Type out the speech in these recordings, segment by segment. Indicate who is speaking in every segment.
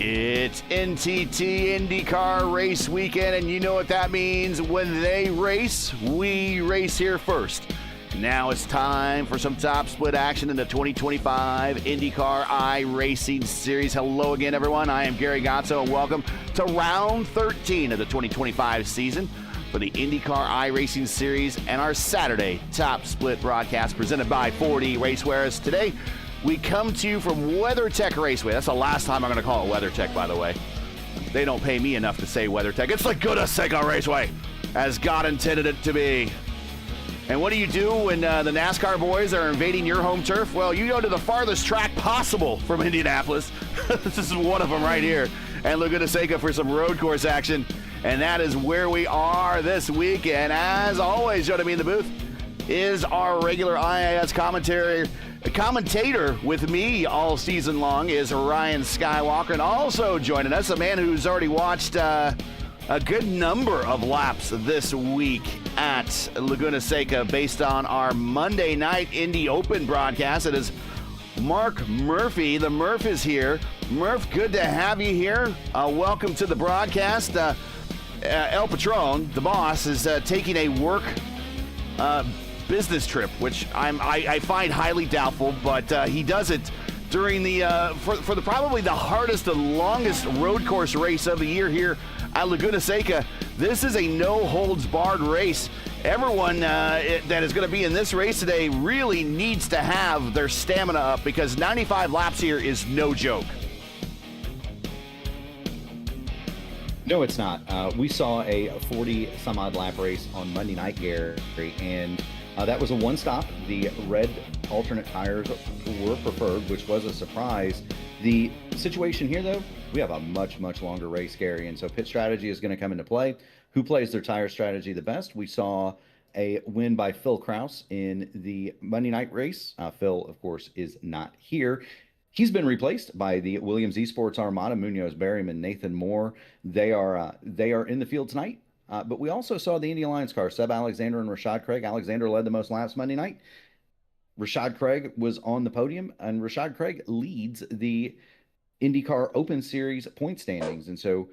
Speaker 1: It's NTT IndyCar race weekend, and you know what that means. When they race, we race here first. Now it's time for some top split action in the 2025 IndyCar iRacing Series. Hello again, everyone. I am Gary Gatso, and welcome to round 13 of the 2025 season for the IndyCar iRacing Series and our Saturday top split broadcast presented by 4D Racewear. Today, we come to you from WeatherTech Racewear. That's the last time I'm going to call it WeatherTech, by the way. They don't pay me enough to say WeatherTech. It's LAGUNA SECA Raceway, as God intended it to be. And what do you do when the NASCAR boys are invading your home turf? Well, you go to the farthest track possible from Indianapolis. This is one of them right here. And LAGUNA SECA for some road course action. And that is where we are this week. And as always, joining me in the booth is our regular IIS commentator with me all season long is Ryan Skywalker. And also joining us, a man who's already watched a good number of laps this week at LAGUNA SECA based on our Monday night Indy Open broadcast. It is Mark Murphy. The Murph is here. Murph, good to have you here. Welcome to the broadcast. El Patron, the boss, is taking a work business trip, which I find highly doubtful, but he does it during the for the probably the hardest and longest road course race of the year here at LAGUNA SECA. This is a no-holds-barred race. Everyone that is going to be in this race today really needs to have their stamina up because 95 laps here is no joke.
Speaker 2: No, it's not. We saw a 40-some-odd lap race on Monday night, Gary, and that was a one-stop. The red alternate tires were preferred, which was a surprise. The situation here, though, we have a much, much longer race, Gary, and so pit strategy is going to come into play. Who plays their tire strategy the best? We saw a win by Phil Kraus in the Monday night race. Phil, of course, is not here. He's been replaced by the Williams eSports Armada, Munoz, Berryman, Nathan Moore. They are in the field tonight. But we also saw the Indy Alliance car, Seb Alexander and Rashad Craig. Alexander led the most laps Monday night. Rashad Craig was on the podium, and Rashad Craig leads the IndyCar Open Series point standings. And so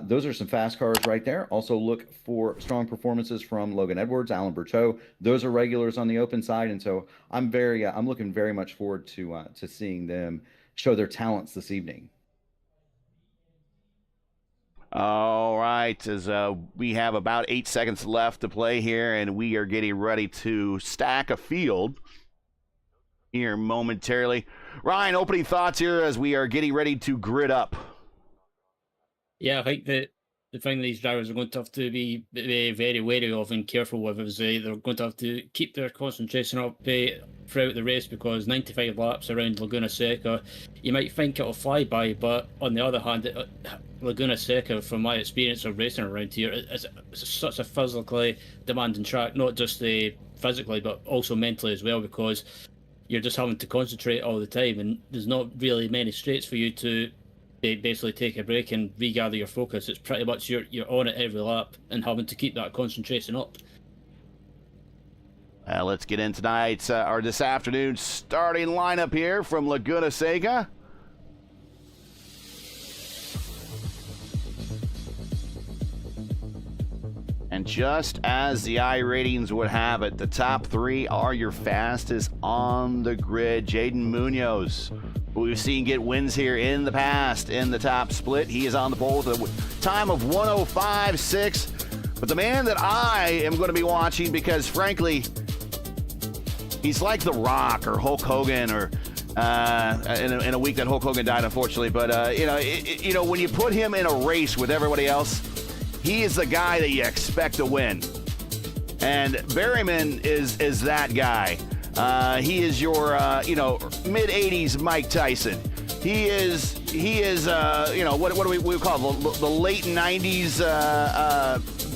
Speaker 2: those are some fast cars right there. Also look for strong performances from Logan Edwards, Alan Berteau. Those are regulars on the open side. And so I'm looking very much forward to seeing them show their talents this evening.
Speaker 1: All right, as we have about 8 seconds left to play here, and we are getting ready to stack a field here momentarily. Ryan, opening thoughts here as we are getting ready to grid up.
Speaker 3: Yeah, I think that the thing these drivers are going to have to be very wary of and careful with is they're going to have to keep their concentration up throughout the race, because 95 laps around LAGUNA SECA, you might think it'll fly by, but on the other hand, LAGUNA SECA, from my experience of racing around here, is such a physically demanding track, not just physically, but also mentally as well, because you're just having to concentrate all the time, and there's not really many straights for you to basically take a break and regather your focus. It's pretty much you're on it every lap and having to keep that concentration up.
Speaker 1: Let's get in tonight's or this afternoon's starting lineup here from LAGUNA SECA. And just as the iRatings would have it, the top three are your fastest on the grid. Jaden Munoz, who we've seen get wins here in the past in the top split. He is on the pole with a time of 105.6. But the man that I am going to be watching, because frankly, he's like The Rock or Hulk Hogan, or in a week that Hulk Hogan died, unfortunately. But when you put him in a race with everybody else, he is the guy that you expect to win. And Berryman is that guy. He is your mid-80s Mike Tyson. He is what do we call it? The late 90s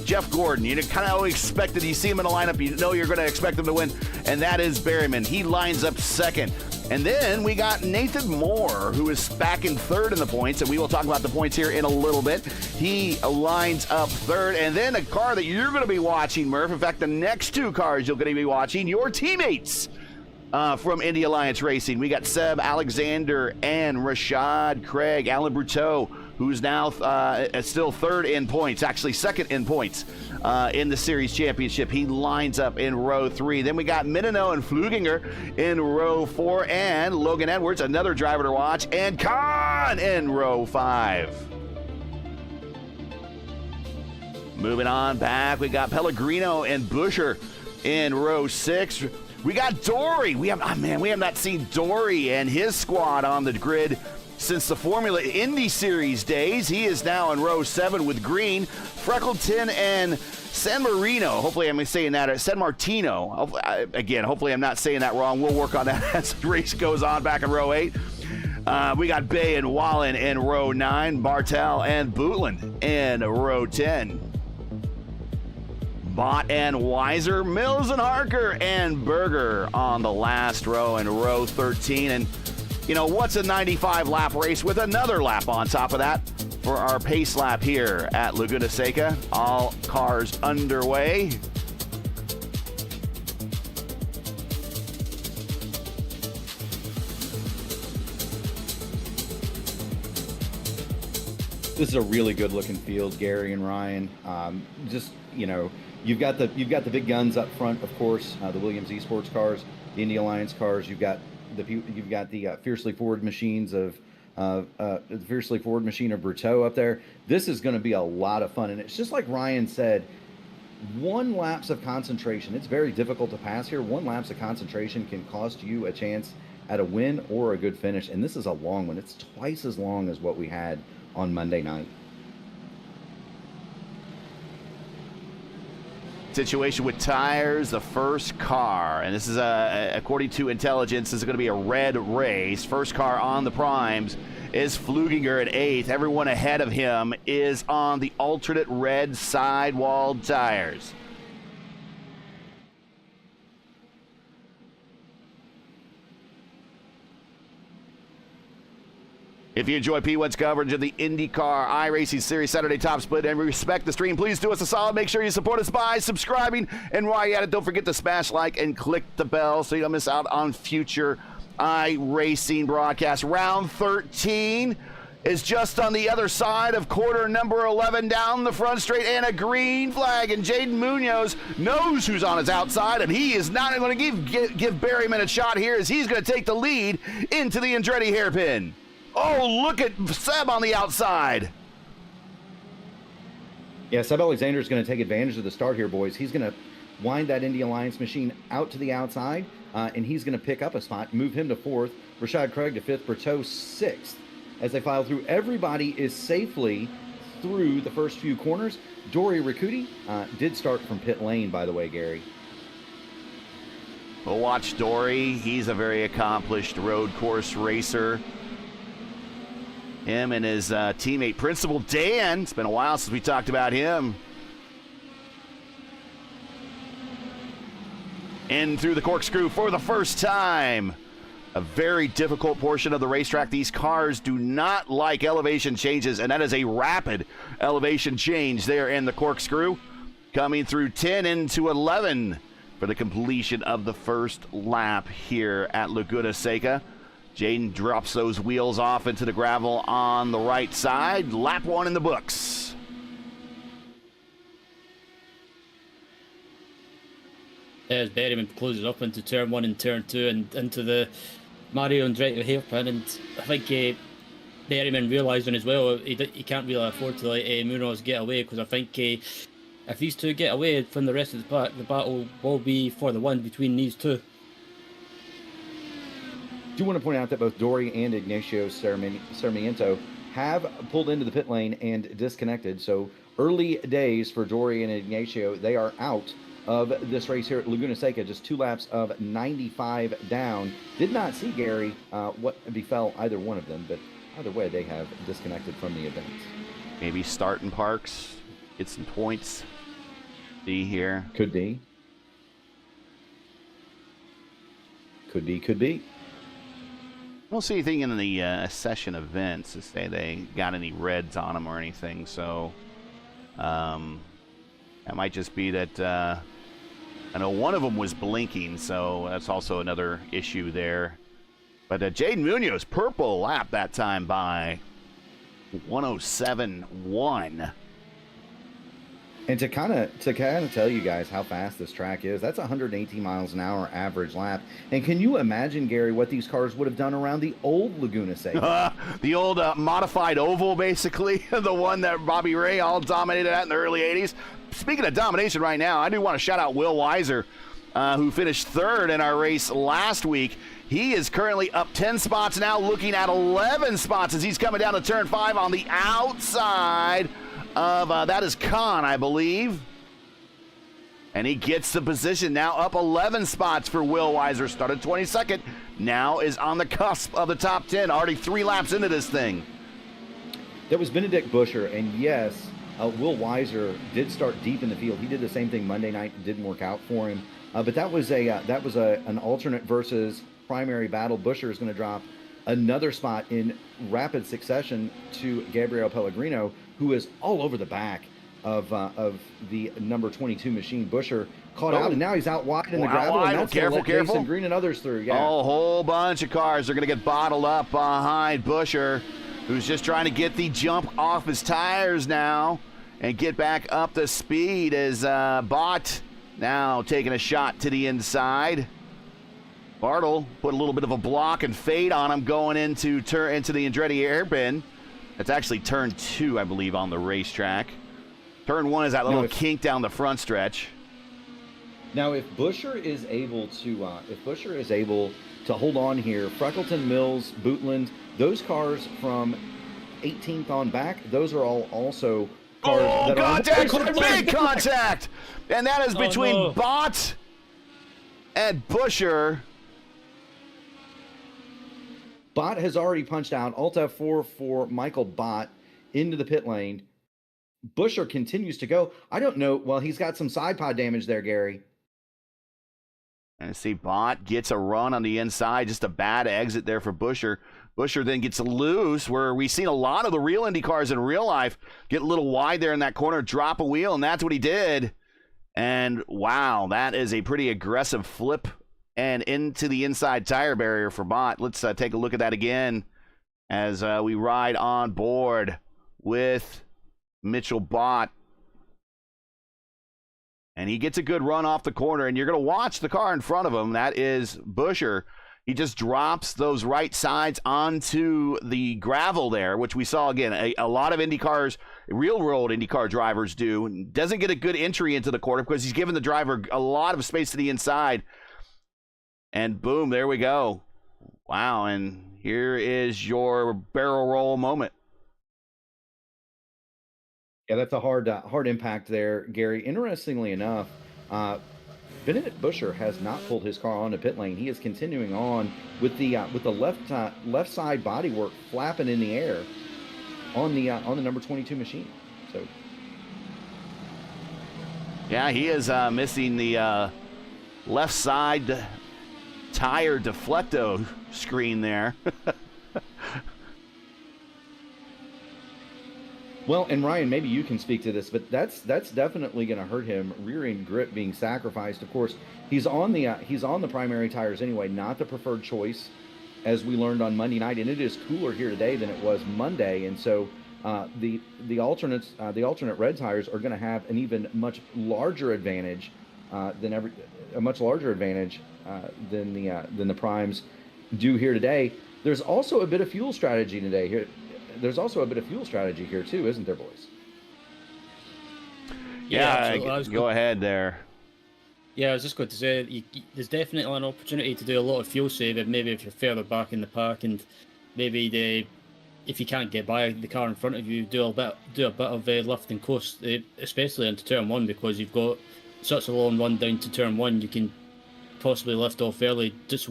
Speaker 1: Jeff Gordon. You kind of always expected, you see him in the lineup, you know you're going to expect him to win, and that is Berryman. He lines up second. And then we got Nathan Moore, who is back in third in the points, and we will talk about the points here in a little bit. He lines up third. And then a car that you're going to be watching, Murph. In fact, the next two cars you're going to be watching, your teammates from Indy Alliance Racing. We got Seb Alexander and Rashad Craig. Alan Berteau who's now still third in points, actually second in points in the series championship. He lines up in row 3. Then we got Minino and Fluginger in row 4, and Logan Edwards, another driver to watch, and Kahn in row 5. Moving on back, we got Pellegrino and Buscher in row 6. We got Dory. We have not seen Dory and his squad on the grid since the Formula Indy Series days. He is now in row 7 with Green, Freckleton, and San Marino. Hopefully I'm saying that. San Martino. Again, hopefully I'm not saying that wrong. We'll work on that as the race goes on back in row 8. We got Bay and Wallen in row 9, Bartel and Bootland in row 10. Bott and Weiser, Mills and Harker and Berger on the last row in row 13. And you know, what's a 95 lap race with another lap on top of that for our pace lap here at Laguna Seca? All cars underway.
Speaker 2: This is a really good looking field, Gary and Ryan. Just, you know, you've got the big guns up front, of course, the Williams eSports cars, the Indy Alliance cars. You've got the Fiercely Ford machines of the Fiercely Ford machine of Berteau up there. This is going to be a lot of fun, and it's just like Ryan said. One lapse of concentration. It's very difficult to pass here. One lapse of concentration can cost you a chance at a win or a good finish, and this is a long one. It's twice as long as what we had on Monday night.
Speaker 1: Situation with tires, the first car, and this is according to intelligence, this is going to be a red race. First car on the primes is Fluginger at 8th. Everyone ahead of him is on the alternate red sidewall tires. If you enjoy P1's coverage of the IndyCar iRacing Series Saturday Top Split and respect the stream, please do us a solid. Make sure you support us by subscribing. And while you're at it, don't forget to smash like and click the bell so you don't miss out on future iRacing broadcasts. Round 13 is just on the other side of quarter number 11 down the front straight, and a green flag. And Jaden Munoz knows who's on his outside, and he is not going to give Berryman a shot here, as he's going to take the lead into the Andretti hairpin. Oh, look at Seb on the outside.
Speaker 2: Yeah, Seb Alexander is going to take advantage of the start here, boys. He's going to wind that Indy Alliance machine out to the outside, and he's going to pick up a spot, move him to 4th, Rashad Craig to 5th, Berteau 6th. As they file through, everybody is safely through the first few corners. Dory Riccuti did start from pit lane, by the way, Gary.
Speaker 1: We'll watch Dory. He's a very accomplished road course racer. Him and his teammate, Principal Dan. It's been a while since we talked about him. In through the corkscrew for the first time. A very difficult portion of the racetrack. These cars do not like elevation changes, and that is a rapid elevation change there in the corkscrew. Coming through 10 into 11 for the completion of the first lap here at Laguna Seca. Jaden drops those wheels off into the gravel on the right side. Lap 1 in the books.
Speaker 3: As Berryman closes up into turn 1 and turn 2 and into the Mario Andretti hairpin, and I think Berryman realising as well he can't really afford to let Munoz get away, because I think if these two get away from the rest of the pack, the battle will be for the win between these two.
Speaker 2: I do want to point out that both Dory and Ignacio Sarmiento have pulled into the pit lane and disconnected. So early days for Dory and Ignacio. They are out of this race here at Laguna Seca. Just 2 laps of 95 down. Did not see, Gary, what befell either one of them, but either way, they have disconnected from the event.
Speaker 1: Maybe start in parks, get some points. See here.
Speaker 2: Could be. Could be.
Speaker 1: I don't see anything in the session events to say they got any reds on them or anything, so that might just be that I know one of them was blinking, so that's also another issue there. But Jaden Munoz, purple lap that time by 107.1.
Speaker 2: And to kind of tell you guys how fast this track is, that's 118 miles an hour average lap. And can you imagine, Gary, what these cars would have done around the old Laguna Seca?
Speaker 1: The old modified oval, basically, the one that Bobby Ray all dominated at in the early 80s. Speaking of domination right now, I do want to shout out Will Weiser, who finished third in our race last week. He is currently up 10 spots now, looking at 11 spots as he's coming down to turn 5 on the outside of, that is Khan, I believe. And he gets the position now, up 11 spots for Will Weiser. Started 22nd, now is on the cusp of the top 10, already 3 laps into this thing.
Speaker 2: That was Benedict Buscher, and yes, Will Weiser did start deep in the field. He did the same thing Monday night. It didn't work out for him. But that was an alternate versus primary battle. Buscher is going to drop another spot in rapid succession to Gabriel Pellegrino, who is all over the back of the number 22 machine. Buscher caught out, and now he's out wide in the gravel. And that's
Speaker 1: careful.
Speaker 2: Jason Green and others through. Yeah.
Speaker 1: Oh, a whole bunch of cars are going to get bottled up behind Buscher, who's just trying to get the jump off his tires now and get back up to speed as Bott now taking a shot to the inside. Bartle put a little bit of a block and fade on him going into the Andretti hairpin. That's actually turn 2, I believe, on the racetrack. Turn 1 is that little kink down the front stretch.
Speaker 2: Now, if Buscher is able to hold on here, Freckleton, Mills, Bootland, those cars from 18th on back, those are all also cars that
Speaker 1: contact! Big contact! And that is between Bott and Buscher.
Speaker 2: Bott has already punched out. Alt F4 for Michael Bott into the pit lane. Buscher continues to go. I don't know. Well, he's got some side pod damage there, Gary.
Speaker 1: And see, Bott gets a run on the inside. Just a bad exit there for Buscher. Buscher then gets loose, where we've seen a lot of the real Indy cars in real life get a little wide there in that corner, drop a wheel, and that's what he did. And wow, that is a pretty aggressive flip and into the inside tire barrier for Bott. Let's take a look at that again as we ride on board with Mitchell Bott. And he gets a good run off the corner, and you're going to watch the car in front of him. That is Buscher. He just drops those right sides onto the gravel there, which we saw, again, a lot of Indy cars, real-world IndyCar drivers do. Doesn't get a good entry into the corner because he's giving the driver a lot of space to the inside. And boom, there we go. Wow, and here is your barrel roll moment.
Speaker 2: Yeah, that's a hard impact there, Gary. Interestingly enough, Benedict Buscher has not pulled his car onto pit lane. He is continuing on with the left side bodywork flapping in the air on the number 22 machine. So,
Speaker 1: yeah, he is missing the left side tire deflecto screen there.
Speaker 2: Well, and Ryan, maybe you can speak to this, but that's definitely going to hurt him. Rear end grip being sacrificed. Of course, he's on the primary tires anyway, not the preferred choice, as we learned on Monday night, and it is cooler here today than it was Monday, and so the alternate red tires are going to have an even much larger advantage than the primes do here today. There's also a bit of fuel strategy today here. There's also a bit of fuel strategy here too, isn't there, boys?
Speaker 1: Yeah, go ahead there.
Speaker 3: Yeah, I was just going to say, there's definitely an opportunity to do a lot of fuel saving, maybe if you're further back in the pack, and maybe if you can't get by the car in front of you, do a bit of lift and coast, especially into turn 1, because you've got such a long run down to turn 1. You can possibly lift off early, just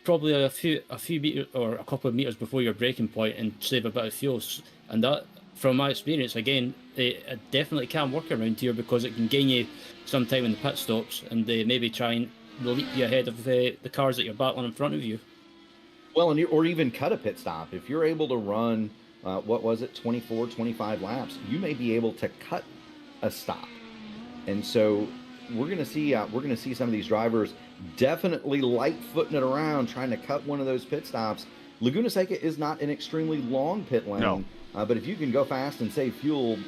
Speaker 3: probably a few meters or a couple of meters before your braking point, and save a bit of fuel. And that, from my experience, again, it definitely can work around here, because it can gain you some time in the pit stops, and maybe try and leap you ahead of the cars that you're battling in front of you.
Speaker 2: Well, or even cut a pit stop. If you're able to run, 24, 25 laps, you may be able to cut a stop. And so we're going to see some of these drivers definitely light-footing it around, trying to cut one of those pit stops Laguna Seca is not an extremely long pit lane.
Speaker 1: No.
Speaker 2: But if you can go fast and save fuel,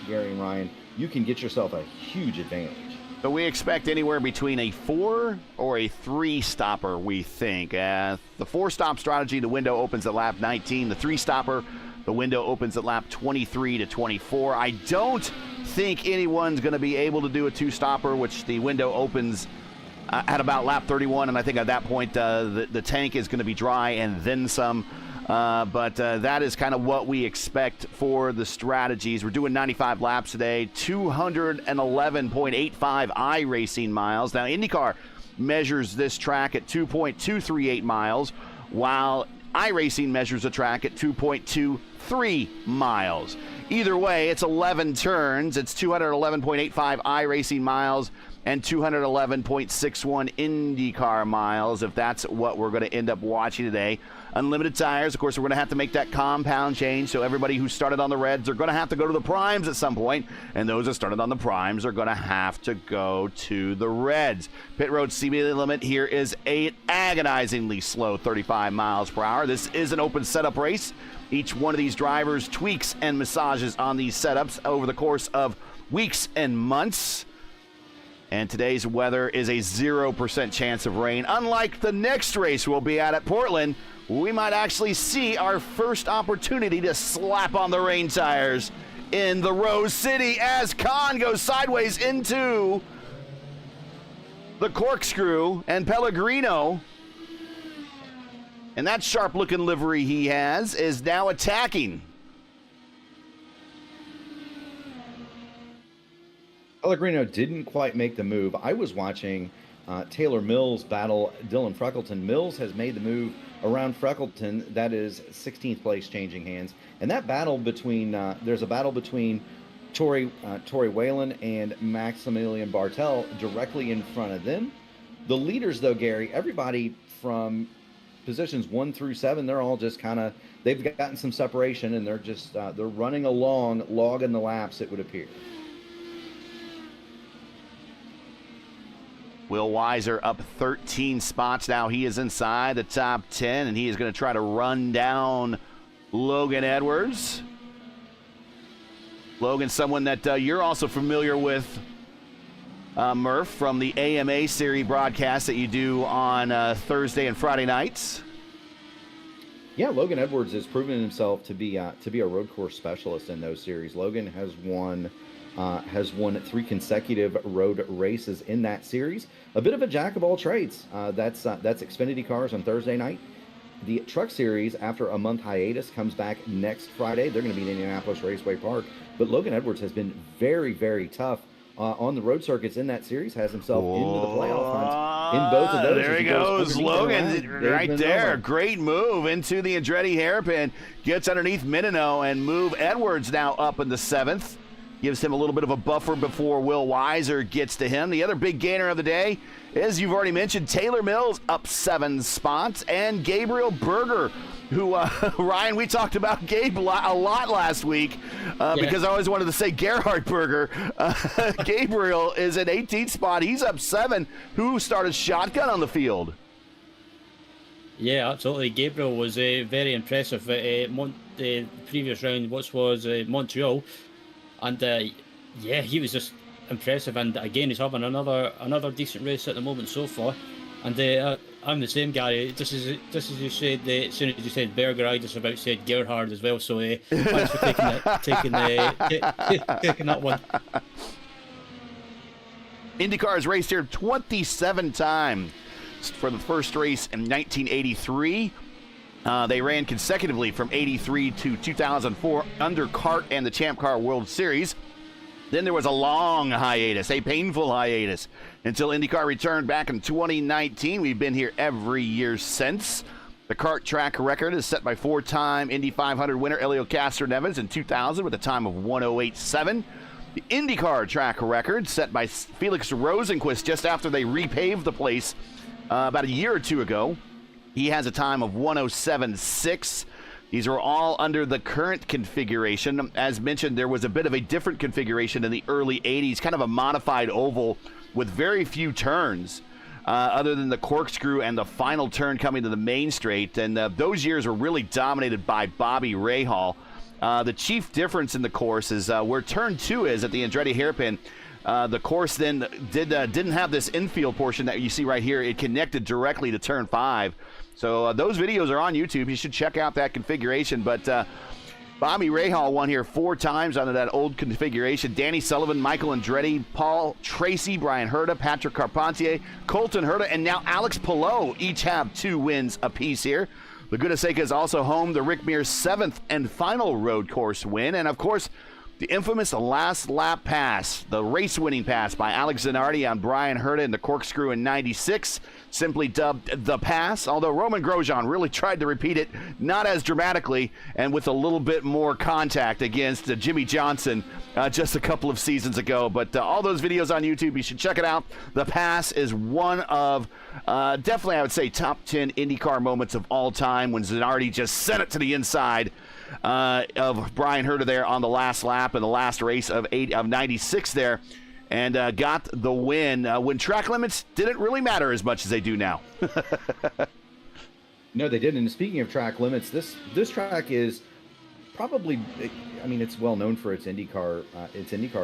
Speaker 2: Gary and Ryan, you can get yourself a huge advantage.
Speaker 1: So we expect anywhere between a 4 or a 3 stopper, we think. The 4-stop strategy, the window opens at lap 19. The 3-stopper, the window opens at lap 23 to 24. I don't think anyone's going to be able to do a 2-stopper, which the window opens at about lap 31. And I think at that point, the tank is going to be dry and then some. But that is kind of what we expect for the strategies. We're doing 95 laps today, 211.85 iRacing miles. Now, IndyCar measures this track at 2.238 miles, while iRacing measures the track at 2.23 miles. Either way, it's 11 turns. It's 211.85 iRacing miles and 211.61 IndyCar miles, if that's what we're going to end up watching today. Unlimited tires, of course, we're going to have to make that compound change, so everybody who started on the reds are going to have to go to the primes at some point, and those that started on the primes are going to have to go to the reds. Pit road speed limit here is an agonizingly slow 35 miles per hour. This is an open setup race. Each one of these drivers tweaks and massages on these setups over the course of weeks and months. And today's weather is a 0% chance of rain. Unlike the next race we'll be at Portland, we might actually see our first opportunity to slap on the rain tires in the Rose City as Khan goes sideways into the corkscrew, and Pellegrino, and that sharp-looking livery he has, is now attacking.
Speaker 2: Pellegrino didn't quite make the move. I was watching Taylor Mills battle Dylan Freckleton. Mills has made the move around Freckleton. That is 16th place changing hands. And that battle between, there's a battle between Tory Whalen and Maximilian Bartel directly in front of them. The leaders, though, Gary, everybody from positions 1 through 7, they're all just kind of, they've gotten some separation, and they're just, they're running along, logging the laps, it would appear.
Speaker 1: Will Weiser up 13 spots now. He is inside the top 10, and he is going to try to run down Logan Edwards. Logan, someone that you're also familiar with, Murph, from the AMA Series broadcast that you do on Thursday and Friday nights.
Speaker 2: Yeah, Logan Edwards has proven himself to be a road course specialist in those series. Logan has won 3 consecutive road races in that series. A bit of a jack of all trades. That's Xfinity cars on Thursday night. The Truck Series, after a month hiatus, comes back next Friday. They're going to be in Indianapolis Raceway Park. But Logan Edwards has been very, very tough on the road circuits in that series. Has himself into the playoff hunt in both of those.
Speaker 1: There he goes, Logan, right there. Great move into the Andretti hairpin. Gets underneath Minino and move Edwards now up in the 7th. Gives him a little bit of a buffer before Will Weiser gets to him. The other big gainer of the day, as you've already mentioned, Taylor Mills up 7 spots, and Gabriel Berger, who, Ryan, we talked about Gabe a lot last week because I always wanted to say Gerhard Berger. Gabriel is at 18th spot. He's up 7. Who started shotgun on the field?
Speaker 3: Yeah, absolutely. Gabriel was very impressive at the previous round, which was Montreal. And yeah, he was just impressive. And again, he's having another decent race at the moment so far. And I'm the same, Gary. Just as you said, as soon as you said Berger, I just about said Gerhard as well. So thanks for taking that one.
Speaker 1: IndyCar has raced here 27 times. For the first race in 1983. They ran consecutively from 83 to 2004 under CART and the Champ Car World Series. Then there was a long hiatus, a painful hiatus, until IndyCar returned back in 2019. We've been here every year since. The CART track record is set by 4-time Indy 500 winner Elio Castroneves in 2000 with a time of 1:08.7. The IndyCar track record set by Felix Rosenquist just after they repaved the place about a year or two ago. He has a time of 1:07.6. These are all under the current configuration. As mentioned, there was a bit of a different configuration in the early 80s, kind of a modified oval with very few turns. other than the corkscrew and the final turn coming to the main straight. And those years were really dominated by Bobby Rahal. The chief difference in the course is where turn 2 is at the Andretti hairpin. The course then didn't have this infield portion that you see right here. It connected directly to turn 5. So those videos are on YouTube. You should check out that configuration. But Bobby Rahal won here 4 times under that old configuration. Danny Sullivan, Michael Andretti, Paul Tracy, Brian Herta, Patrick Carpentier, Colton Herta, and now Alex Palou each have 2 wins apiece here. Laguna Seca is also home to Rick Mears' 7th and final road course win. And, of course, the infamous last lap pass, the race-winning pass by Alex Zanardi on Brian Herta in the corkscrew in 96, simply dubbed the pass, although Roman Grosjean really tried to repeat it, not as dramatically and with a little bit more contact against Jimmy Johnson just a couple of seasons ago. But all those videos on YouTube, you should check it out. The pass is one of definitely, I would say, top 10 IndyCar moments of all time when Zanardi just sent it to the inside of Brian Herta there on the last lap in the last race of 96 there, and got the win when track limits didn't really matter as much as they do now.
Speaker 2: No, they didn't. And speaking of track limits, this track is probably, I mean, it's well known for its IndyCar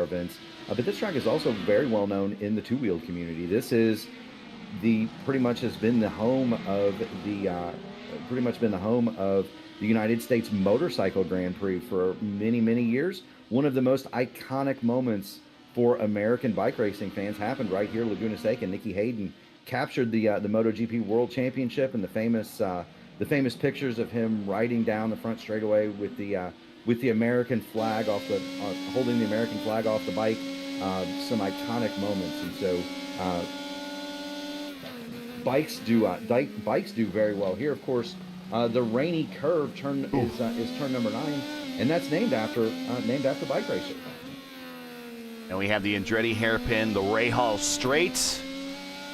Speaker 2: events, but this track is also very well known in the two-wheeled community. This is pretty much has been the home of the United States Motorcycle Grand Prix for many, many years. One of the most iconic moments for American bike racing fans happened right here, Laguna Seca. Nicky Hayden captured the MotoGP World Championship, and the famous pictures of him riding down the front straightaway with the American flag holding the American flag off the bike. Some iconic moments, and so bikes do very well here. Of course. The rainy curve turn is turn number 9, and that's named after bike racer.
Speaker 1: And we have the Andretti hairpin, the Rahal straights.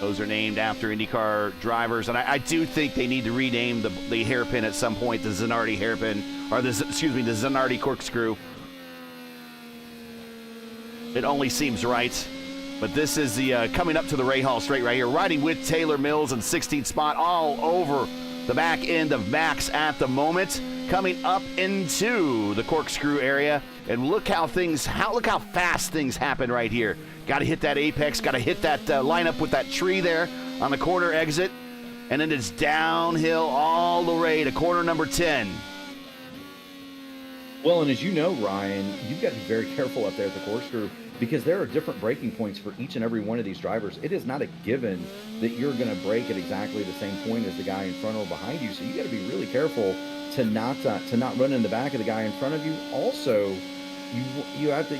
Speaker 1: Those are named after IndyCar drivers, and I do think they need to rename the hairpin at some point, the Zanardi hairpin, or the Zanardi corkscrew. It only seems right. But this is the coming up to the Rahal straight right here, riding with Taylor Mills in 16th spot all over the back end of Max at the moment, coming up into the corkscrew area, and look how fast things happen right here. Got to hit that apex, got to hit that line up with that tree there on the corner exit, and then it's downhill all the way to corner number 10.
Speaker 2: Well, and as you know, Ryan, you've got to be very careful up there at the corkscrew, because there are different braking points for each and every one of these drivers. It is not a given that you're going to brake at exactly the same point as the guy in front or behind you. So you got to be really careful to not run in the back of the guy in front of you. Also, you have to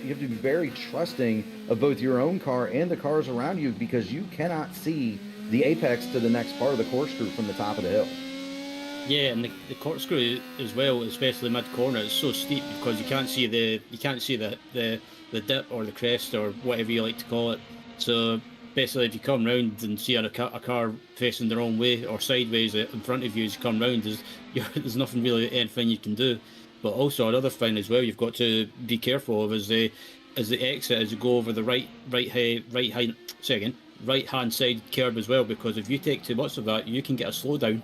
Speaker 2: be very trusting of both your own car and the cars around you, because you cannot see the apex to the next part of the corkscrew from the top of the hill.
Speaker 3: Yeah, and the corkscrew as well, especially mid corner, is so steep because you can't see the dip or the crest or whatever you like to call it. So basically, if you come round and see a car facing the wrong way or sideways in front of you as you come round, there's nothing really anything you can do. But also another thing as well, you've got to be careful of is the exit as you go over the right hand side curb as well, because if you take too much of that, you can get a slowdown.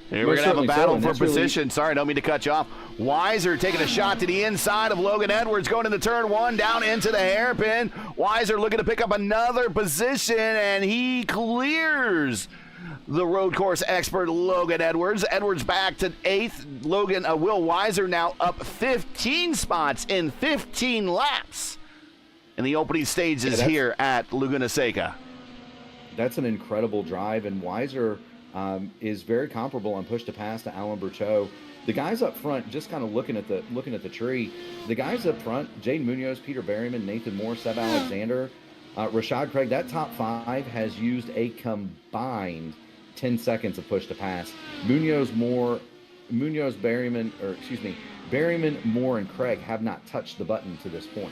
Speaker 1: Here we're going to have a battle for position. Sorry, I don't mean to cut you off. Weiser taking a shot to the inside of Logan Edwards, going into turn 1, down into the hairpin. Weiser looking to pick up another position, and he clears the road course expert Logan Edwards. Edwards back to 8th. Will Weiser now up 15 spots in 15 laps in the opening stages here at Laguna Seca.
Speaker 2: That's an incredible drive, and Weiser is very comparable on push to pass to Alan Berteau. The guys up front, just kind of looking at the tree, the guys up front, Jaden Munoz, Peter Berryman, Nathan Moore, Seb Alexander, Rashad Craig, that top 5 has used a combined 10 seconds of push to pass. Berryman, Moore, and Craig have not touched the button to this point.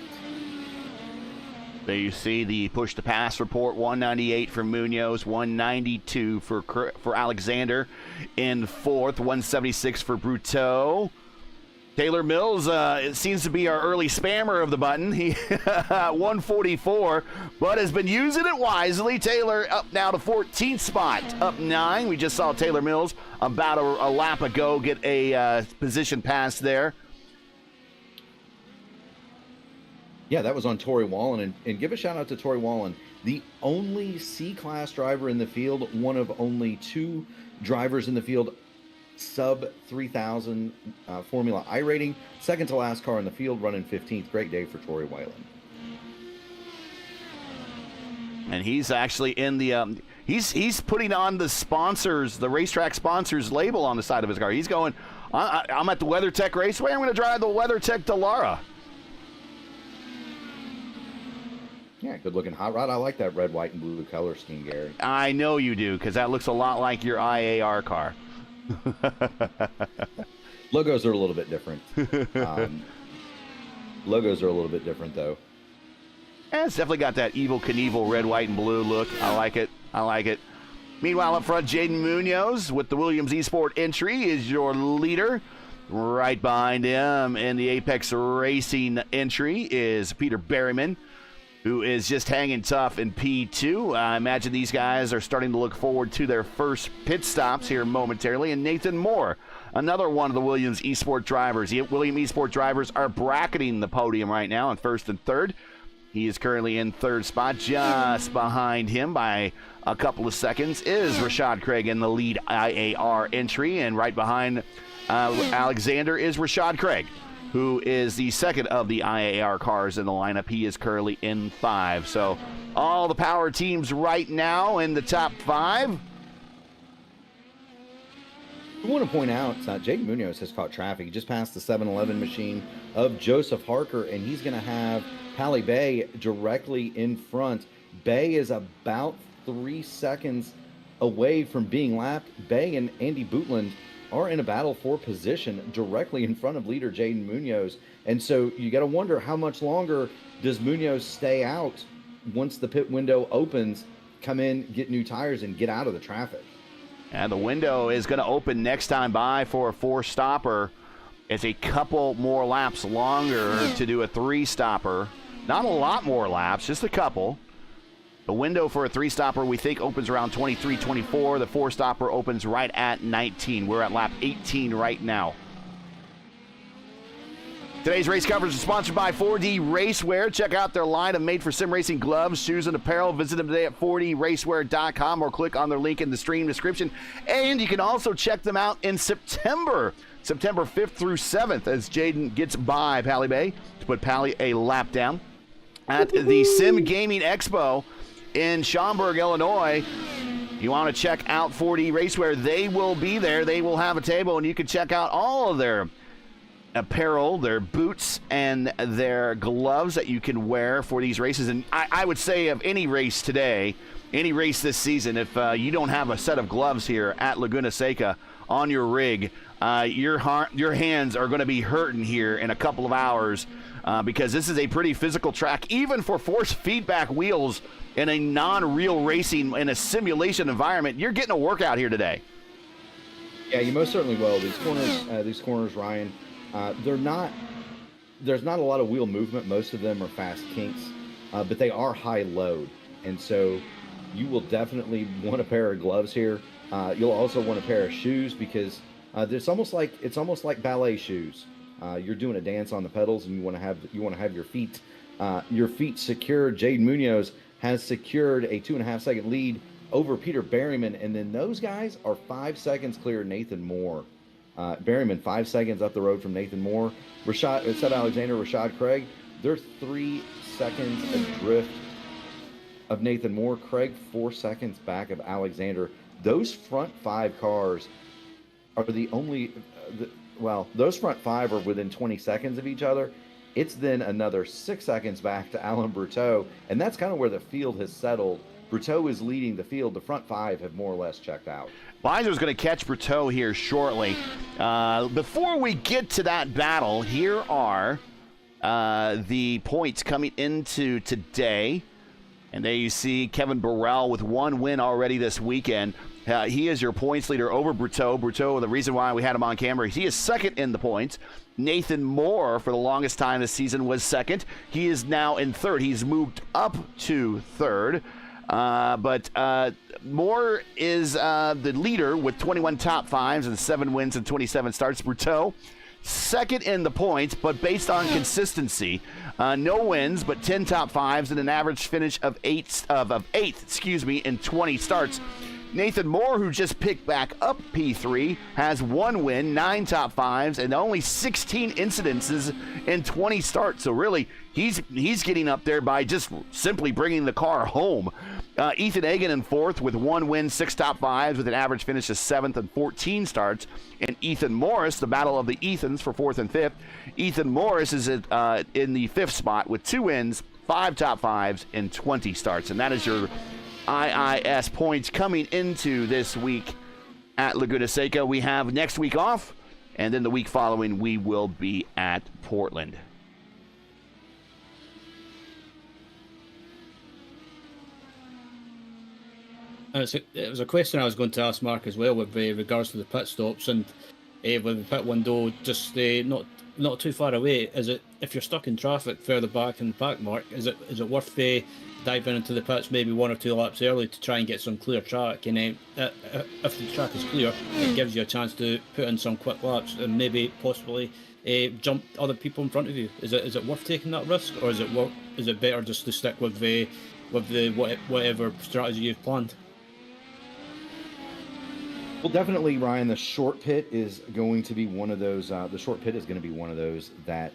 Speaker 1: There you see the push-to-pass report, 198 for Munoz, 192 for Alexander in 4th, 176 for Bruteau. Taylor Mills, it seems to be our early spammer of the button. He 144, but has been using it wisely. Taylor up now to 14th spot, up 9. We just saw Taylor Mills about a lap ago get a position pass there.
Speaker 2: Yeah, that was on Tori Wallen, and give a shout out to Tori Wallen, the only C-class driver in the field, one of only 2 drivers in the field sub 3,000 Formula I rating, second to last car in the field, running 15th. Great day for Tori Whalen.
Speaker 1: And he's actually in the he's putting on the sponsors, the racetrack sponsors label on the side of his car. He's going, I'm at the WeatherTech Raceway. I'm going to drive the WeatherTech Dallara.
Speaker 2: Yeah, good looking hot rod. I like that red, white, and blue color scheme, Gary.
Speaker 1: I know you do, because that looks a lot like your IAR car.
Speaker 2: Logos are a little bit different. Logos are a little bit different, though.
Speaker 1: Yeah, it's definitely got that Evel Knievel red, white, and blue look. I like it. I like it. Meanwhile, up front, Jaden Munoz with the Williams eSport entry is your leader. Right behind him in the Apex Racing entry is Peter Berryman, who is just hanging tough in P2. I imagine these guys are starting to look forward to their first pit stops here momentarily. And Nathan Moore, another one of the Williams eSport drivers. The Williams eSport drivers are bracketing the podium right now in first and third. He is currently in third spot. Just behind him by a couple of seconds is Rashad Craig in the lead IAR entry. And right behind Alexander is Rashad Craig, who is the second of the IAR cars in the lineup. He is currently in 5. So all the power teams right now in the top 5.
Speaker 2: I want to point out Jaden Munoz has caught traffic. He just passed the 7-Eleven machine of Joseph Harker, and he's going to have Pally Bay directly in front. Bay is about 3 seconds away from being lapped. Bay and Andy Bootland are in a battle for position directly in front of leader Jaden Munoz. And so you got to wonder, how much longer does Munoz stay out once the pit window opens, come in, get new tires, and get out of the traffic?
Speaker 1: And the window is going to open next time by for a 4-stopper. It's a couple more laps longer to do a 3-stopper. Not a lot more laps, just a couple. The window for a 3-stopper, we think, opens around 23, 24. The 4-stopper opens right at 19. We're at lap 18 right now. Today's race coverage is sponsored by 4D Racewear. Check out their line of made-for-sim racing gloves, shoes, and apparel. Visit them today at 4dracewear.com or click on their link in the stream description. And you can also check them out in September 5th through 7th, as Jaden gets by Pally Bay to put Pally a lap down at the Sim Gaming Expo in Schaumburg, Illinois. You want to check out 4D Racewear, they will be there. They will have a table, and you can check out all of their apparel, their boots, and their gloves that you can wear for these races. And I would say of any race today, any race this season, if you don't have a set of gloves here at Laguna Seca on your rig, your hands are going to be hurting here in a couple of hours because this is a pretty physical track, even for force feedback wheels in a non-real racing, in a simulation environment. You're getting a workout here today.
Speaker 2: Yeah, you most certainly will. These corners, Ryan, there's not a lot of wheel movement. Most of them are fast kinks, but they are high load. And so you will definitely want a pair of gloves here. You'll also want a pair of shoes because it's almost like ballet shoes. You're doing a dance on the pedals, and you want to have your feet secured. Jaden Munoz has secured a 2.5-second lead over Peter Berryman, and then those guys are 5 seconds clear of Nathan Moore. Berryman 5 seconds up the road from Nathan Moore. Seth Alexander, Rashad Craig, they're 3 seconds adrift of Nathan Moore. Craig 4 seconds back of Alexander. Those front 5 cars are the only those front 5 are within 20 seconds of each other. It's then another 6 seconds back to Alan Bruteau, and that's kind of where the field has settled. Bruteau is leading the field. The front 5 have more or less checked out.
Speaker 1: Beiser's going to catch Bruteau here shortly. Before we get to that battle, here are the points coming into today. And there you see Kevin Burrell with 1 win already this weekend. He is your points leader over Bruteau. Bruteau, the reason why we had him on camera, he is second in the points. Nathan Moore, for the longest time this season, was second. He is now in third. He's moved up to third. But Moore is the leader with 21 top fives and 7 wins and 27 starts. Bruteau, second in the points, but based on consistency, no wins, but 10 top fives and an average finish of eighth, in 20 starts. Nathan Moore, who just picked back up P3, has 1 win, 9 top fives, and only 16 incidences in 20 starts. So really, he's getting up there by just simply bringing the car home. Ethan Egan in 4th with 1 win, 6 top fives, with an average finish of 7th and 14 starts. And Ethan Morris, the battle of the Ethans for 4th and 5th. Ethan Morris is in the 5th spot with 2 wins, 5 top fives, and 20 starts. And that is your IIS points coming into this week at Laguna Seca. We have next week off, and then the week following we will be at Portland.
Speaker 3: It was a question I was going to ask Mark as well with regards to the pit stops and with the pit window just not too far away. Is it, if you're stuck in traffic further back in the pack, Mark, is it worth diving into the pits maybe 1 or 2 laps early to try and get some clear track? And if the track is clear, it gives you a chance to put in some quick laps and maybe possibly jump other people in front of you. Is it worth taking that risk, or is it better just to stick with the whatever strategy you've planned?
Speaker 2: Well, definitely, Ryan. The short pit is going to be one of those. The short pit is going to be one of those that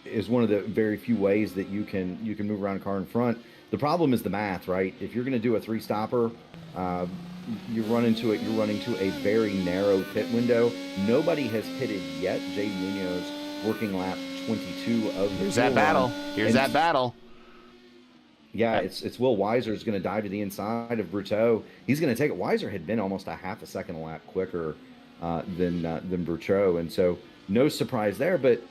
Speaker 2: is one of the very few ways that you can move around a car in front. The problem is the math, right? If you're going to do a 3-stopper, you run into a very narrow pit window. Nobody has pitted yet. Jaden Munoz working lap 22 of the
Speaker 1: Here's that battle.
Speaker 2: Yeah, it's Will Weiser is going to dive to the inside of Bruteau. He's going to take it. Weiser had been almost a half a second a lap quicker than Bruteau, and so no surprise there. But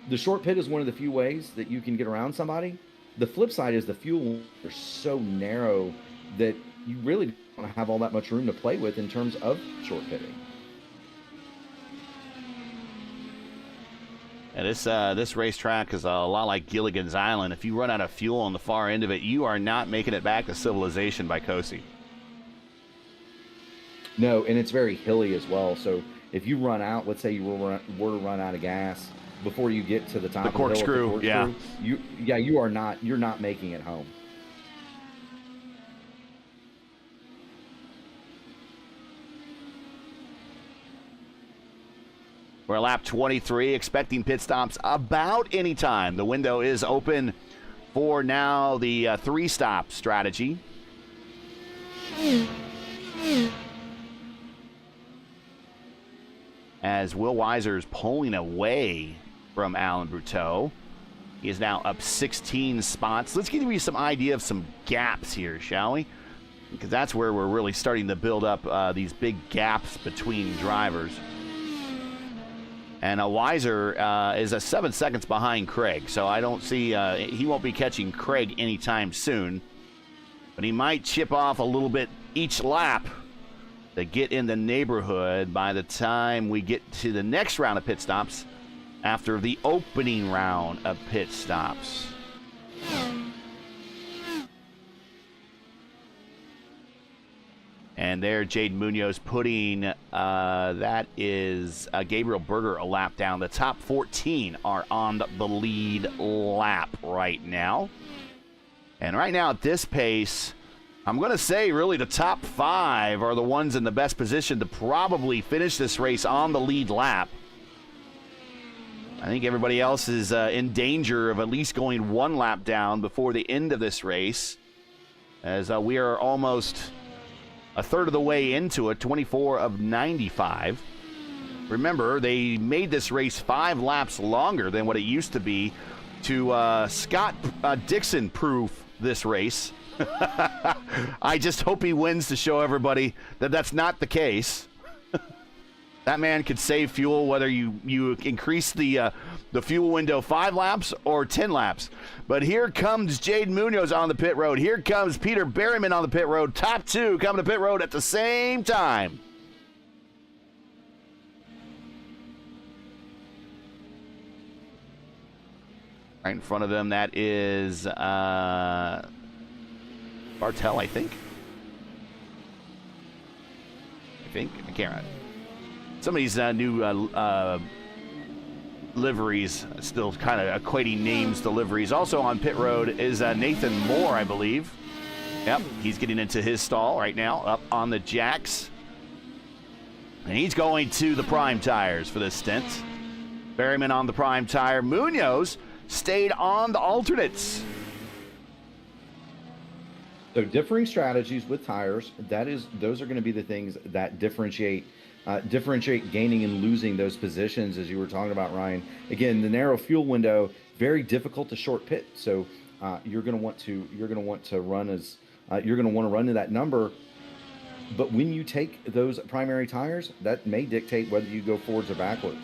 Speaker 2: the short pit is one of the few ways that you can get around somebody. The flip side is the fuel are so narrow that you really don't have all that much room to play with in terms of short pitting.
Speaker 1: And this racetrack is a lot like Gilligan's Island. If you run out of fuel on the far end of it, you are not making it back to civilization by Cosi.
Speaker 2: No, and it's very hilly as well. So if you run out, let's say you were to run out of gas before you get to the top of the hill, you're not making it home.
Speaker 1: We're at lap 23, expecting pit stops about any time. The window is open for now the 3-stop strategy. As Will Weiser is pulling away from Alan Bruteau. He is now up 16 spots. Let's give you some idea of some gaps here, shall we? Because that's where we're really starting to build up these big gaps between drivers. And Weiser is 7 seconds behind Craig, so I don't see he won't be catching Craig anytime soon. But he might chip off a little bit each lap to get in the neighborhood by the time we get to the next round of pit stops after the opening round of pit stops. And there, Jaden Munoz putting, that is Gabriel Berger a lap down. The top 14 are on the lead lap right now. And right now at this pace, I'm going to say really the top 5 are the ones in the best position to probably finish this race on the lead lap. I think everybody else is in danger of at least going 1 lap down before the end of this race, as we are almost a third of the way into it, 24 of 95. Remember, they made this race 5 laps longer than what it used to be to Scott Dixon proof this race. I just hope he wins to show everybody that that's not the case. That man could save fuel whether you increase the fuel window 5 laps or 10 laps. But here comes Jaden Munoz on the pit road. Here comes Peter Berryman on the pit road. Top two coming to pit road at the same time. Right in front of them, that is Bartel, I think. I can't remember. Some of these new liveries, still kind of equating names to liveries. Also on pit road is Nathan Moore, I believe. Yep, he's getting into his stall right now, up on the jacks. And he's going to the prime tires for this stint. Berryman on the prime tire. Munoz stayed on the alternates.
Speaker 2: So differing strategies with tires, those are going to be the things that differentiate gaining and losing those positions, as you were talking about, Ryan. Again, the narrow fuel window, very difficult to short pit. So you're going to want to run to that number. But when you take those primary tires, that may dictate whether you go forwards or backwards.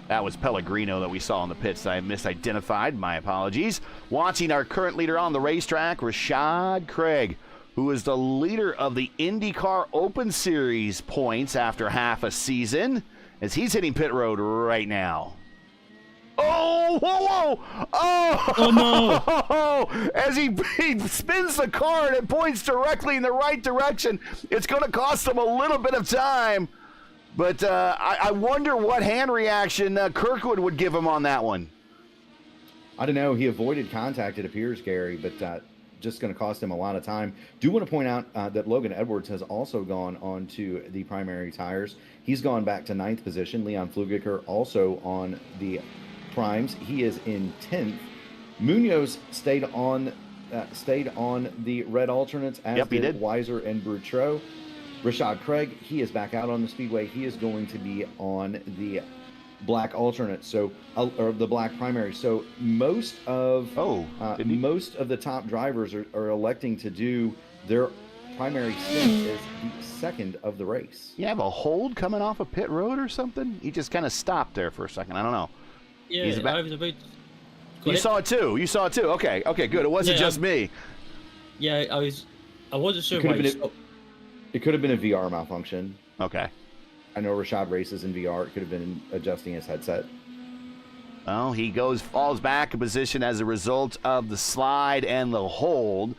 Speaker 1: That was Pellegrino that we saw in the pits. I misidentified. My apologies. Watching our current leader on the racetrack, Rashad Craig, who is the leader of the IndyCar Open Series points after half a season, as he's hitting pit road right now. Oh, whoa, whoa! Oh, no! As he spins the car and it points directly in the right direction, it's going to cost him a little bit of time. But I wonder what hand reaction Kirkwood would give him on that one.
Speaker 2: I don't know. He avoided contact, it appears, Gary, but just going to cost him a lot of time. Do want to point out that Logan Edwards has also gone on to the primary tires. He's gone back to 9th position. Leon Flugiger also on the primes. He is in 10th. Munoz stayed on the red alternates, as did Weiser and Boutreau. Rashad Craig, he is back out on the speedway. He is going to be on the black alternate, or the black primary. So most of the top drivers are electing to do their primary stint as the second of the race.
Speaker 1: You have a hold coming off a pit road or something? He just kind of stopped there for a second. I don't know.
Speaker 3: Yeah, I was about.
Speaker 1: You saw it too. Okay, good. It wasn't just me.
Speaker 3: Yeah, I wasn't sure why.
Speaker 2: It could have been a VR malfunction.
Speaker 1: Okay.
Speaker 2: I know Rashad races in VR. It could have been adjusting his headset.
Speaker 1: Well, he falls back a position as a result of the slide and the hold.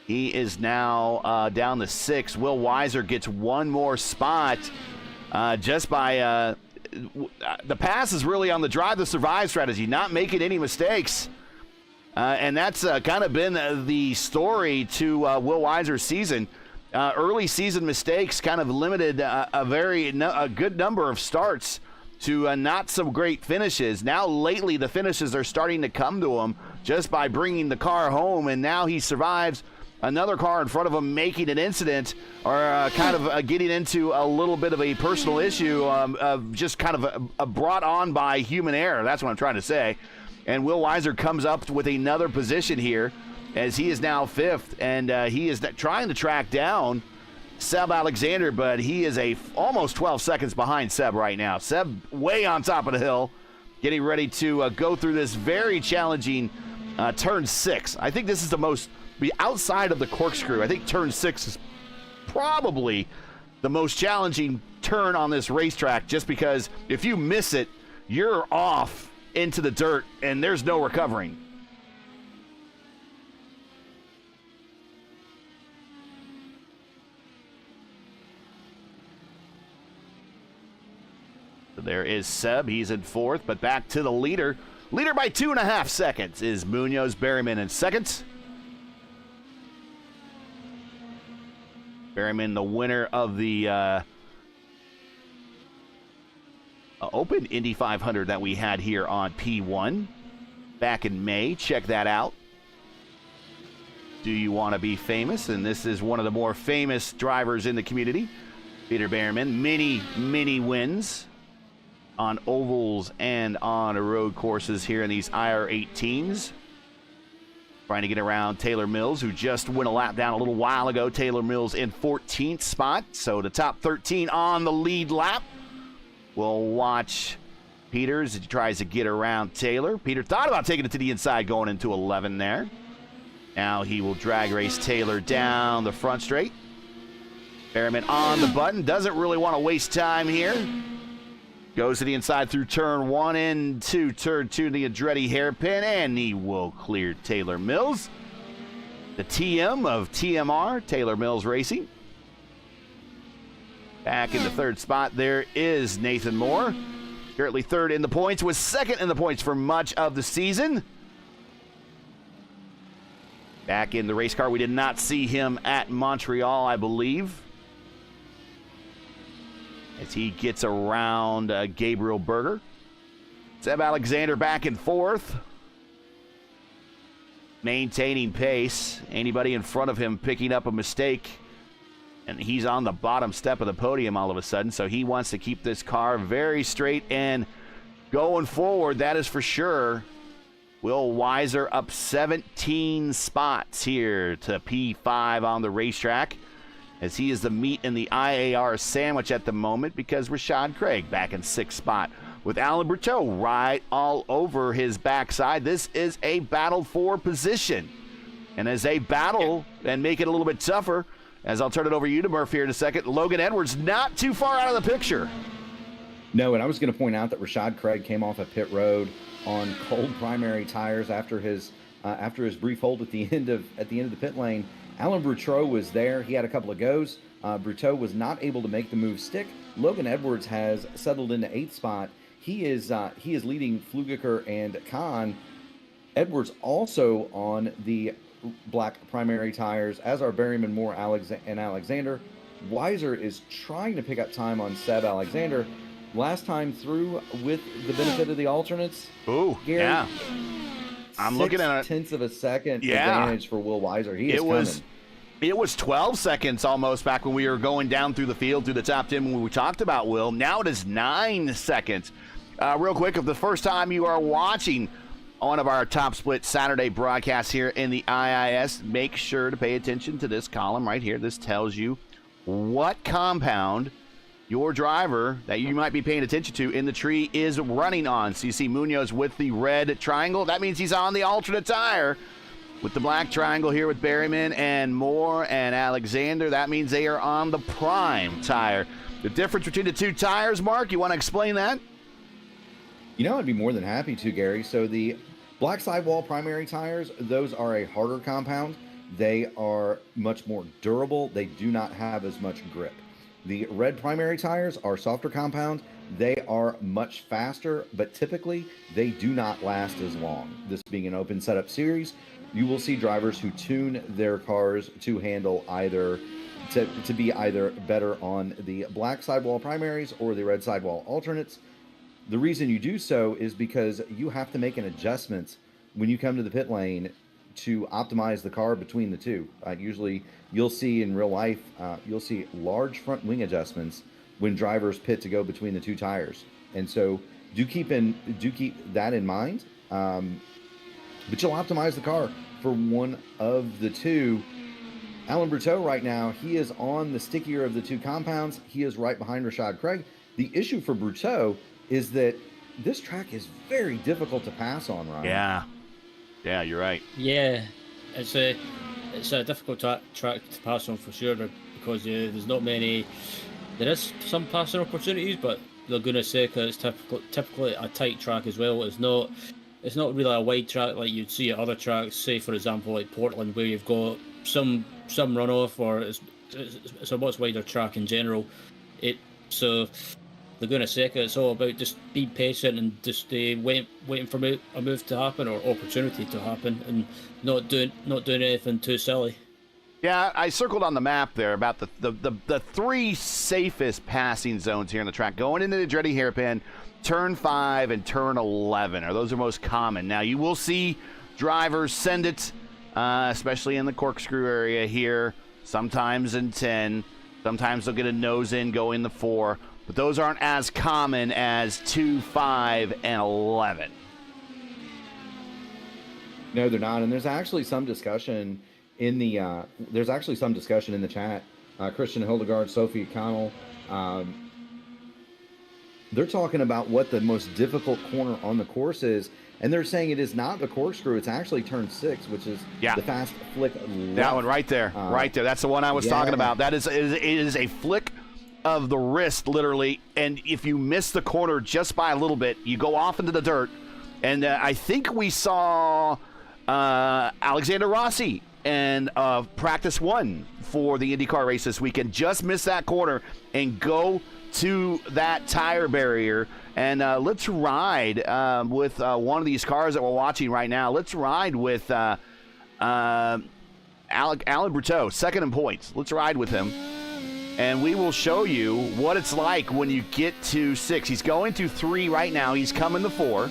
Speaker 1: He is now down to 6. Will Weiser gets one more spot just by the pass is really on the drive to survive strategy, not making any mistakes. And that's kind of been the story to Will Weiser's season. Early season mistakes kind of limited a good number of starts to not some great finishes. Now lately the finishes are starting to come to him just by bringing the car home, and now he survives another car in front of him making an incident or kind of getting into a little bit of a personal issue of just kind of brought on by human error. That's what I'm trying to say. And Will Weiser comes up with another position here, as he is now 5th, and he is trying to track down Seb Alexander, but he is almost 12 seconds behind Seb right now. Seb way on top of the hill, getting ready to go through this very challenging turn 6. I think this is the most, outside of the corkscrew, I think turn 6 is probably the most challenging turn on this racetrack, just because if you miss it, you're off into the dirt, and there's no recovering. There is Seb. He's in 4th, but back to the leader. Leader by 2.5 seconds is Munoz. Berryman in 2nd. Berryman, the winner of the Open Indy 500 that we had here on P1 back in May. Check that out. Do you want to be famous? And this is one of the more famous drivers in the community. Peter Berryman, many wins on ovals and on road courses here in these IR18s. trying to get around Taylor Mills, who just went a lap down a little while ago. Taylor Mills in 14th spot, so the top 13 on the lead lap. We'll watch Peters as he tries to get around Taylor. Peter thought about taking it to the inside going into 11 there. Now he will drag race Taylor down the front straight. Berryman on the button, doesn't really want to waste time here. Goes to the inside through turn 1 into turn 2, the Andretti hairpin, and he will clear Taylor Mills. The TM of TMR, Taylor Mills Racing. Back in the third spot, there is Nathan Moore. Currently third in the points, was second in the points for much of the season. Back in the race car, we did not see him at Montreal, I believe, as he gets around Gabriel Berger. Seb Alexander back and forth, maintaining pace. Anybody in front of him picking up a mistake, and he's on the bottom step of the podium all of a sudden, so he wants to keep this car very straight and going forward, that is for sure. Will Weiser up 17 spots here to P5 on the racetrack, as he is the meat in the IAR sandwich at the moment, because Rashad Craig back in 6th spot with Alan Berteau right all over his backside. This is a battle for position. And as they battle and make it a little bit tougher, as I'll turn it over to you to Murph here in a second, Logan Edwards not too far out of the picture.
Speaker 2: No, and I was going to point out that Rashad Craig came off a pit road on cold primary tires after his brief hold at the end of the pit lane. Alan Berteau was there. He had a couple of goes. Berteau was not able to make the move stick. Logan Edwards has settled into 8th spot. He is leading Flugiker and Kahn. Edwards also on the black primary tires, as are Berryman, Moore, and Alexander. Weiser is trying to pick up time on Seb Alexander. Last time through with the benefit of the alternates.
Speaker 1: Ooh,
Speaker 2: Gary,
Speaker 1: yeah. I'm looking at it.
Speaker 2: 0.6 of a second advantage for Will Weiser.
Speaker 1: It was 12 seconds almost back when we were going down through the field, through the top 10 when we talked about Will. Now it is 9 seconds. Real quick, if the first time you are watching one of our Top Split Saturday broadcasts here in the IIS, make sure to pay attention to this column right here. This tells you what compound your driver that you might be paying attention to in the tree is running on. So you see Munoz with the red triangle. That means he's on the alternate tire. With the black triangle here with Berryman and Moore and Alexander, that means they are on the prime tire. The difference between the two tires, Mark, you want to explain that?
Speaker 2: You know, I'd be more than happy to, Gary. So the black sidewall primary tires, those are a harder compound. They are much more durable. They do not have as much grip. The red primary tires are softer compound. They are much faster, but typically they do not last as long. This being an open setup series, you will see drivers who tune their cars to handle either to be either better on the black sidewall primaries or the red sidewall alternates. The reason you do so is because you have to make an adjustment when you come to the pit lane to optimize the car between the two. Usually you'll see in real life, you'll see large front wing adjustments when drivers pit to go between the two tires. And so do keep that in mind. But you'll optimize the car for one of the two. Alan Berteau right now, he is on the stickier of the two compounds. He is right behind Rashad Craig. The issue for Berteau is that this track is very difficult to pass on, Ryan.
Speaker 1: Yeah, you're right.
Speaker 3: Yeah, it's a difficult track to pass on for sure, because there's not many. There is some passing opportunities, but Laguna Seca is typically a tight track as well. It's not really a wide track like you'd see at other tracks. Say for example like Portland, where you've got some runoff, or it's a much wider track in general. So Laguna Seca, it's all about just being patient and just waiting for a move to happen or opportunity to happen, and not doing anything too silly.
Speaker 1: Yeah, I circled on the map there about the three safest passing zones here on the track. Going into the Andretti hairpin, turn 5 and turn 11 those are most common. Now you will see drivers send it, especially in the corkscrew area here, sometimes in 10, sometimes they'll get a nose in, go in the 4, but those aren't as common as 2, 5, and 11.
Speaker 2: No, they're not. And there's actually some discussion in the chat. Christian Hildegard, Sophie Connell, they're talking about what the most difficult corner on the course is, and they're saying it is not the corkscrew. It's actually turn 6, which is the fast flick left.
Speaker 1: That one right there, right there. That's the one I was talking about. That is, it is a flick of the wrist, literally, and if you miss the corner just by a little bit, you go off into the dirt. And I think we saw Alexander Rossi and practice 1 for the IndyCar race this weekend just miss that corner and go to that tire barrier. And let's ride with one of these cars that we're watching right now. Let's ride with Alan Brutteau, second in points. Let's ride with him. And we will show you what it's like when you get to 6. He's going to 3 right now. He's coming to 4.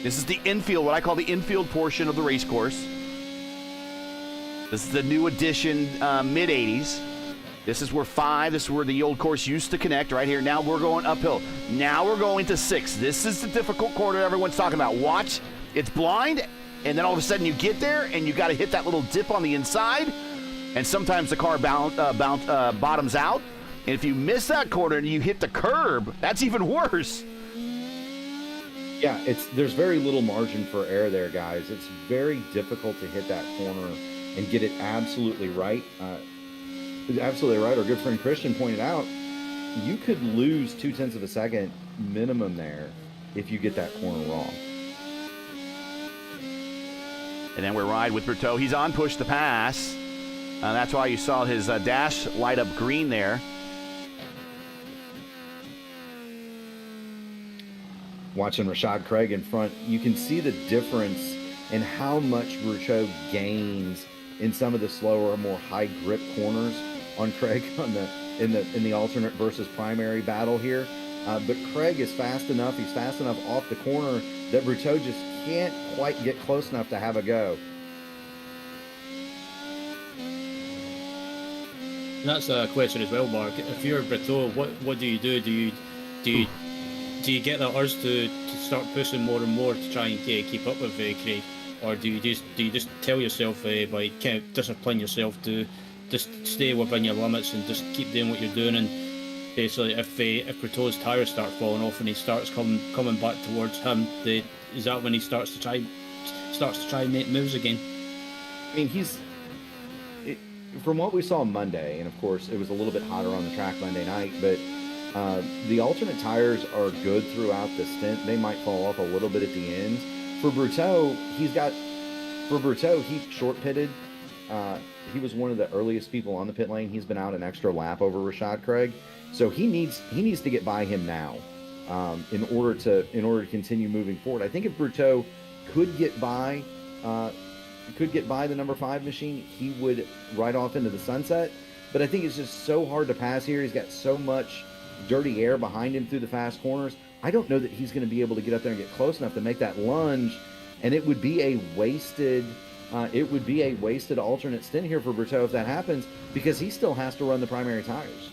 Speaker 1: This is the infield, what I call the infield portion of the race course. This is the new addition, mid-80s. This is where 5, this is where the old course used to connect right here. Now we're going uphill. Now we're going to 6. This is the difficult corner everyone's talking about. Watch, it's blind, and then all of a sudden you get there, and you got to hit that little dip on the inside, and sometimes the car bottoms out. And if you miss that corner and you hit the curb, that's even worse.
Speaker 2: Yeah, there's very little margin for error there, guys. It's very difficult to hit that corner and get it absolutely right. Absolutely right. Our good friend Christian pointed out, you could lose 0.2 of a second minimum there if you get that corner wrong.
Speaker 1: And then we ride with Brutteau. He's on push to pass. That's why you saw his dash light up green there.
Speaker 2: Watching Rashad Craig in front, you can see the difference in how much Brutteau gains in some of the slower, more high grip corners on Craig in the alternate versus primary battle here. But Craig is fast enough. He's fast enough off the corner that Brutteau just can't quite get close enough to have a go.
Speaker 3: And that's a question as well, Mark. If you're Brutteau, what do you do? Do you get that urge to start pushing more and more to try and keep up with Craig, or do you just tell yourself by kind of discipline yourself to just stay within your limits and just keep doing what you're doing? And basically, if Brutteau's tires start falling off and he starts coming back towards him, is that when he starts to try and make moves again?
Speaker 2: I mean, from what we saw Monday, and of course it was a little bit hotter on the track Monday night, but the alternate tires are good throughout the stint. They might fall off a little bit at the end. For Brutteau, he short pitted. He was one of the earliest people on the pit lane. He's been out an extra lap over Rashad Craig, so he needs to get by him now in order to continue moving forward. I think if Brutteau could get by the number 5 machine, he would ride off into the sunset. But I think it's just so hard to pass here. He's got so much dirty air behind him through the fast corners. I don't know that he's going to be able to get up there and get close enough to make that lunge, and it would be a wasted alternate stint here for Brutteau if that happens, because he still has to run the primary tires.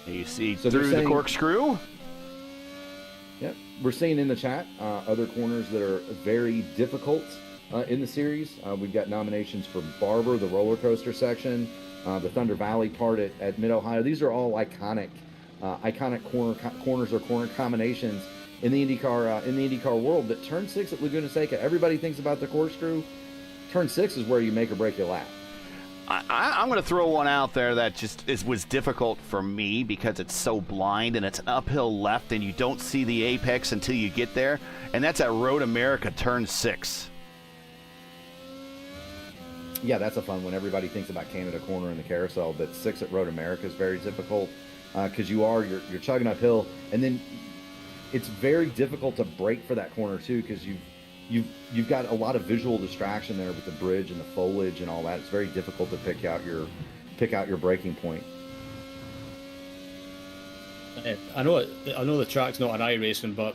Speaker 1: You see through the corkscrew.
Speaker 2: Yep, we're seeing in the chat other corners that are very difficult in the series. We've got nominations for Barber, the roller coaster section, the Thunder Valley part at Mid-Ohio. These are all iconic corners or corner combinations in the IndyCar world. But turn 6 at Laguna Seca, everybody thinks about the corkscrew. Turn 6 is where you make or break your lap.
Speaker 1: I'm going to throw one out there that was difficult for me because it's so blind and it's an uphill left and you don't see the apex until you get there, and that's at Road America Turn 6.
Speaker 2: Yeah, that's a fun one. Everybody thinks about Canada Corner and the carousel, but 6 at Road America is very difficult because you're chugging uphill, and then it's very difficult to brake for that corner too because you've got a lot of visual distraction there with the bridge and the foliage and all that. It's very difficult to pick out your braking point.
Speaker 3: I know the track's not an iRacing, but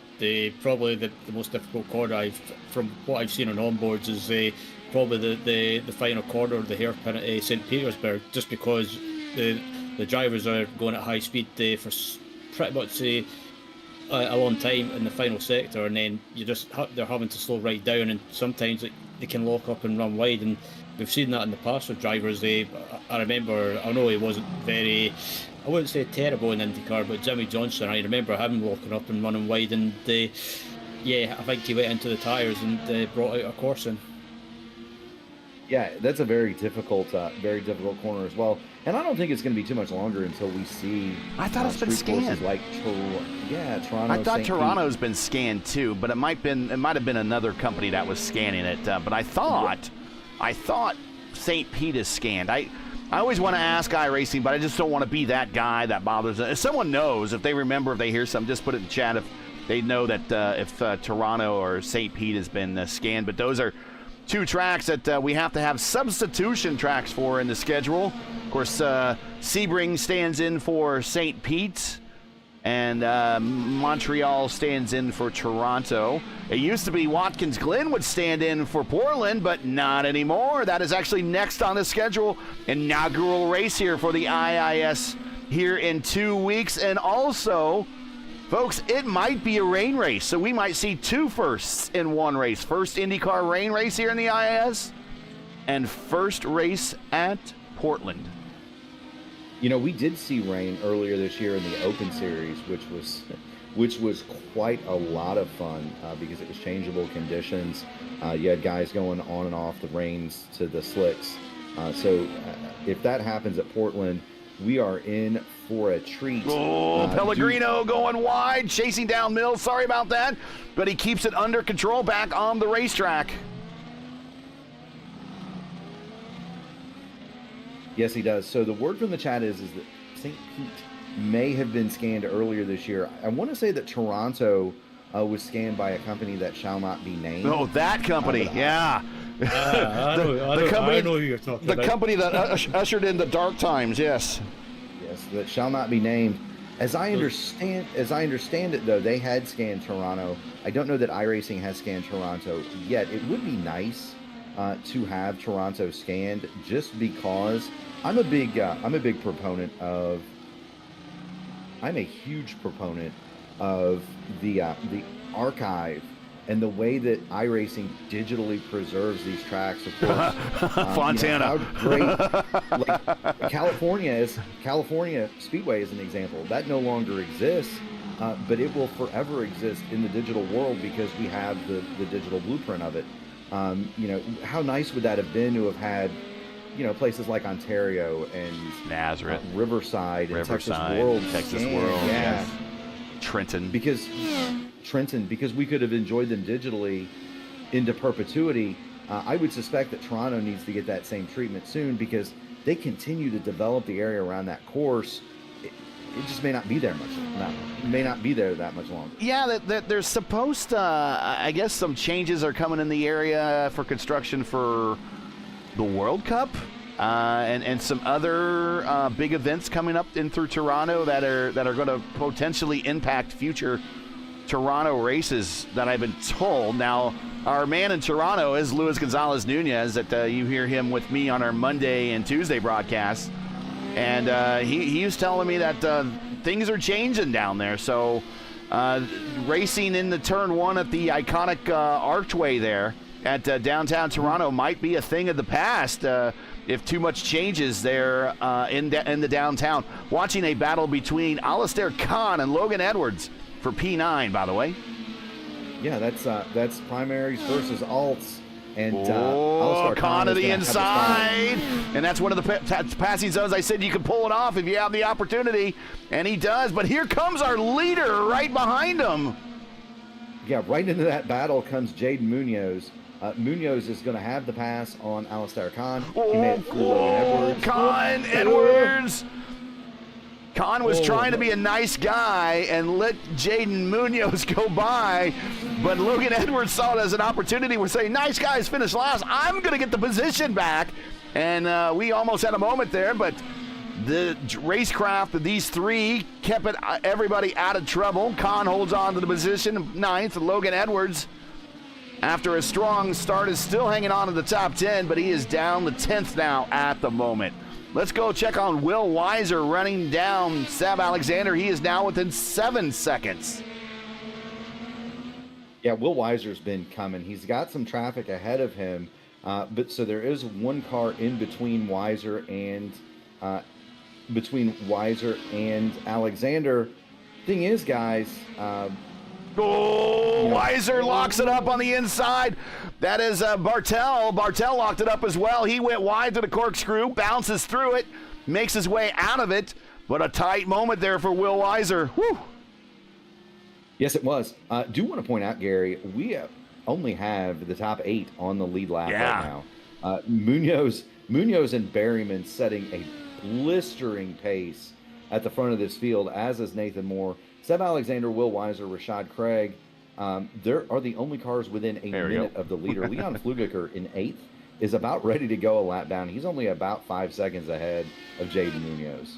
Speaker 3: probably the most difficult corner from what I've seen on onboards is probably the final corner of the hairpin at St. Petersburg, just because the drivers are going at high speed for pretty much a long time in the final sector, and then they're having to slow right down, and sometimes they can lock up and run wide, and we've seen that in the past with drivers. I remember, I know he wasn't very, I wouldn't say terrible in IndyCar, but Jimmy Johnson, I remember him locking up and running wide, and yeah, I think he went into the tyres and brought out a caution.
Speaker 2: Yeah, that's a very difficult corner as well. And I don't think it's going to be too much longer until we see.
Speaker 1: I thought it's been scanned.
Speaker 2: Like Toronto.
Speaker 1: I thought
Speaker 2: St.
Speaker 1: Toronto's been scanned too, but it might have been another company that was scanning it. But I thought St. Pete is scanned. I always want to ask iRacing, but I just don't want to be that guy that bothers. If someone knows, if they remember, if they hear something, just put it in the chat if they know that if Toronto or St. Pete has been scanned. But those are two tracks that we have to have substitution tracks for in the schedule. Of course, Sebring stands in for St. Pete, and Montreal stands in for Toronto. It used to be Watkins Glen would stand in for Portland, but not anymore. That is actually next on the schedule. Inaugural race here for the IIS here in 2 weeks. And also, folks, it might be a rain race, so we might see two firsts in one race. First IndyCar rain race here in the IIS, and first race at Portland.
Speaker 2: You know, we did see rain earlier this year in the Open Series, which was quite a lot of fun because it was changeable conditions. You had guys going on and off the rains to the slicks. So if that happens at Portland, we are in for a treat.
Speaker 1: Oh, Pellegrino going wide, chasing down Mills. Sorry about that, but he keeps it under control back on the racetrack.
Speaker 2: Yes, he does. So the word from the chat is that St. Pete may have been scanned earlier this year. I want to say that Toronto was scanned by a company that shall not be named.
Speaker 1: Oh, that company, yeah.
Speaker 3: I know who you're talking about.
Speaker 1: The company that ushered in the dark times, yes.
Speaker 2: Yes, that shall not be named. As I understand it, though, they had scanned Toronto. I don't know that iRacing has scanned Toronto yet. It would be nice to have Toronto scanned, just because I'm a huge proponent of the archive and the way that iRacing digitally preserves these tracks. Of course,
Speaker 1: Fontana.
Speaker 2: Like California Speedway is an example that no longer exists, but it will forever exist in the digital world because we have the digital blueprint of it. How nice would that have been to have had, places like Ontario and
Speaker 1: Nazareth,
Speaker 2: Riverside, Texas World,
Speaker 1: yes. Trenton, because we could have enjoyed them digitally into perpetuity. I would suspect that Toronto needs to get that same treatment soon because they continue to develop the area around that course. It just may not be there that much longer. Yeah, there's supposed to, I guess some changes are coming in the area for construction for the World Cup and some other big events coming up in through Toronto that are going to potentially impact future Toronto races that I've been told. Now, our man in Toronto is Luis Gonzalez Nunez, that you hear him with me on our Monday and Tuesday broadcasts. And he was telling me that things are changing down there. So racing in the turn one at the iconic archway there at downtown Toronto might be a thing of the past if too much changes there in the downtown. Watching a battle between Alistair Khan and Logan Edwards for P9, by the way.
Speaker 2: Yeah, that's primaries versus alts. And
Speaker 1: Khan to the inside, and that's one of the passing zones. I said you could pull it off if you have the opportunity, and he does. But here comes our leader right behind him.
Speaker 2: Yeah, right into that battle comes Jaden Munoz. Munoz is going to have the pass on Alistair Khan. He made it through Edwards.
Speaker 1: Edwards. Khan was trying to be a nice guy and let Jaden Munoz go by, but Logan Edwards saw it as an opportunity. We're saying, nice guys finish last. I'm going to get the position back. And we almost had a moment there, but the racecraft of these three kept everybody out of trouble. Khan holds on to the position, ninth. Logan Edwards, after a strong start, is still hanging on to the top 10, but he is down the 10th now at the moment. Let's go check on Will Weiser running down Seb Alexander. He is now within 7 seconds.
Speaker 2: Yeah, Will Weiser's been coming. He's got some traffic ahead of him, but so there is one car in between Weiser and Alexander. Thing is, guys.
Speaker 1: Weiser locks it up on the inside. That is Bartel. Bartel locked it up as well. He went wide to the corkscrew, bounces through it, makes his way out of it. But a tight moment there for Will Weiser. Whew.
Speaker 2: Yes, it was. Do want to point out, Gary, we only have the top 8 on the lead lap right now. Munoz and Berryman setting a blistering pace at the front of this field, as is Nathan Moore. Seb Alexander, Will Weiser, Rashad Craig. There are the only cars within a minute of the leader. Leon Flugiker in 8th is about ready to go a lap down. He's only about 5 seconds ahead of Jaden Munoz.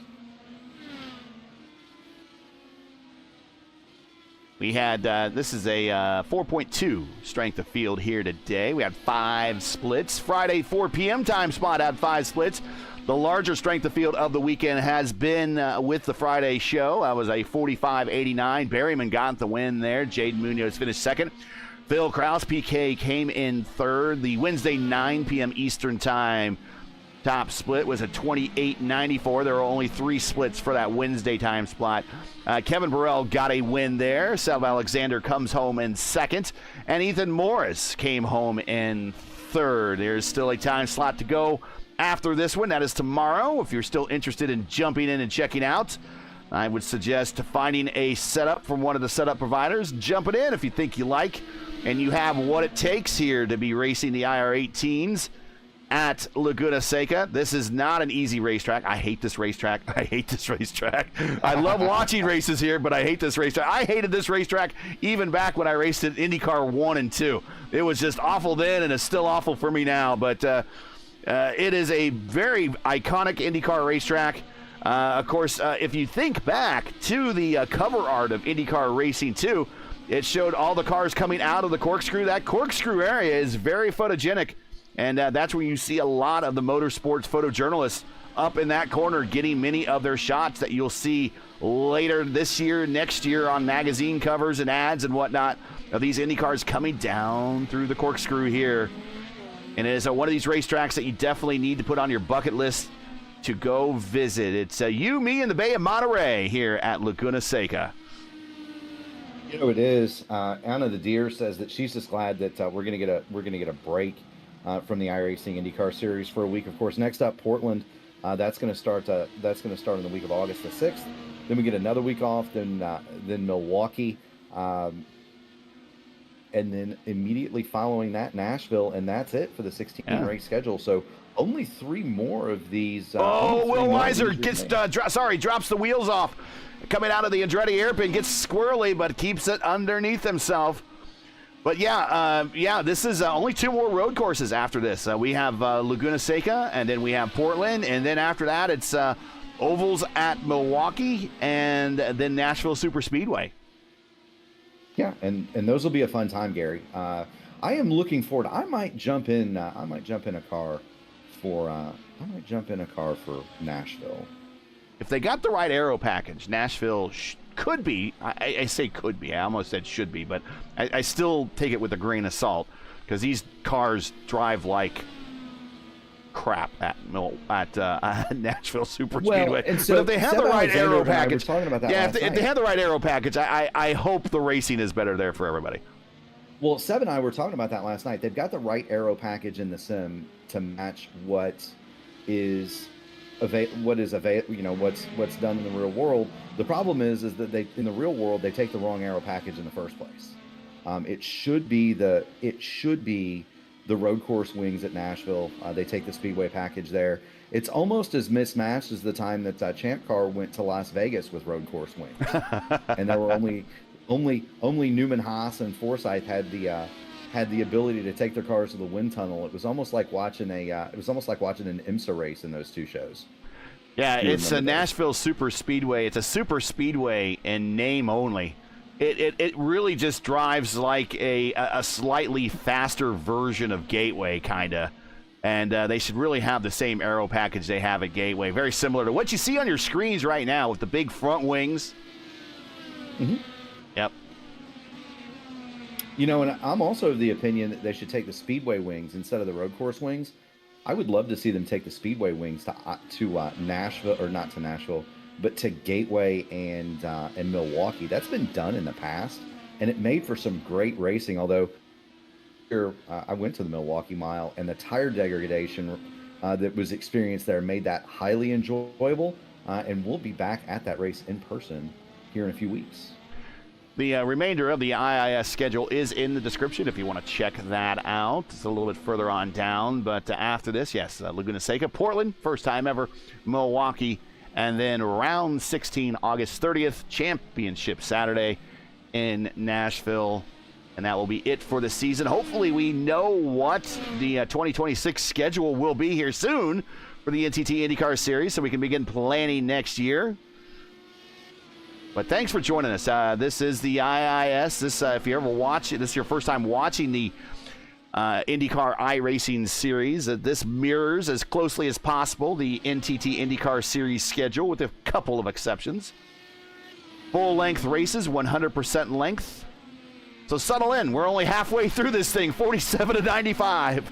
Speaker 1: We had, this is a 4.2 strength of field here today. We had 5 splits. Friday, 4 p.m. time spot had 5 splits. The larger strength of field of the weekend has been with the Friday show. That was a 45.89. Berryman got the win there. Jaden Munoz finished second. Phil Kraus, PK, came in third. The Wednesday 9 p.m. Eastern time top split was a 28.94. There were only 3 splits for that Wednesday time spot. Kevin Burrell got a win there. Seb Alexander comes home in second. And Ethan Morris came home in third. There's still a time slot to go after this one. That is tomorrow. If you're still interested in jumping in and checking out, I would suggest finding a setup from one of the setup providers. Jump it in if you think you like, and you have what it takes here to be racing the IR18s at Laguna Seca. This is not an easy racetrack. I hate this racetrack. I love watching races here, but I hate this racetrack. I hated this racetrack even back when I raced at IndyCar 1 and 2. It was just awful then, and it's still awful for me now, but it is a very iconic IndyCar racetrack. Of course, if you think back to the cover art of IndyCar Racing 2, it showed all the cars coming out of the corkscrew. That corkscrew area is very photogenic, and that's where you see a lot of the motorsports photojournalists up in that corner getting many of their shots that you'll see later this year, next year on magazine covers and ads and whatnot of these IndyCars coming down through the corkscrew here. And it is one of these racetracks that you definitely need to put on your bucket list to go visit. It's you, me, and the Bay of Monterey here at Laguna Seca.
Speaker 2: You know, it is. Anna the Deer says that she's just glad that we're gonna get a break from the iRacing IndyCar Series for a week. Of course, next up, Portland. That's gonna start in the week of August the 6th. Then we get another week off. Then Milwaukee. And then immediately following that, Nashville, and that's it for the 16-race schedule. So only 3 more of these.
Speaker 1: Will Weiser drops the wheels off. Coming out of the Andretti airpin, gets squirrely, but keeps it underneath himself. But this is only 2 more road courses after this. We have Laguna Seca, and then we have Portland, and then after that, it's ovals at Milwaukee, and then Nashville Super Speedway.
Speaker 2: Yeah, and those will be a fun time, Gary. I am looking forward. I might jump in a car for Nashville.
Speaker 1: If they got the right aero package, Nashville could be. I say could be. I almost said should be, but I still take it with a grain of salt because these cars drive like crap at Nashville Super Speedway.
Speaker 2: And so
Speaker 1: but if they have the right aero package,
Speaker 2: if
Speaker 1: they have the right aero package, I hope the racing is better there for everybody.
Speaker 2: Well, Seb and I were talking about that last night. They've got the right aero package in the sim to match what's done in the real world. The problem is that in the real world they take the wrong aero package in the first place. It should be the road course wings at Nashville. They take the speedway package there. It's almost as mismatched as the time that Champ Car went to Las Vegas with road course wings, and there were only Newman Haas and Forsythe had the ability to take their cars to the wind tunnel. It was almost like watching an IMSA race in those 2 shows.
Speaker 1: Yeah, it's a Nashville Super Speedway. It's a super speedway in name only. It really just drives like a slightly faster version of Gateway, kind of. And they should really have the same aero package they have at Gateway. Very similar to what you see on your screens right now with the big front wings.
Speaker 2: Mm-hmm.
Speaker 1: Yep.
Speaker 2: You know, and I'm also of the opinion that they should take the Speedway wings instead of the road course wings. I would love to see them take the Speedway wings to Nashville, or not to Nashville, but to Gateway and Milwaukee. That's been done in the past, and it made for some great racing. Although I went to the Milwaukee Mile, and the tire degradation that was experienced there made that highly enjoyable. And we'll be back at that race in person here in a few weeks.
Speaker 1: The remainder of the IIS schedule is in the description if you want to check that out. It's a little bit further on down, but after this, yes, Laguna Seca, Portland, first time ever, Milwaukee, and then round 16, August 30th, Championship Saturday in Nashville. And that will be it for the season. Hopefully we know what the 2026 schedule will be here soon for the NTT IndyCar Series so we can begin planning next year. But thanks for joining us. This is the IIS. This, if you ever watch it, this is your first time watching the IndyCar iRacing Series. This mirrors as closely as possible the NTT IndyCar Series schedule with a couple of exceptions. Full-length races, 100% length. So settle in. We're only halfway through this thing, 47 to 95.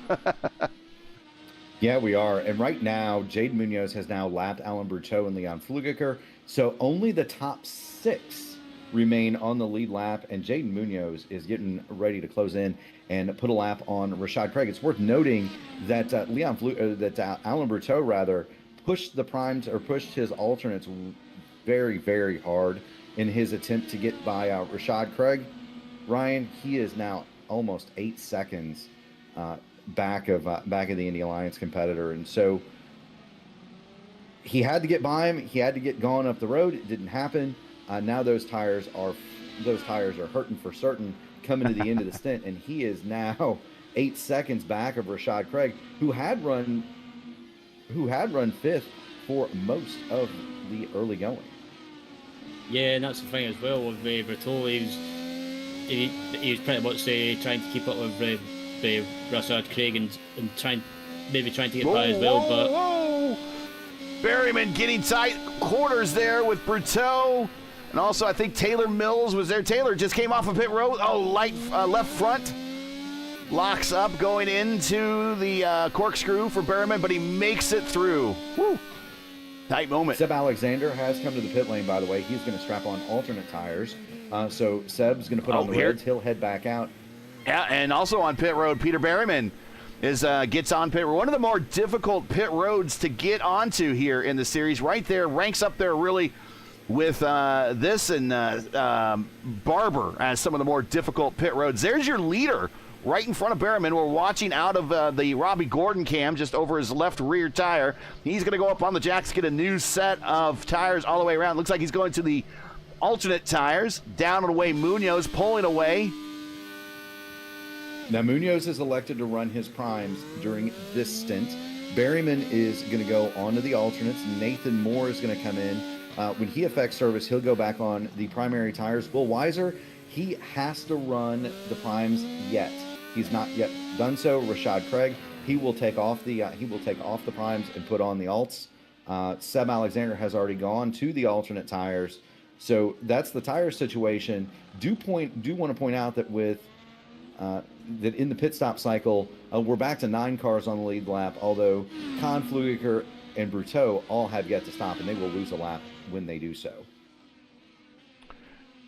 Speaker 2: Yeah, we are. And right now, Jade Munoz has now lapped Alan Berteau and Leon Flugiger. So only the top 6 remain on the lead lap, and Jaden Munoz is getting ready to close in and put a lap on Rashad Craig. It's worth noting that Alan Berteau pushed the primes, or pushed his alternates very, very hard in his attempt to get by Rashad Craig. Ryan, he is now almost 8 seconds back of the Indy Alliance competitor, and so he had to get by him. He had to get gone up the road. It didn't happen. Now those tires are hurting for certain coming to the end of the stint, and he is now 8 seconds back of Rashad Craig, who had run 5th for most of the early going.
Speaker 3: Yeah, and that's the thing as well with Bertoli. He was pretty much trying to keep up with Rashad Craig and trying to get by as well. But
Speaker 1: Berryman getting tight quarters there with Berteau. And also, I think Taylor Mills was there. Taylor just came off of pit road. Oh, left front. Locks up going into the corkscrew for Berryman, but he makes it through. Woo. Tight moment.
Speaker 2: Seb Alexander has come to the pit lane, by the way. He's going to strap on alternate tires. So Seb's going to put on the reds. He'll head back out.
Speaker 1: Yeah, and also on pit road, Peter Berryman gets on pit road. One of the more difficult pit roads to get onto here in the series. Right there, ranks up there really with this and Barber as some of the more difficult pit roads. There's your leader right in front of Berryman. We're watching out of the Robbie Gordon cam just over his left rear tire. He's going to go up on the jacks, get a new set of tires all the way around. Looks like he's going to the alternate tires. Down and away, Munoz pulling away.
Speaker 2: Now, Munoz has elected to run his primes during this stint. Berryman is going to go onto the alternates. Nathan Moore is going to come in. When he affects service, he'll go back on the primary tires. Will Weiser, he has to run the primes yet. He's not yet done so. Rashad Craig, he will take off the primes and put on the alts. Seb Alexander has already gone to the alternate tires. So that's the tire situation. Do want to point out that that in the pit stop cycle, we're back to 9 cars on the lead lap, although Kahn, Flugiger, and Berteau all have yet to stop, and they will lose a lap when they do so.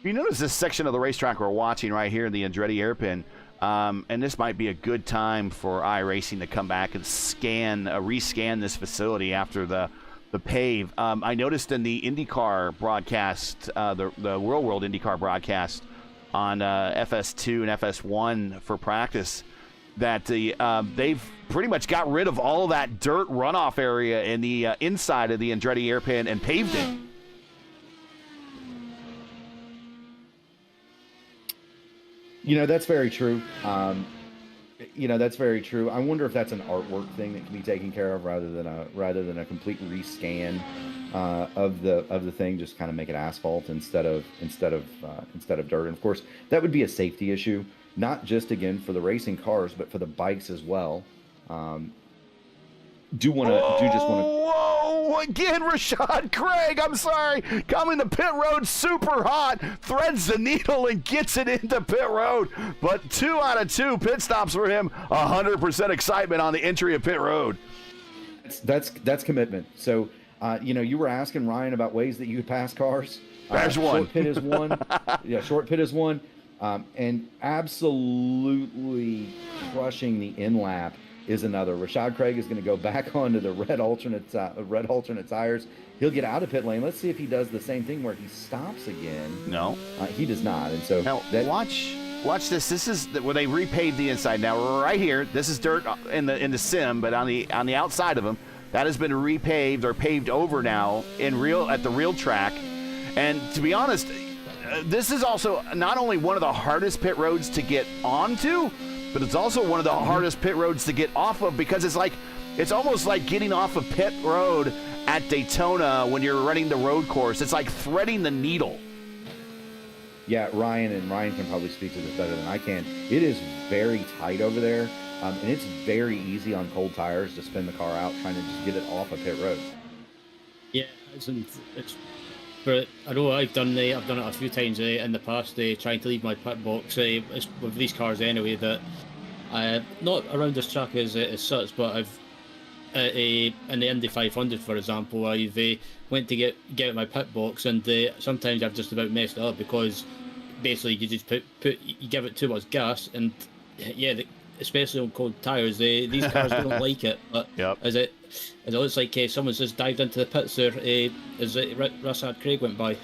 Speaker 1: You notice this section of the racetrack we're watching right here in the Andretti Airpin, and this might be a good time for iRacing to come back and rescan this facility after the pave. I noticed in the IndyCar broadcast, the Real World IndyCar broadcast on FS2 and FS1 for practice, that they've pretty much got rid of all that dirt runoff area in the inside of the Andretti Airpin and paved it.
Speaker 2: That's very true. That's very true. I wonder if that's an artwork thing that can be taken care of rather than a complete rescan of the thing. Just kind of make it asphalt instead of dirt. And of course, that would be a safety issue, not just again for the racing cars, but for the bikes as well. do just want to.
Speaker 1: Whoa! Again, Rashad Craig. I'm sorry, coming to pit road super hot, threads the needle and gets it into pit road. But 2 out of 2 pit stops for him. 100% excitement on the entry of pit road.
Speaker 2: That's commitment. So, you were asking Ryan about ways that you could pass cars.
Speaker 1: There's one.
Speaker 2: Short pit is one. Yeah, short pit is one. And absolutely crushing the in lap is another. Rashad Craig is going to go back onto the red alternate tires. He'll get out of pit lane. Let's see if he does the same thing where he stops again.
Speaker 1: No,
Speaker 2: he does not. And so
Speaker 1: now watch this. This is where they repaved the inside. Now right here, this is dirt in the sim, but on the outside of him, that has been repaved or paved over now at the real track. And to be honest, this is also not only one of the hardest pit roads to get onto, but it's also one of the hardest pit roads to get off of, because it's almost like getting off of pit road at Daytona when you're running the road course. It's like threading the needle.
Speaker 2: Yeah, Ryan can probably speak to this better than I can. It is very tight over there, and it's very easy on cold tires to spin the car out trying to just get it off a pit road.
Speaker 3: Yeah, but I know I've done it a few times in the past, trying to leave my pit box with these cars anyway. That not around this track as such, but I've in the Indy 500, for example, I've went to get out my pit box, and sometimes I've just about messed it up because basically you just you give it too much gas, and especially on cold tires, these cars don't like it. But
Speaker 1: yep.
Speaker 3: As it looks like someone's just dived into the pits there as Rashad Craig went by.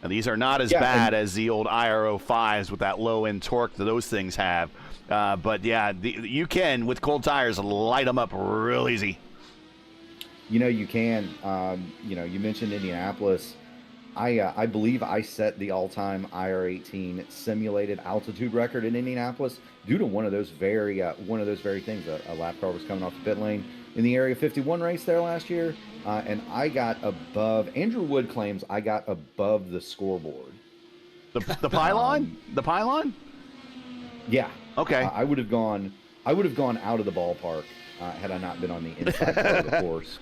Speaker 1: And these are not as bad as the old IRO 5s with that low end torque that those things have. But yeah, you can, with cold tires, light them up real easy.
Speaker 2: You can. You mentioned Indianapolis. I believe I set the all-time IR18 simulated altitude record in Indianapolis due to one of those very things. A lap car was coming off the pit lane in the Area 51 race there last year, and I got above. Andrew Wood claims I got above the scoreboard.
Speaker 1: The pylon? The pylon?
Speaker 2: Yeah.
Speaker 1: Okay.
Speaker 2: I would have gone out of the ballpark had I not been on the inside part of the course.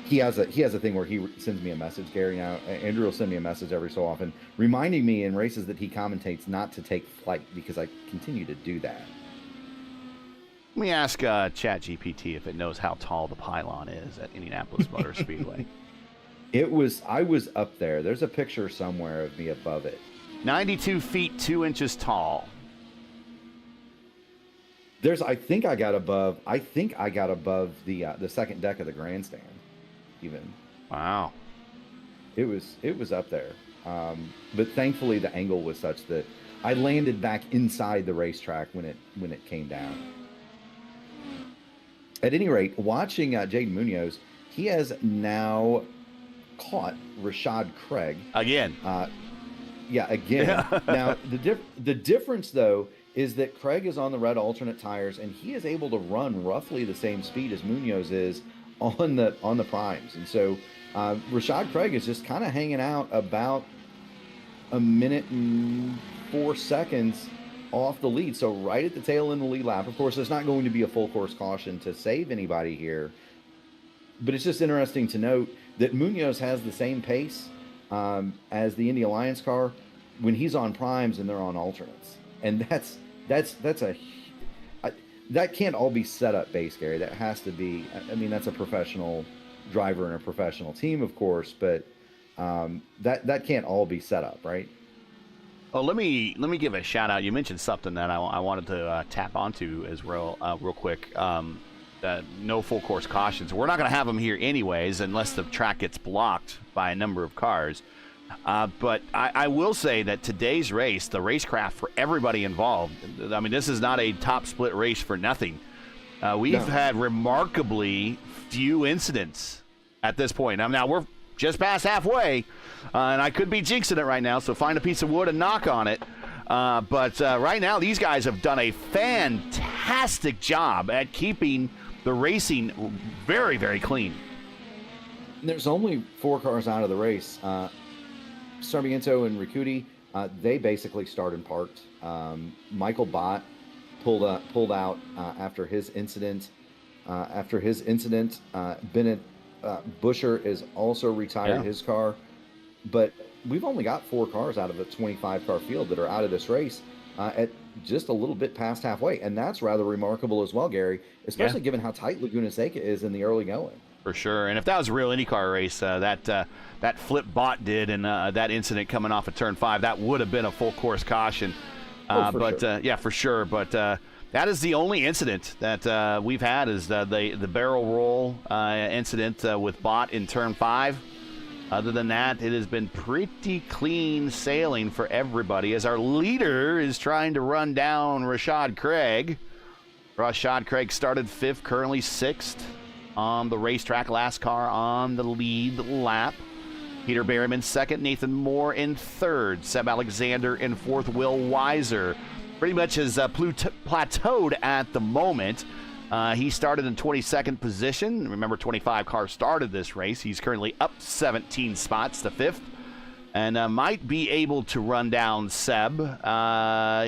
Speaker 2: He has a thing where he sends me a message, Gary. Now, Andrew will send me a message every so often, reminding me in races that he commentates not to take flight, because I continue to do that.
Speaker 1: Let me ask ChatGPT if it knows how tall the pylon is at Indianapolis Motor Speedway.
Speaker 2: I was up there. There's a picture somewhere of me above it.
Speaker 1: 92 feet 2 inches tall.
Speaker 2: I think I got above the second deck of the grandstand. Even. Wow. It was up there. But thankfully the angle was such that I landed back inside the racetrack when it came down. At any rate, watching Jaden Munoz, he has now caught Rashad Craig.
Speaker 1: Again.
Speaker 2: Again. Now, the difference, though, is that Craig is on the red alternate tires, and he is able to run roughly the same speed as Munoz is on the primes. And so Rashad Craig is just kind of hanging out about a minute and 4 seconds off the lead. So right at the tail end of the lead lap. Of course, there's not going to be a full course caution to save anybody here. But it's just interesting to note that Munoz has the same pace as the Indy Alliance car when he's on primes and they're on alternates. And that can't all be set up base, Gary. That has to be, that's a professional driver and a professional team, of course, but that can't all be set up, right?
Speaker 1: Oh, let me give a shout out. You mentioned something that I wanted to tap onto as real quick. No full course cautions. We're not going to have them here anyways, unless the track gets blocked by a number of cars. But I will say that today's race, the racecraft for everybody involved, this is not a top split race for nothing. We've had remarkably few incidents at this point. Now we're just past halfway, and I could be jinxing it right now, so find a piece of wood and knock on it. But right now, these guys have done a fantastic job at keeping the racing very, very clean.
Speaker 2: There's only 4 cars out of the race. Sarmiento and Ricuti, they basically start and parked. Michael Bott pulled out after his incident. Bennett Busher is also retired his car, but we've only got 4 cars out of a 25-car field that are out of this race at just a little bit past halfway, and that's rather remarkable as well, Gary, especially given how tight Laguna Seca is in the early going.
Speaker 1: For sure, and if that was a real IndyCar race, that flip Bott did, and that incident coming off of turn 5, that would have been a full course caution. For sure. But that is the only incident that we've had is the barrel roll incident with Bott in turn 5. Other than that, it has been pretty clean sailing for everybody as our leader is trying to run down Rashad Craig. Rashad Craig started 5th, currently 6th on the racetrack. Last car on the lead lap. Peter Berryman 2nd, Nathan Moore in 3rd, Seb Alexander in 4th, Will Weiser pretty much has plateaued at the moment. He started in 22nd position. Remember, 25 cars started this race. He's currently up 17 spots to 5th and might be able to run down Seb.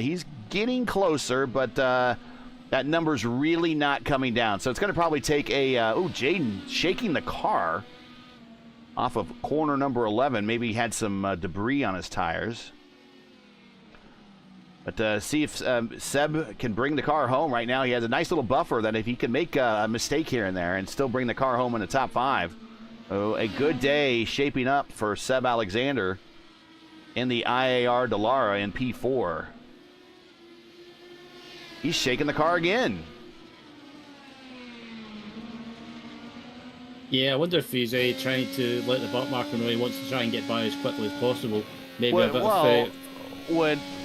Speaker 1: He's getting closer, but that number's really not coming down. So it's going to probably take a... Jaden shaking the car off of corner number 11. Maybe he had some debris on his tires. But see if Seb can bring the car home. Right now he has a nice little buffer that if he can make a mistake here and there and still bring the car home in the top 5. So a good day shaping up for Seb Alexander in the IAR Dallara in P4. He's shaking the car again.
Speaker 3: Yeah, I wonder if he's trying to let the butt marker know he wants to try and get by as quickly as possible. Maybe a bit of...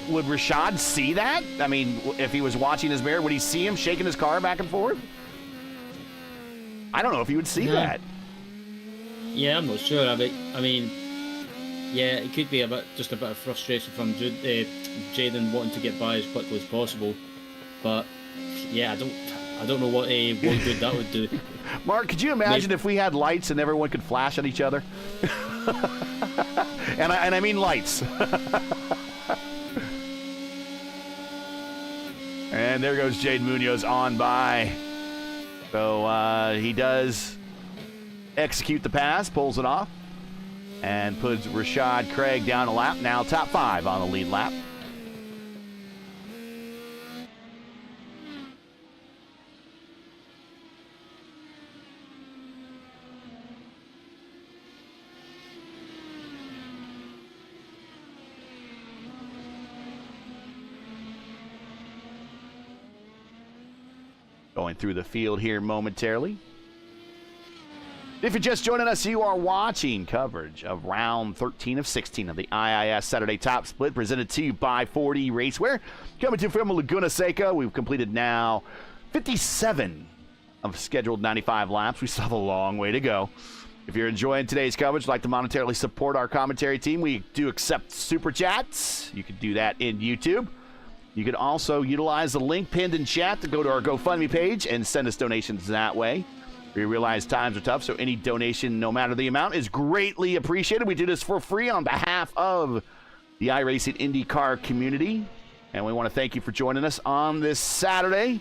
Speaker 1: Would Rashad see that? I mean, if he was watching his mirror, would he see him shaking his car back and forth? I don't know if he would see that.
Speaker 3: Yeah, I'm not sure. I mean, yeah, it could be just a bit of frustration from Jaden wanting to get by as quickly as possible. But yeah, I don't know what good that would do.
Speaker 1: Mark, could you imagine if we had lights and everyone could flash at each other? and I mean lights. And there goes Jade Munoz on by. So he does execute the pass, pulls it off, and puts Rashad Craig down a lap. Now top 5 on the lead lap. Going through the field here momentarily. If you're just joining us, you are watching coverage of round 13 of 16 of the IIS Saturday Top Split, presented to you by 40 Racewear. Coming to you from Laguna Seca. We've completed now 57 of scheduled 95 laps. We still have a long way to go. If you're enjoying today's coverage, like to monetarily support our commentary team, we do accept super chats. You can do that in YouTube. You can also utilize the link pinned in chat to go to our GoFundMe page and send us donations that way. We realize times are tough, so any donation, no matter the amount, is greatly appreciated. We do this for free on behalf of the iRacing IndyCar community, and we want to thank you for joining us on this Saturday.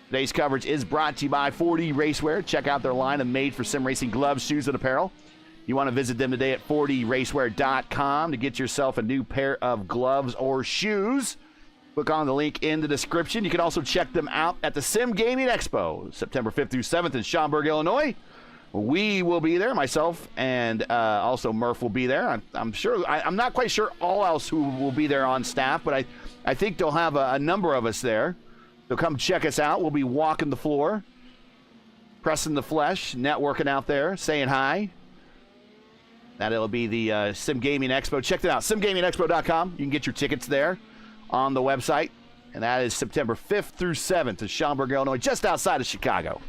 Speaker 1: Today's coverage is brought to you by 40 Racewear. Check out their line of made-for-sim racing gloves, shoes, and apparel. You want to visit them today at 40racewear.com to get yourself a new pair of gloves or shoes. Click on the link in the description. You can also check them out at the Sim Gaming Expo, September 5th through 7th in Schaumburg, Illinois. We will be there, myself, and also Murph will be there. I'm sure. I'm not quite sure all else who will be there on staff, but I think they'll have a number of us there. So come check us out. We'll be walking the floor, pressing the flesh, networking out there, saying hi. That'll be the Sim Gaming Expo. Check that out, simgamingexpo.com. You can get your tickets there on the website. And that is September 5th through 7th in Schaumburg, Illinois, just outside of Chicago.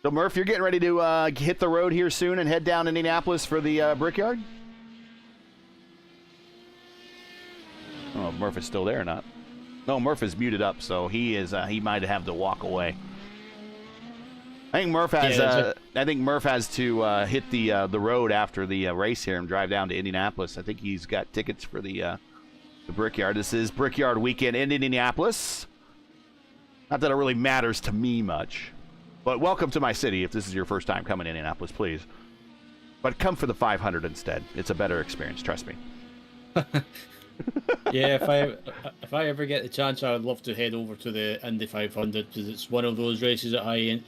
Speaker 1: So, Murph, you're getting ready to hit the road here soon and head down Indianapolis for the Brickyard? I don't know if Murph is still there or not. No, Murph is muted up, so he might have to walk away. I think Murph has.
Speaker 3: Yeah,
Speaker 1: I think Murph has to hit the road after the race here and drive down to Indianapolis. I think he's got tickets for the Brickyard. This is Brickyard weekend in Indianapolis. Not that it really matters to me much, but welcome to my city. If this is your first time coming to Indianapolis, please. But come for the 500 instead. It's a better experience. Trust me.
Speaker 3: Yeah, if I ever get the chance, I would love to head over to the Indy 500 because it's one of those races that I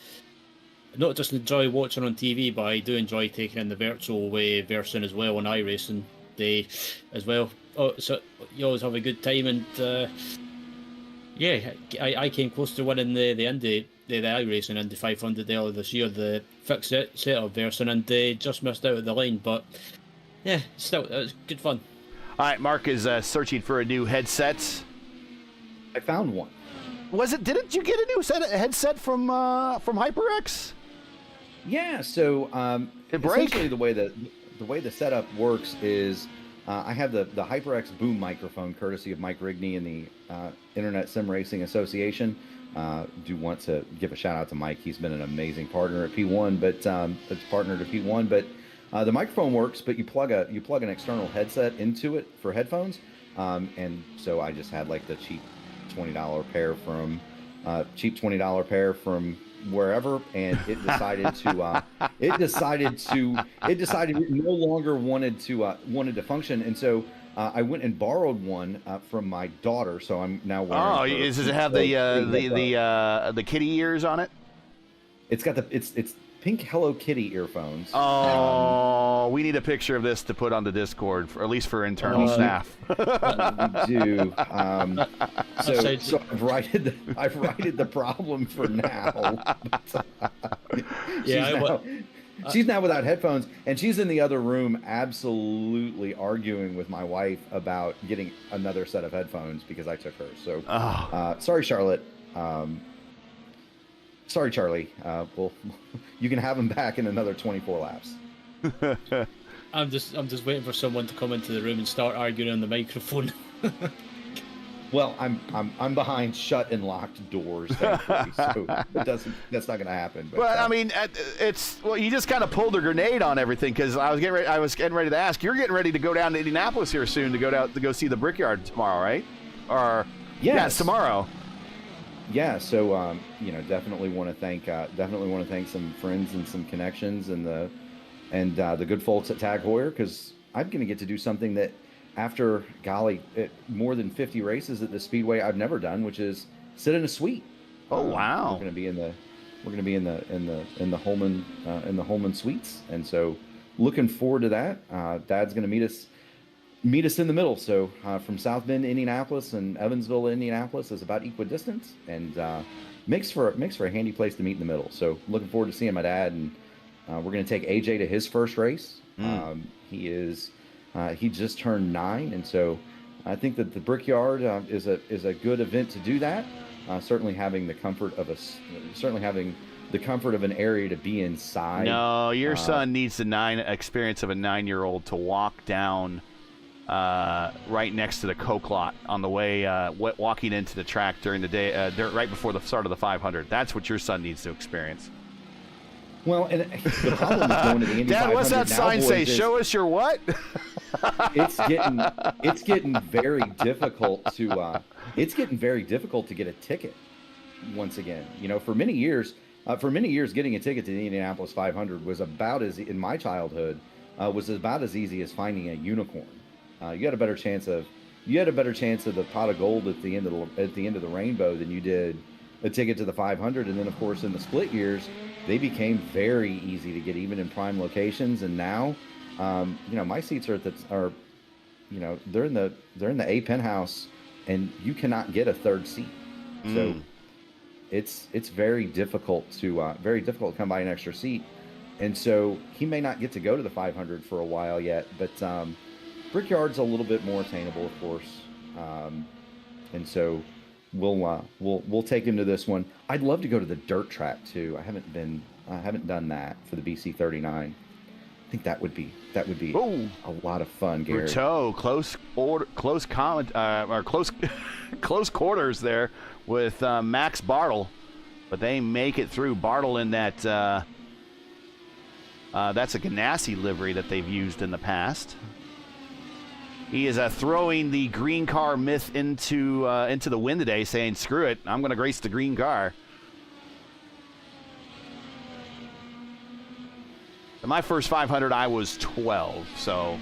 Speaker 3: not just enjoy watching on TV, but I do enjoy taking in the virtual version as well on iRacing day as well. Oh, so you always have a good time, and yeah, I came close to winning the iRacing Indy 500 earlier this year, the fixed setup version, and just missed out at the line. But yeah, still, it was good fun.
Speaker 1: All right, Mark is searching for a new headset.
Speaker 2: I found one.
Speaker 1: Didn't you get a new headset from HyperX?
Speaker 2: Yeah. So
Speaker 1: It break?
Speaker 2: essentially the way the setup works is I have the HyperX boom microphone, courtesy of Mike Rigney and the Internet Sim Racing Association. Do want to give a shout out to Mike. He's been an amazing partner at P1, but partnered at P1. But the microphone works, but you plug an external headset into it for headphones, and so I just had like the cheap $20 pair from wherever, and it decided it no longer wanted to function, and so I went and borrowed one from my daughter. So I'm now wearing.
Speaker 1: Oh, does it have the kitty ears on it?
Speaker 2: It's got it's pink Hello Kitty earphones.
Speaker 1: Oh, we need a picture of this to put on the Discord, or at least for internal staff.
Speaker 2: We do. So I've righted the problem for now. She's now without headphones, and she's in the other room absolutely arguing with my wife about getting another set of headphones because I took hers. So sorry, Charlotte. Sorry, Charlie. Well, you can have them back in another 24 laps.
Speaker 3: I'm just waiting for someone to come into the room and start arguing on the microphone.
Speaker 2: Well, I'm behind shut and locked doors, thankfully, so that's not going to happen. But,
Speaker 1: well, I mean, you just kind of pulled a grenade on everything, because I was getting ready to ask. You're getting ready to go down to Indianapolis here soon to go see the Brickyard tomorrow, right? Or yeah, it's tomorrow.
Speaker 2: Yeah, so definitely want to thank some friends and some connections and the good folks at Tag Heuer, because I'm going to get to do something that, after more than 50 races at the Speedway, I've never done, which is sit in a suite.
Speaker 1: Oh wow!
Speaker 2: We're going to be in the Holman suites, and so looking forward to that. Dad's going to meet us in the middle. So from South Bend, Indianapolis, and Evansville, Indianapolis is about equidistant, and makes for a handy place to meet in the middle. So looking forward to seeing my dad, and we're going to take AJ to his first race. He just turned 9, and so I think that the Brickyard is a good event to do that. Certainly having the comfort of an area to be inside.
Speaker 1: No, your son needs the experience of a 9-year-old to walk down right next to the Coke lot on the way walking into the track during the day, right before the start of the 500. That's what your son needs to experience.
Speaker 2: Well, and the problem is going to the Indy 500
Speaker 1: Dad, what's that sign say? Show us your what?
Speaker 2: It's getting very difficult to get a ticket once again. For many years getting a ticket to the Indianapolis 500 was about as, in my childhood, was about as easy as finding a unicorn. You had a better chance of the pot of gold at the end of the rainbow than you did a ticket to the 500. And then of course in the split years, they became very easy to get, even in prime locations. And now, my seats are they're in the A penthouse, and you cannot get a third seat. So it's very difficult to come by an extra seat. And so he may not get to go to the 500 for a while yet, but Brickyard's a little bit more attainable, of course. And so we'll take him to this one. I'd love to go to the dirt track too. I haven't done that for the BC 39. I think that would be
Speaker 1: Ooh.
Speaker 2: a lot of fun, Gary.
Speaker 1: Berto, close quarters there with Max Bartle but they make it through. Bartle in that, that's a Ganassi livery that they've used in the past. He is throwing the green car myth into the wind today, saying, screw it, I'm going to race the green car. In my first 500, I was 12, so,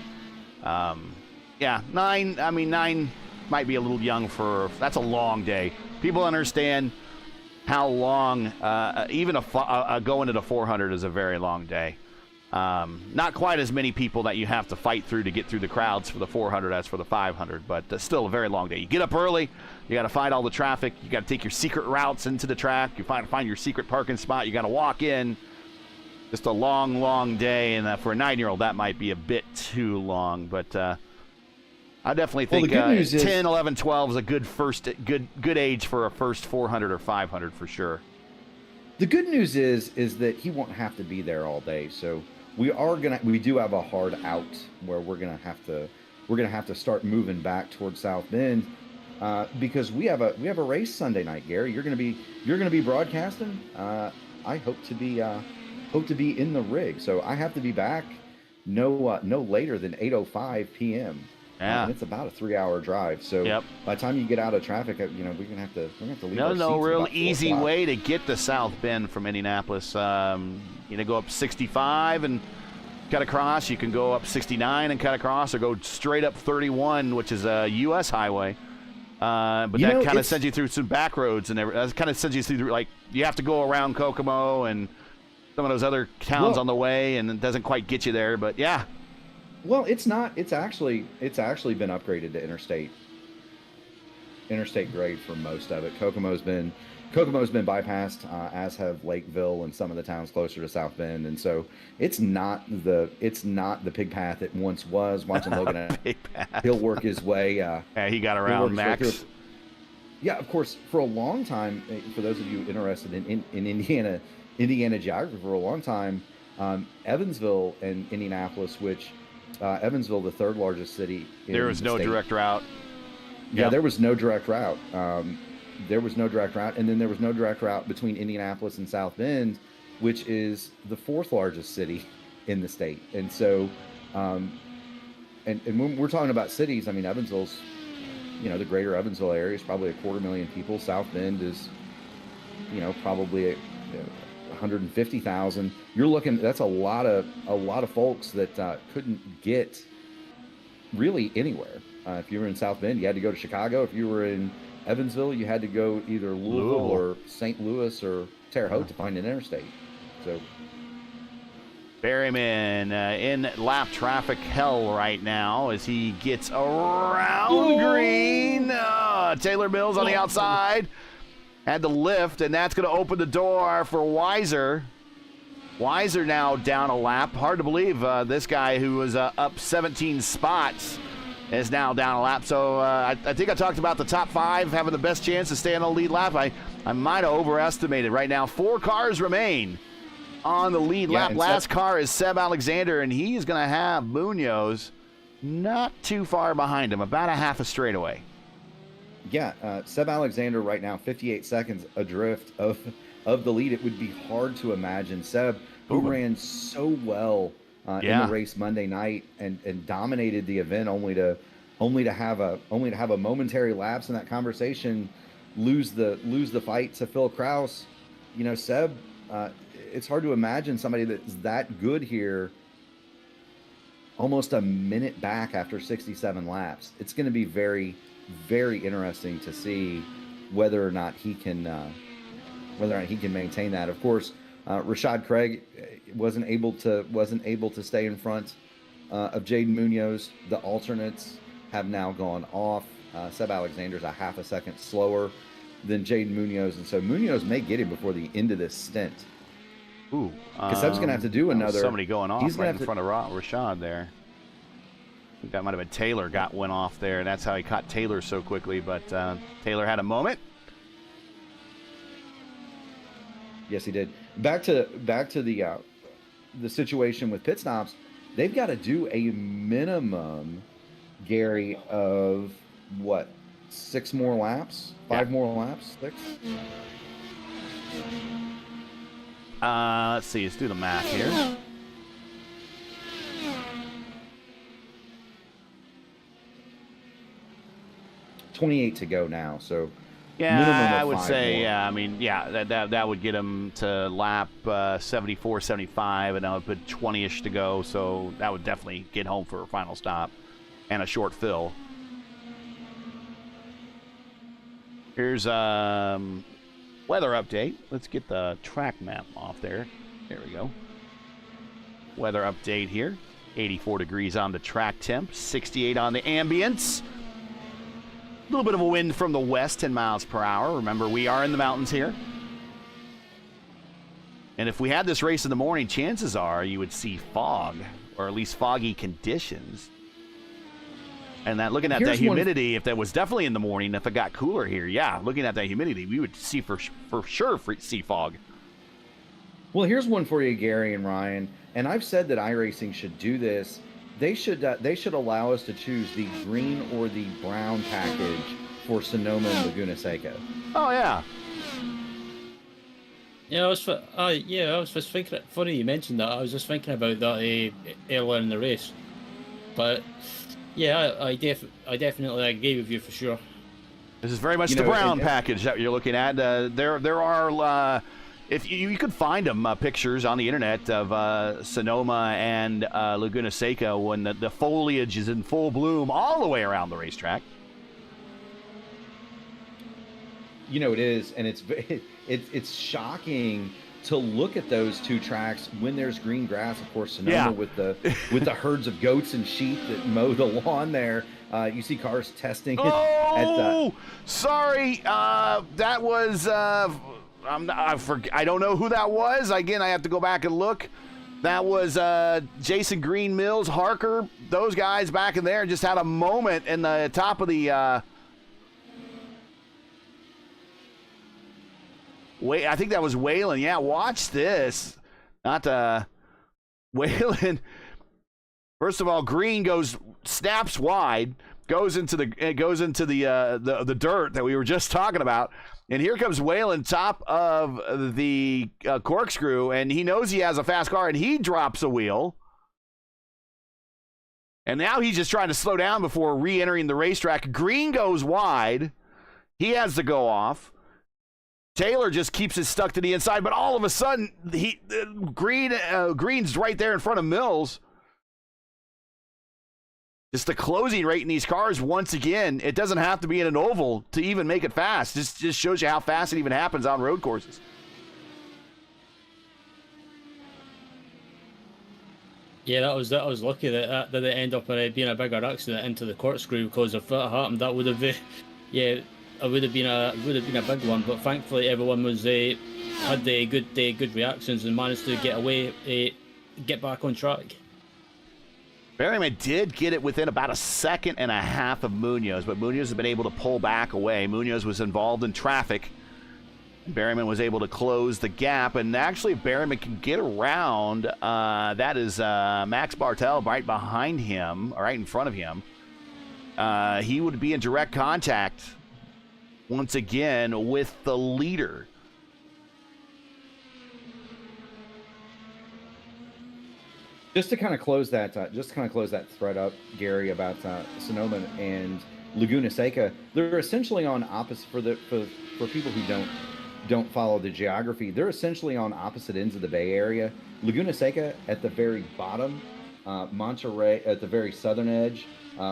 Speaker 1: yeah, 9, I mean, 9 might be a little young for, that's a long day. People understand how long, even going to the 400 is a very long day. Not quite as many people that you have to fight through to get through the crowds for the 400 as for the 500, but still a very long day. You get up early, you got to fight all the traffic, you got to take your secret routes into the track, you find your secret parking spot, you got to walk in. Just a long, long day, and for a 9-year-old, that might be a bit too long, but I definitely think 10, 11, 12 is a good age for a first 400 or 500 for sure.
Speaker 2: The good news is that he won't have to be there all day, so we do have a hard out where we're gonna have to start moving back towards South Bend because we have a race Sunday night. Gary, you're gonna be broadcasting. I hope to be in the rig, so I have to be back no later than 8:05 p.m.
Speaker 1: Yeah,
Speaker 2: and it's about a 3-hour drive. So by the time you get out of traffic, we're gonna have to leave.
Speaker 1: No real easy way to get to South Bend from Indianapolis. Go up 65 and cut across. You can go up 69 and cut across, or go straight up 31, which is a U.S. highway. But that kind of sends you through some back roads, and that kind of sends you through, like, you have to go around Kokomo and some of those other towns on the way, and it doesn't quite get you there. But yeah.
Speaker 2: Well, it's not. It's actually been upgraded to interstate grade for most of it. Kokomo's been bypassed, as have Lakeville and some of the towns closer to South Bend, and so it's not the pig path it once was. Watching Logan, he'll work his way. Yeah,
Speaker 1: he got around Max.
Speaker 2: Yeah, of course. For a long time, for those of you interested in Indiana geography, for a long time, Evansville and Indianapolis, which Evansville, the third largest city,
Speaker 1: there was no direct route.
Speaker 2: Yeah, there was no direct route. And then there was no direct route between Indianapolis and South Bend, which is the fourth largest city in the state. And so, and when we're talking about cities, I mean, Evansville's, the greater Evansville area is probably 250,000 people. South Bend is, probably 150,000. You're looking, that's a lot of folks that couldn't get really anywhere. If you were in South Bend, you had to go to Chicago. If you were in Evansville, you had to go either Louisville or St. Louis or Terre Haute to find an interstate. So
Speaker 1: Berryman in lap traffic hell right now as he gets around green. Taylor Mills on the outside. Had to lift, and that's going to open the door for Weiser. Weiser now down a lap. Hard to believe this guy who was up 17 spots is now down a lap. So I think I talked about the top 5 having the best chance to stay on the lead lap. I might have overestimated. Right now, 4 cars remain on the lead lap. Last car is Seb Alexander, and he's going to have Munoz not too far behind him, about a half a straightaway.
Speaker 2: Yeah, Seb Alexander right now, 58 seconds adrift of the lead. It would be hard to imagine Seb, who ran so well in the race Monday night and dominated the event, only to have a momentary lapse in that conversation, lose the fight to Phil Kraus. Seb, it's hard to imagine somebody that's that good here almost a minute back after 67 laps. It's going to be very, very interesting to see whether or not he can maintain that. Of course, Rashad Craig wasn't able to stay in front of Jaden Munoz. The alternates have now gone off. Seb Alexander's a half a second slower than Jaden Munoz, and so Munoz may get him before the end of this stint.
Speaker 1: Ooh,
Speaker 2: because Seb's going to have to do another.
Speaker 1: Somebody going off right in front of Rashad there. I think that might have been Taylor went off there, and that's how he caught Taylor so quickly. But Taylor had a moment.
Speaker 2: Yes, he did. Back to the situation with pit stops. They've got to do a minimum, Gary, of what, 6 more laps? 5 more laps? 6?
Speaker 1: Let's see. Let's do the math here.
Speaker 2: $28 to go now, so
Speaker 1: Yeah, I would say,
Speaker 2: more.
Speaker 1: yeah. I mean, yeah, that would get him to lap 74, 75, and that would put 20-ish to go. So that would definitely get home for a final stop and a short fill. Here's weather update. Let's get the track map off there. There we go. Weather update here. 84 degrees on the track temp, 68 on the ambience. A little bit of a wind from the west, 10 miles per hour. Remember, we are in the mountains here. And if we had this race in the morning, chances are you would see fog, or at least foggy conditions. And that, looking at that humidity, if that was definitely in the morning, if it got cooler here, yeah, looking at that humidity, we would see for sure see fog.
Speaker 2: Well, here's one for you, Gary and Ryan. And I've said that iRacing should do this. They should allow us to choose the green or the brown package for Sonoma and Laguna Seca.
Speaker 1: Oh yeah.
Speaker 3: Yeah, I was just thinking. Funny you mentioned that. I was just thinking about that earlier in the race. But yeah, I definitely agree with you for sure.
Speaker 1: This is very much the brown package that you're looking at. There are, if you could find them pictures on the internet of Sonoma and Laguna Seca when the foliage is in full bloom all the way around the racetrack.
Speaker 2: You know, it is, and it's shocking to look at those two tracks when there's green grass. Of course, Sonoma with the herds of goats and sheep that mow the lawn there. You see cars testing.
Speaker 1: Sorry, that was. I don't know who that was. Again, I have to go back and look. That was Jason Green, Mills, Harker. Those guys back in there just had a moment in the top of the. Wait, I think that was Whalen. Yeah, watch this. Not Whalen. First of all, Green snaps wide, goes into the dirt that we were just talking about. And here comes Whalen, top of the corkscrew, and he knows he has a fast car, and he drops a wheel. And now he's just trying to slow down before re-entering the racetrack. Green goes wide. He has to go off. Taylor just keeps it stuck to the inside, but all of a sudden, Green's right there in front of Mills. Just the closing rate in these cars, once again, it doesn't have to be in an oval to even make it fast. This just shows you how fast it even happens on road courses.
Speaker 3: Yeah, that was lucky that it ended up being a bigger accident into the corkscrew, because if that happened, that would have been, it would have been a big one. But thankfully, everyone was had good reactions and managed to get away, get back on track.
Speaker 1: Berryman did get it within about a second and a half of Munoz, but Munoz has been able to pull back away. Munoz was involved in traffic. Berryman was able to close the gap, and actually if Berryman can get around, that is Max Bartel right behind him, or right in front of him. He would be in direct contact once again with the leader.
Speaker 2: Just to kind of close that thread up, Gary, about Sonoma and Laguna Seca, they're essentially on opposite for people who don't follow the geography. They're essentially on opposite ends of the Bay Area. Laguna Seca at the very bottom, Monterey at the very southern edge.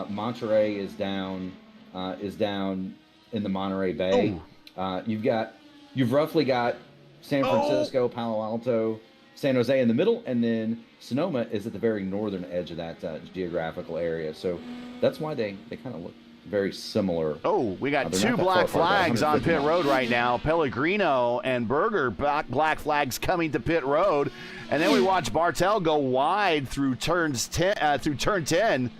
Speaker 2: Monterey is down in the Monterey Bay. You've roughly got San Francisco, Palo Alto, San Jose in the middle, and then Sonoma is at the very northern edge of that geographical area. So that's why they kind of look very similar.
Speaker 1: Oh, we got two black flags on pit road right now. Pellegrino and Berger, black flags coming to pit road. And then we watch Bartel go wide through turn 10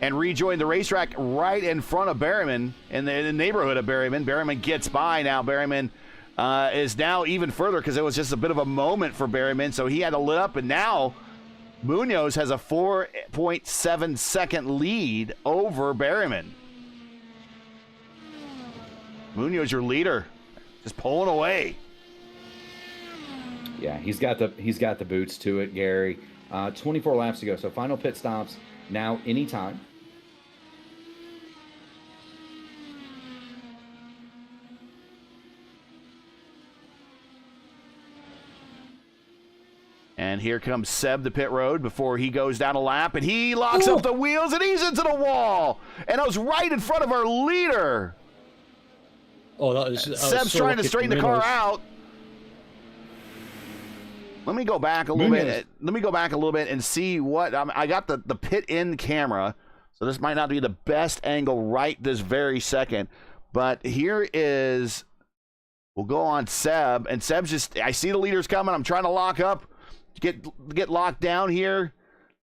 Speaker 1: and rejoin the racetrack right in front of Berryman, in the neighborhood of Berryman. Berryman gets by now. Berryman is now even further because it was just a bit of a moment for Berryman, so he had to lit up, and now Munoz has a 4.7 second lead over Berryman. Munoz, your leader, just pulling away.
Speaker 2: Yeah, he's got the boots to it, Gary. 24 laps to go. So final pit stops now anytime.
Speaker 1: And here comes Seb to pit road before he goes down a lap, and he locks up the wheels, and he's into the wall. And I was right in front of our leader.
Speaker 3: Oh, that was
Speaker 1: Seb's trying to straighten the car out. Let me go back a little bit. Let me go back a little bit and see what I got the pit in camera, so this might not be the best angle right this very second. But here is, we'll go on Seb, and Seb's just, I see the leaders coming. I'm trying to lock up, get locked down here,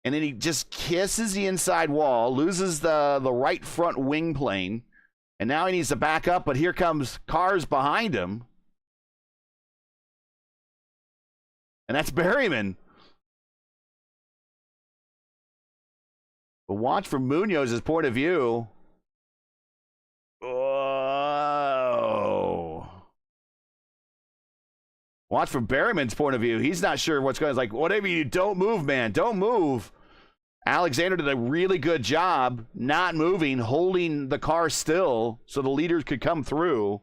Speaker 1: and then he just kisses the inside wall, loses the right front wing plane, and now he needs to back up. But here comes cars behind him. And that's Berryman. But watch from Munoz's point of view. Oh. Watch from Berryman's point of view. He's not sure what's going on. It's like, whatever you do, don't move, man. Don't move. Alexander did a really good job not moving, holding the car still so the leaders could come through.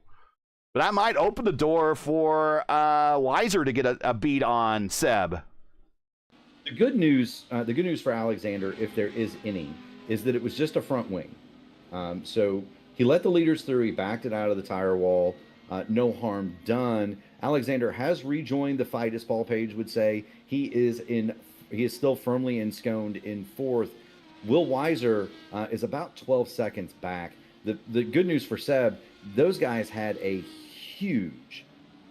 Speaker 1: But that might open the door for Weiser to get a beat on Seb.
Speaker 2: The good news for Alexander, if there is any, is that it was just a front wing. So he let the leaders through. He backed it out of the tire wall. No harm done. Alexander has rejoined the fight, as Paul Page would say. He is still firmly ensconced in fourth. Will Weiser is about 12 seconds back. The good news for Seb, those guys had a huge,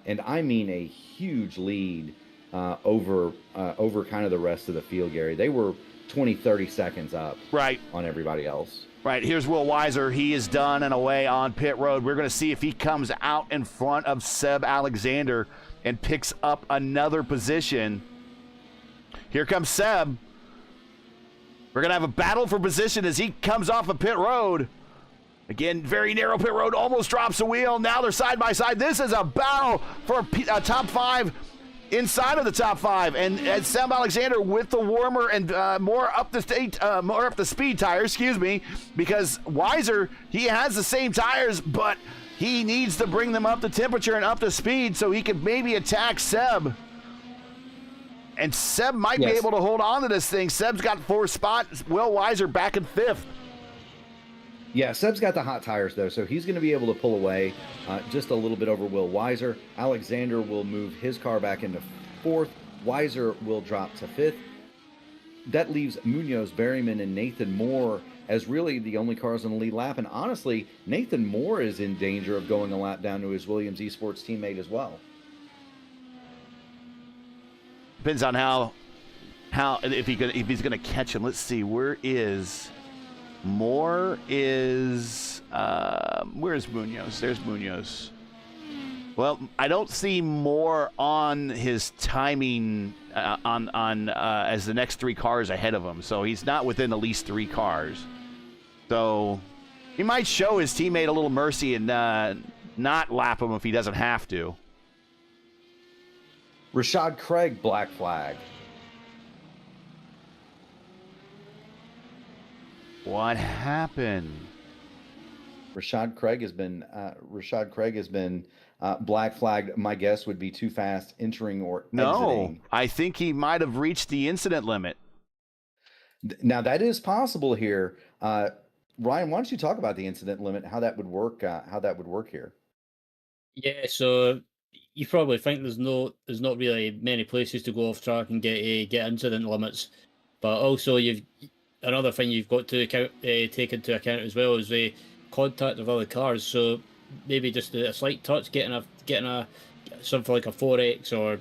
Speaker 2: and I mean a huge lead over kind of the rest of the field, Gary. They were 20, 30 seconds up on everybody else.
Speaker 1: Right, here's Will Weiser. He is done and away on pit road. We're going to see if he comes out in front of Seb Alexander and picks up another position. Here comes Seb. We're going to have a battle for position as he comes off of pit road. Again, very narrow pit road, almost drops a wheel. Now they're side by side. This is a battle for a top five inside of the top five. And Seb Alexander with the warmer and more up the speed tires, excuse me, because Weiser, he has the same tires, but he needs to bring them up to temperature and up to speed so he could maybe attack Seb. And Seb might be able to hold on to this thing. Seb's got 4 spots. Will Weiser back in 5th.
Speaker 2: Yeah, Seb's got the hot tires, though, so he's going to be able to pull away just a little bit over Will Weiser. Alexander will move his car back into 4th. Weiser will drop to 5th. That leaves Munoz, Berryman, and Nathan Moore as really the only cars on the lead lap. And honestly, Nathan Moore is in danger of going a lap down to his Williams eSports teammate as well.
Speaker 1: Depends on how if he's going to catch him. Let's see, where is Moore? Where's Munoz? There's Munoz. Well, I don't see Moore on his timing as the next 3 cars ahead of him, so he's not within at least 3 cars. So he might show his teammate a little mercy and not lap him if he doesn't have to.
Speaker 2: Rashad Craig, black flag.
Speaker 1: What happened?
Speaker 2: Rashad Craig has been black flagged. My guess would be too fast entering or exiting.
Speaker 1: No, I think he might have reached the incident limit.
Speaker 2: Now that is possible here. Ryan, why don't you talk about the incident limit? How that would work? Here?
Speaker 3: Yeah, so you probably think there's not really many places to go off track and get incident limits, but also another thing you've got to take into account as well is the contact of other cars. So maybe just a slight touch, getting a something like a 4X, or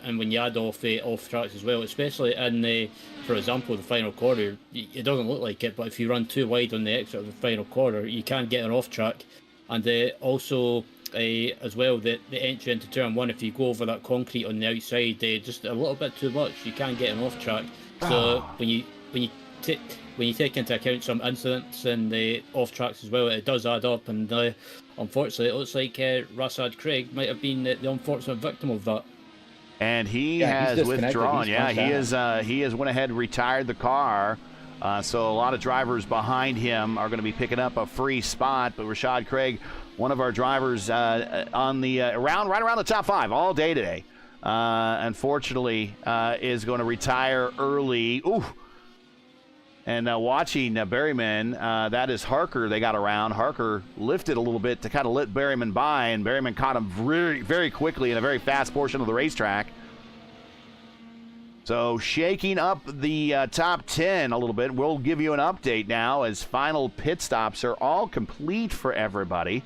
Speaker 3: and when you add off tracks as well, especially in for example the final quarter, it doesn't look like it, but if you run too wide on the exit of the final quarter, you can get an off track. And also as well, the entry into turn 1, if you go over that concrete on the outside, just a little bit too much, you can get an off track. So when you when you take into account some incidents and the off tracks as well, it does add up. And unfortunately, it looks like Rashad Craig might have been the unfortunate victim of that.
Speaker 1: And he
Speaker 2: Yeah,
Speaker 1: has withdrawn. He has went ahead and retired the car. So a lot of drivers behind him are going to be picking up a free spot. But Rashad Craig, one of our drivers on the right around the top 5 all day today, unfortunately, is going to retire early. Ooh. And watching Berryman, that is Harker. They got around. Harker lifted a little bit to kind of let Berryman by, and Berryman caught him very, very quickly in a very fast portion of the racetrack. So shaking up the top 10 a little bit. We'll give you an update now as final pit stops are all complete for everybody.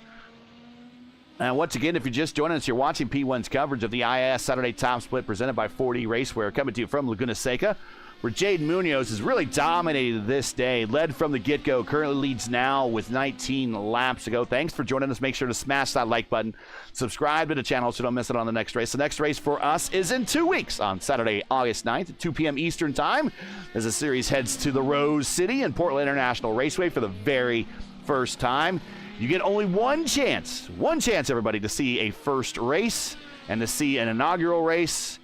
Speaker 1: And once again, if you're just joining us, you're watching P1's coverage of the IS Saturday Top Split presented by 4D Racewear, coming to you from Laguna Seca, where Jaden Munoz has really dominated this day, led from the get-go, currently leads now with 19 laps to go. Thanks for joining us. Make sure to smash that like button. Subscribe to the channel so you don't miss it on the next race. The next race for us is in 2 weeks on Saturday, August 9th at 2 p.m. Eastern Time as the series heads to the Rose City and Portland International Raceway for the very first time. You get only one chance, everybody, to see a first race and to see an inaugural race.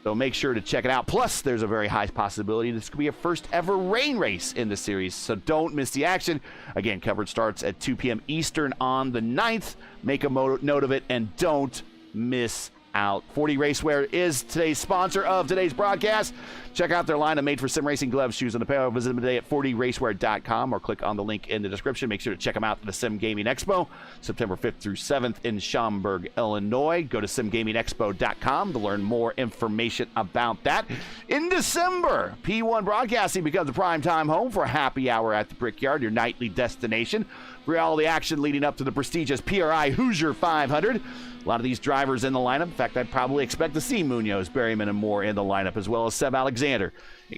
Speaker 1: So make sure to check it out. Plus, there's a very high possibility this could be a first ever rain race in the series. So don't miss the action. Again, coverage starts at 2 p.m. Eastern on the 9th. Make a note of it and don't miss out. 4D Racewear is today's sponsor of today's broadcast. Check out their line of made-for-sim racing gloves, shoes, and apparel. Visit them today at 4dracewear.com or click on the link in the description. Make sure to check them out at the Sim Gaming Expo, September 5th through 7th in Schaumburg, Illinois. Go to simgamingexpo.com to learn more information about that. In December, P1 Broadcasting becomes a primetime home for Happy Hour at the Brickyard, your nightly destination for all the action leading up to the prestigious PRI Hoosier 500. A lot of these drivers in the lineup. In fact, I'd probably expect to see Munoz, Berryman, and more in the lineup, as well as Seb Alexander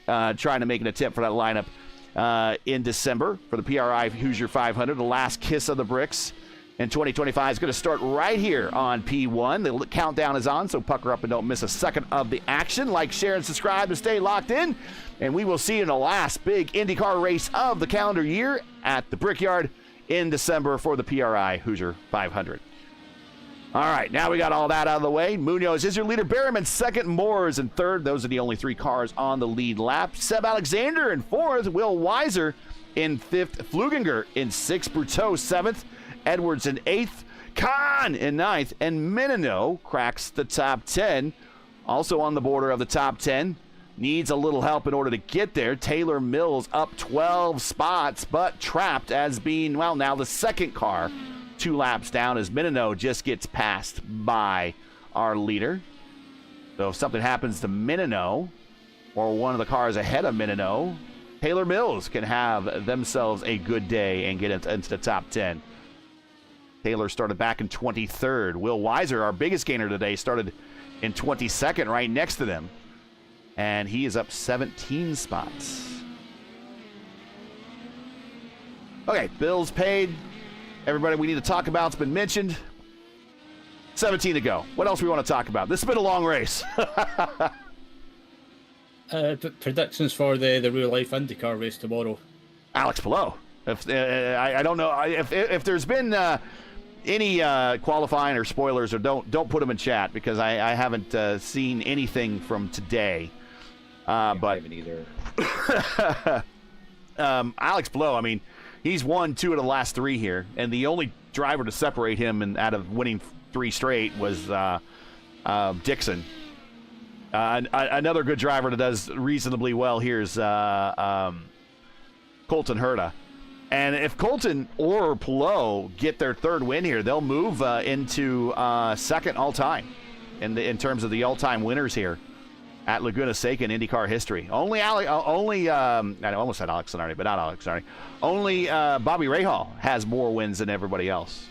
Speaker 1: trying to make an attempt for that lineup in December for the PRI Hoosier 500. The last kiss of the bricks in 2025 is going to start right here on P1. The countdown is on, so pucker up and don't miss a second of the action. Like, share, and subscribe to stay locked in. And we will see you in the last big IndyCar race of the calendar year at the Brickyard in December for the PRI Hoosier 500. All right, now we got all that out of the way. Munoz is your leader. Berryman second, Moores in third. Those are the only 3 cars on the lead lap. Seb Alexander in fourth. Will Weiser in fifth. Fluginger in sixth. Bruteau seventh. Edwards in eighth. Kahn in ninth. And Menino cracks the top 10. Also on the border of the top 10. Needs a little help in order to get there. Taylor Mills up 12 spots, but trapped as being, well, now the second car 2 laps down as Menino just gets passed by our leader. So if something happens to Menino or one of the cars ahead of Menino, Taylor Mills can have themselves a good day and get into the top 10. Taylor started back in 23rd. Will Weiser, our biggest gainer today, started in 22nd right next to them. And he is up 17 spots. Okay, bills paid. Everybody we need to talk about has been mentioned. 17 to go. What else we want to talk about? This has been a long race.
Speaker 3: Predictions for the real life IndyCar race tomorrow.
Speaker 1: Alex Palou. If I don't know if there's been any qualifying or spoilers, or don't put them in chat because I haven't seen anything from today. But
Speaker 2: I haven't either.
Speaker 1: Alex Palou, I mean, he's won 2 of the last 3 here, and the only driver to separate him out of winning 3 straight was Dixon. Another good driver that does reasonably well here is Colton Herta. And if Colton or Palou get their 3rd win here, they'll move into second all-time in terms of the all-time winners here at Laguna Seca in IndyCar history. I almost said Alex Zanardi, but not Alex Zanardi. Only Bobby Rahal has more wins than everybody else.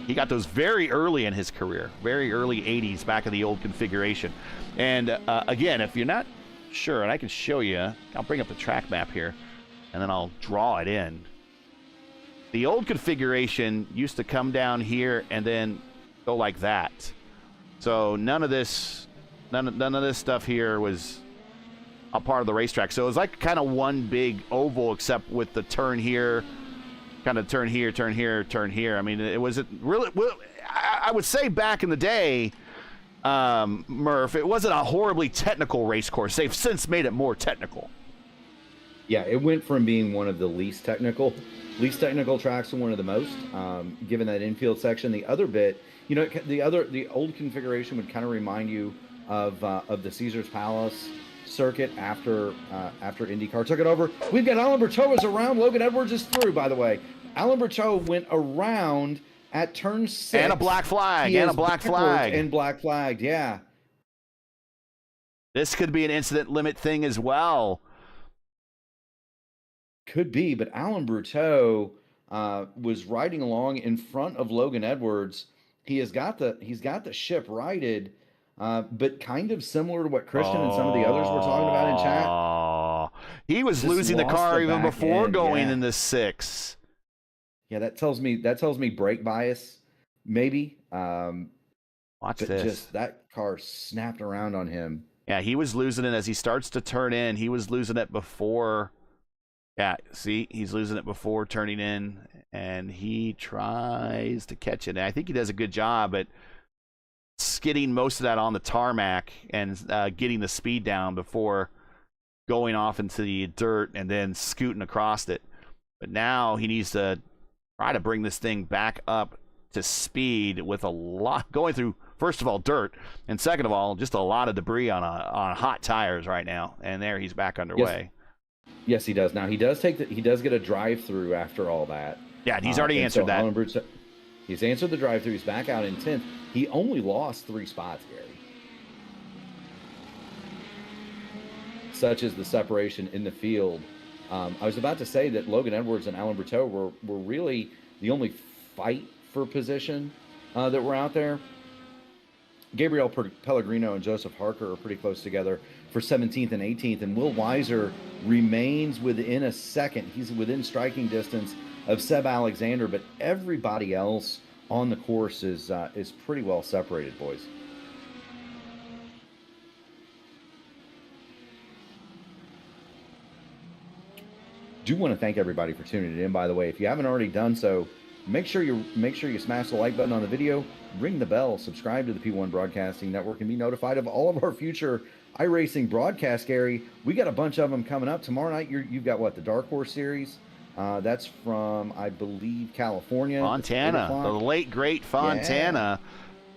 Speaker 1: He got those very early in his career, very early 80s, back in the old configuration. And again, if you're not sure, and I can show you, I'll bring up the track map here, and then I'll draw it in. The old configuration used to come down here and then go like that. So none of this stuff here was a part of the racetrack. So it was like kind of one big oval, except with the turn here, kind of turn here, turn here, turn here. I mean, it wasn't really. Well, I would say back in the day, Murph, it wasn't a horribly technical race course. They've since made it more technical.
Speaker 2: Yeah, it went from being one of the least technical tracks to one of the most, given that infield section. The other bit, you know, the old configuration would kind of remind you of the Caesar's Palace circuit after IndyCar took it over. We've got Alain Berteau is around. Logan Edwards is through, by the way. Alain Berteau went around at turn 6.
Speaker 1: And a black flag. And a black flag.
Speaker 2: And black flagged, yeah.
Speaker 1: This could be an incident limit thing as well.
Speaker 2: Could be, but Alain Berteau was riding along in front of Logan Edwards. He's got the ship righted, but kind of similar to what Christian and some of the others were talking about in chat.
Speaker 1: He was losing the car even before going in the 6.
Speaker 2: Yeah, that tells me brake bias, maybe.
Speaker 1: Watch this.
Speaker 2: Just that car snapped around on him.
Speaker 1: Yeah, he was losing it as he starts to turn in. He was losing it before. Yeah, see, he's losing it before turning in, and he tries to catch it. And I think he does a good job at skidding most of that on the tarmac and getting the speed down before going off into the dirt and then scooting across it. But now he needs to try to bring this thing back up to speed with a lot going through, first of all, dirt, and second of all, just a lot of debris on hot tires right now. And there he's back underway.
Speaker 2: Yes, he does. Now he does get a drive-through after all that.
Speaker 1: Yeah, and he's already answered that.
Speaker 2: He's answered the drive-through. He's back out in 10th. He only lost 3 spots, Gary. Such is the separation in the field. I was about to say that Logan Edwards and Alain Berteau were really the only fight for position that were out there. Gabriel Pellegrino and Joseph Harker are pretty close together for 17th and 18th, and Will Weiser remains within a second. He's within striking distance of Seb Alexander, but everybody else on the course is pretty well separated, boys. Do want to thank everybody for tuning in, by the way. If you haven't already done so, make sure you smash the like button on the video, ring the bell, subscribe to the P1 Broadcasting Network, and be notified of all of our future iRacing broadcasts, Gary. We got a bunch of them coming up. Tomorrow night, you've got what, the Dark Horse Series? That's from, I believe, California.
Speaker 1: Fontana, the late, great Fontana. Yeah.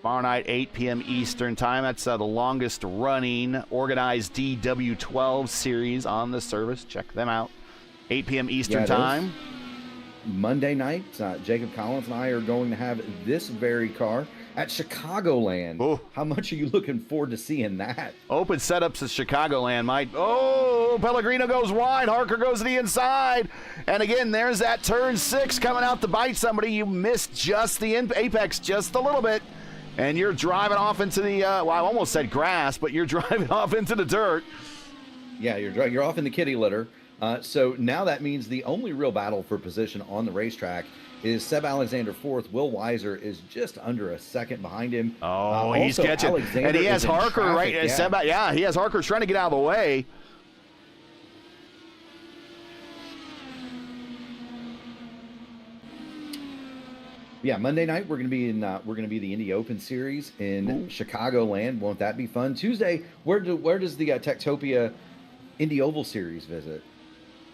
Speaker 1: Tomorrow night, 8 p.m. Eastern Time. That's the longest running organized DW12 series on the service. Check them out. 8 p.m. Eastern Time.
Speaker 2: Monday night, Jacob Collins and I are going to have this very car at Chicagoland.
Speaker 1: Ooh.
Speaker 2: How much are you looking forward to seeing that?
Speaker 1: Open setups at Chicagoland, Mike. Oh, Pellegrino goes wide. Harker goes to the inside. And again, there's that turn 6 coming out to bite somebody. You missed just the apex just a little bit. And you're driving off into the, well, I almost said grass, but you're driving off into the dirt.
Speaker 2: Yeah, you're off in the kitty litter. So now that means the only real battle for position on the racetrack is Seb Alexander 4th. Will Weiser is just under a second behind him.
Speaker 1: Oh, he's catching.
Speaker 2: Alexander
Speaker 1: and he has Harker right.
Speaker 2: Yeah.
Speaker 1: Seb, yeah, he has Harker trying to get out of the way.
Speaker 2: Yeah, Monday night we're going to be the Indy Open Series in Chicagoland. Won't that be fun? Tuesday, where does the Techtopia Indy Oval Series visit?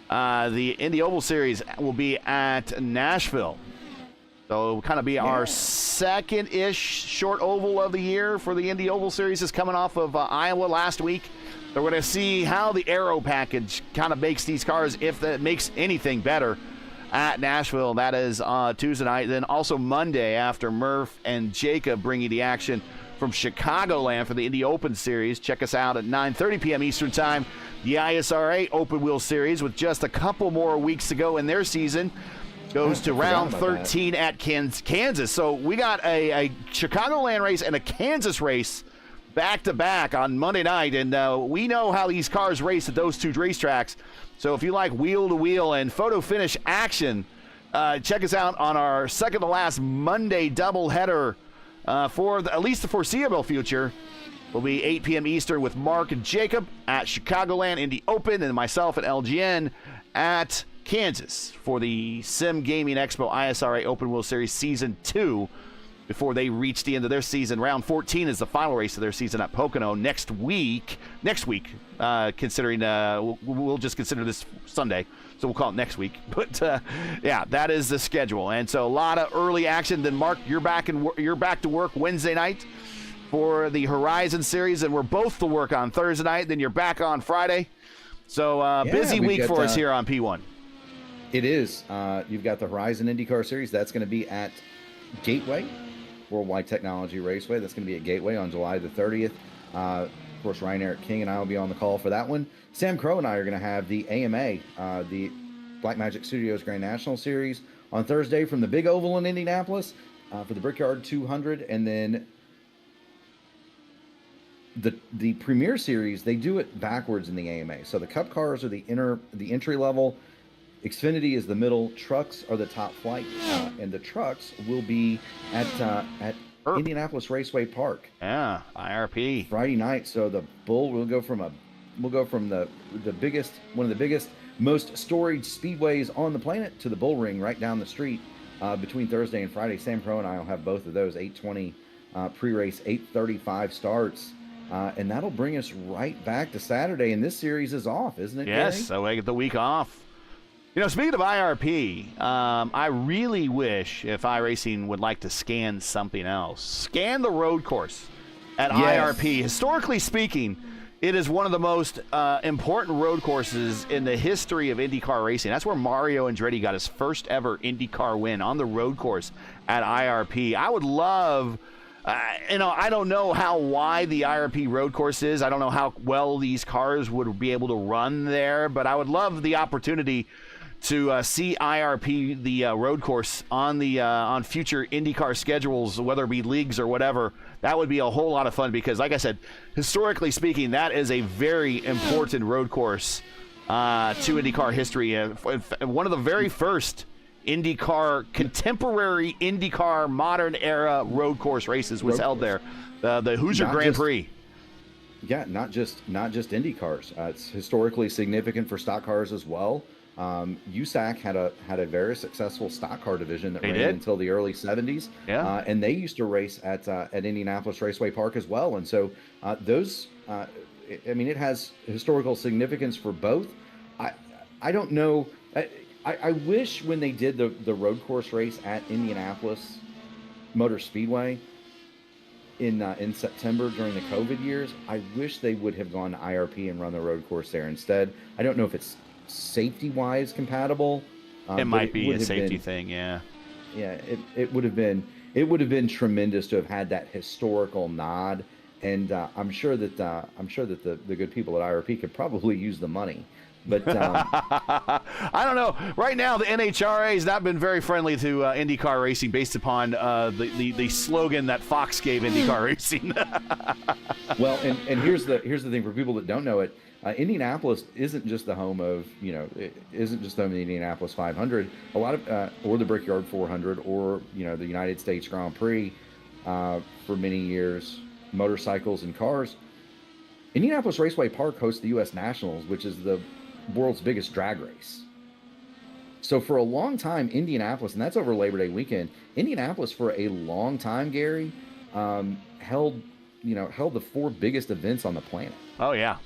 Speaker 1: The Indy Oval Series will be at Nashville. So it'll kind of be our second-ish short oval of the year for the Indy Oval Series. Is coming off of Iowa last week. So we're going to see how the aero package kind of makes these cars, if that makes anything better, at Nashville. That is Tuesday night. Then also Monday after Murph and Jacob bring you the action from Chicagoland for the Indy Open Series. Check us out at 9:30 p.m. Eastern Time. The ISRA Open Wheel Series, with just a couple more weeks to go in their season, goes to round 13 at Kansas. So we got a Chicagoland race and a Kansas race back-to-back on Monday night, and we know how these cars race at those two racetracks. So if you like wheel-to-wheel and photo-finish action, check us out on our second-to-last Monday doubleheader for at least the foreseeable future. will be 8 p.m. Eastern with Mark and Jacob at Chicagoland Indy Open, and myself at LGN at Kansas for the Sim Gaming Expo ISRA Open Wheel Series Season 2 before they reach the end of their season. Round 14 is the final race of their season at Pocono next week, considering we'll just consider this Sunday, so we'll call it next week. But yeah, that is the schedule, and so a lot of early action. Then Mark, you're back to work Wednesday night for the Horizon Series, and we're both to work on Thursday night. Then you're back on Friday. So busy week for us here on P1.
Speaker 2: It is. You've got the Horizon IndyCar Series. That's going to be at Gateway, Worldwide Technology Raceway. That's going to be at Gateway on July the 30th. Of course, Ryan Eric King and I will be on the call for that one. Sam Crow and I are going to have the AMA, the Blackmagic Studios Grand National Series, on Thursday from the Big Oval in Indianapolis for the Brickyard 200. And then the Premier Series, they do it backwards in the AMA. So the Cup cars are the entry level. Xfinity is the middle. Trucks are the top flight, and the trucks will be at Indianapolis Raceway Park.
Speaker 1: Yeah, IRP
Speaker 2: Friday night. So the Bull will go from the biggest, one of the biggest, most storied speedways on the planet to the Bull Ring right down the street between Thursday and Friday. Sam Crow and I will have both of those 8:20 pre-race, 8:35 starts. And that'll bring us right back to Saturday, and this series is off, isn't it?
Speaker 1: Yes,
Speaker 2: Gary?
Speaker 1: so I get the week off. You know, speaking of IRP, I really wish if iRacing would like to scan something else. Scan the road course at IRP. Historically speaking, it is one of the most important road courses in the history of IndyCar racing. That's where Mario Andretti got his first ever IndyCar win, on the road course at IRP. I would love... I don't know how wide the IRP road course is. I don't know how well these cars would be able to run there, but I would love the opportunity to see IRP, the road course, on future IndyCar schedules, whether it be leagues or whatever. That would be a whole lot of fun because, like I said, historically speaking, that is a very important road course to IndyCar history. One of the very first contemporary IndyCar modern era road course races was held there. The Hoosier Grand Prix.
Speaker 2: Yeah, not just Indy cars. It's historically significant for stock cars as well. USAC had a very successful stock car division that ran until the early 70s.
Speaker 1: Yeah.
Speaker 2: And they used to race at Indianapolis Raceway Park as well. And so it has historical significance for both. I don't know. I wish when they did the road course race at Indianapolis Motor Speedway in September during the COVID years, I wish they would have gone to IRP and run the road course there instead. I don't know if it's safety-wise compatible.
Speaker 1: It might be a safety thing, yeah.
Speaker 2: Yeah, it would have been tremendous to have had that historical nod, and I'm sure that the good people at IRP could probably use the money. But
Speaker 1: I don't know. Right now, the NHRA has not been very friendly to IndyCar racing, based upon the slogan that Fox gave IndyCar racing.
Speaker 2: Well, and here's the thing for people that don't know it. Indianapolis isn't just the home of the Indianapolis 500. A lot of or the Brickyard 400, or the United States Grand Prix for many years, motorcycles and cars. Indianapolis Raceway Park hosts the U.S. Nationals, which is the world's biggest drag race. So for a long time, Indianapolis, and that's over Labor Day weekend, Indianapolis for a long time, Gary, held the 4 biggest events on the planet.
Speaker 1: Oh yeah.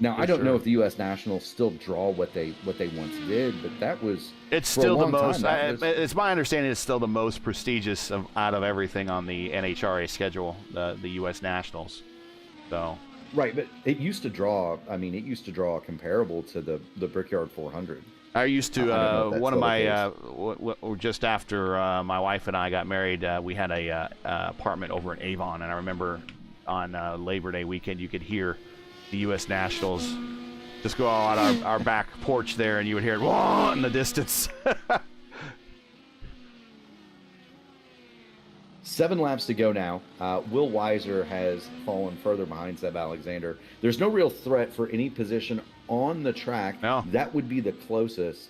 Speaker 2: Now I don't know if the U.S. Nationals still draw what they once did, but it's
Speaker 1: still the most. It's my understanding it's still the most prestigious out of everything on the NHRA schedule, the U.S. Nationals. So.
Speaker 2: Right, but it used to draw. I mean, it used to draw comparable to the Brickyard 400.
Speaker 1: I used to one of my just after my wife and I got married, we had a apartment over in Avon, and I remember on Labor Day weekend you could hear the U.S. Nationals just go out our back porch there, and you would hear it whoa in the distance.
Speaker 2: 7 laps to go now. Will Weiser has fallen further behind Seb Alexander. There's no real threat for any position on the track.
Speaker 1: No.
Speaker 2: That would be the closest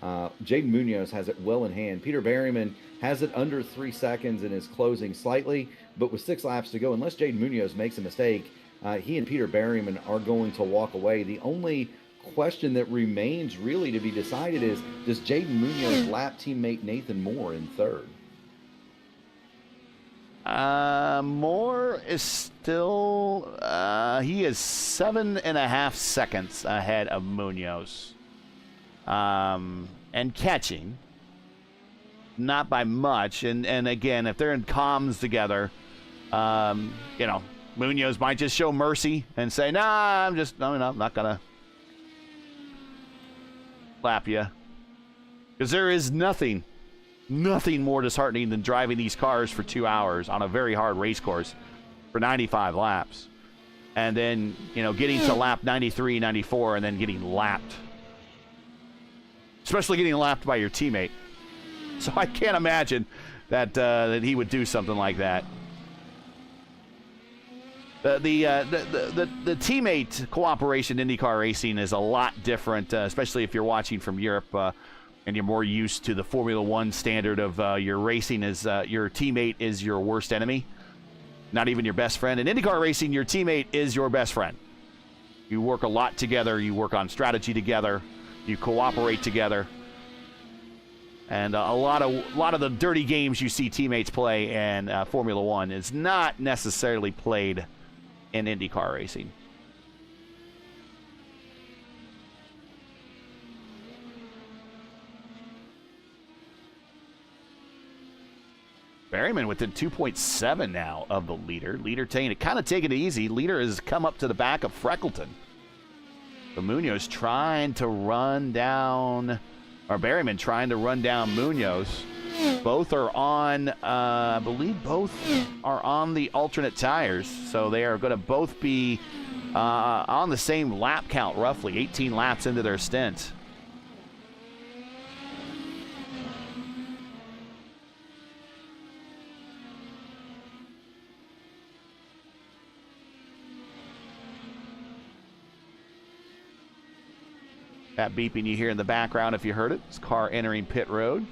Speaker 2: Jaden Munoz has it well in hand. Peter Berryman has it under 3 seconds and is closing slightly, but with 6 laps to go, unless Jaden Munoz makes a mistake, he and Peter Berryman are going to walk away. The only question that remains really to be decided is, does Jaden Munoz lap teammate Nathan Moore in third?
Speaker 1: Moore is still, he is 7.5 seconds ahead of Munoz. And catching, not by much. And again, if they're in comms together, you know, Munoz might just show mercy and say, nah, I'm not going to lap you. Because there is nothing more disheartening than driving these cars for 2 hours on a very hard race course for 95 laps. And then, you know, getting to lap 93, 94, and then getting lapped. Especially getting lapped by your teammate. So I can't imagine that he would do something like that. The teammate cooperation in IndyCar racing is a lot different, especially if you're watching from Europe and you're more used to the Formula One standard of your racing is your teammate is your worst enemy, not even your best friend. In IndyCar racing, your teammate is your best friend. You work a lot together. You work on strategy together. You cooperate together. And a lot of the dirty games you see teammates play in Formula One is not necessarily played in IndyCar racing. Berryman within 2.7 now of the leader. Leader kind of taking it easy. Leader has come up to the back of Freckleton. The Munoz trying to run down, or Berryman trying to run down Munoz. Both are on, I believe both are on the alternate tires. So they are going to both be on the same lap count, roughly 18 laps into their stint. That beeping you hear in the background, if you heard it, it's car entering pit road.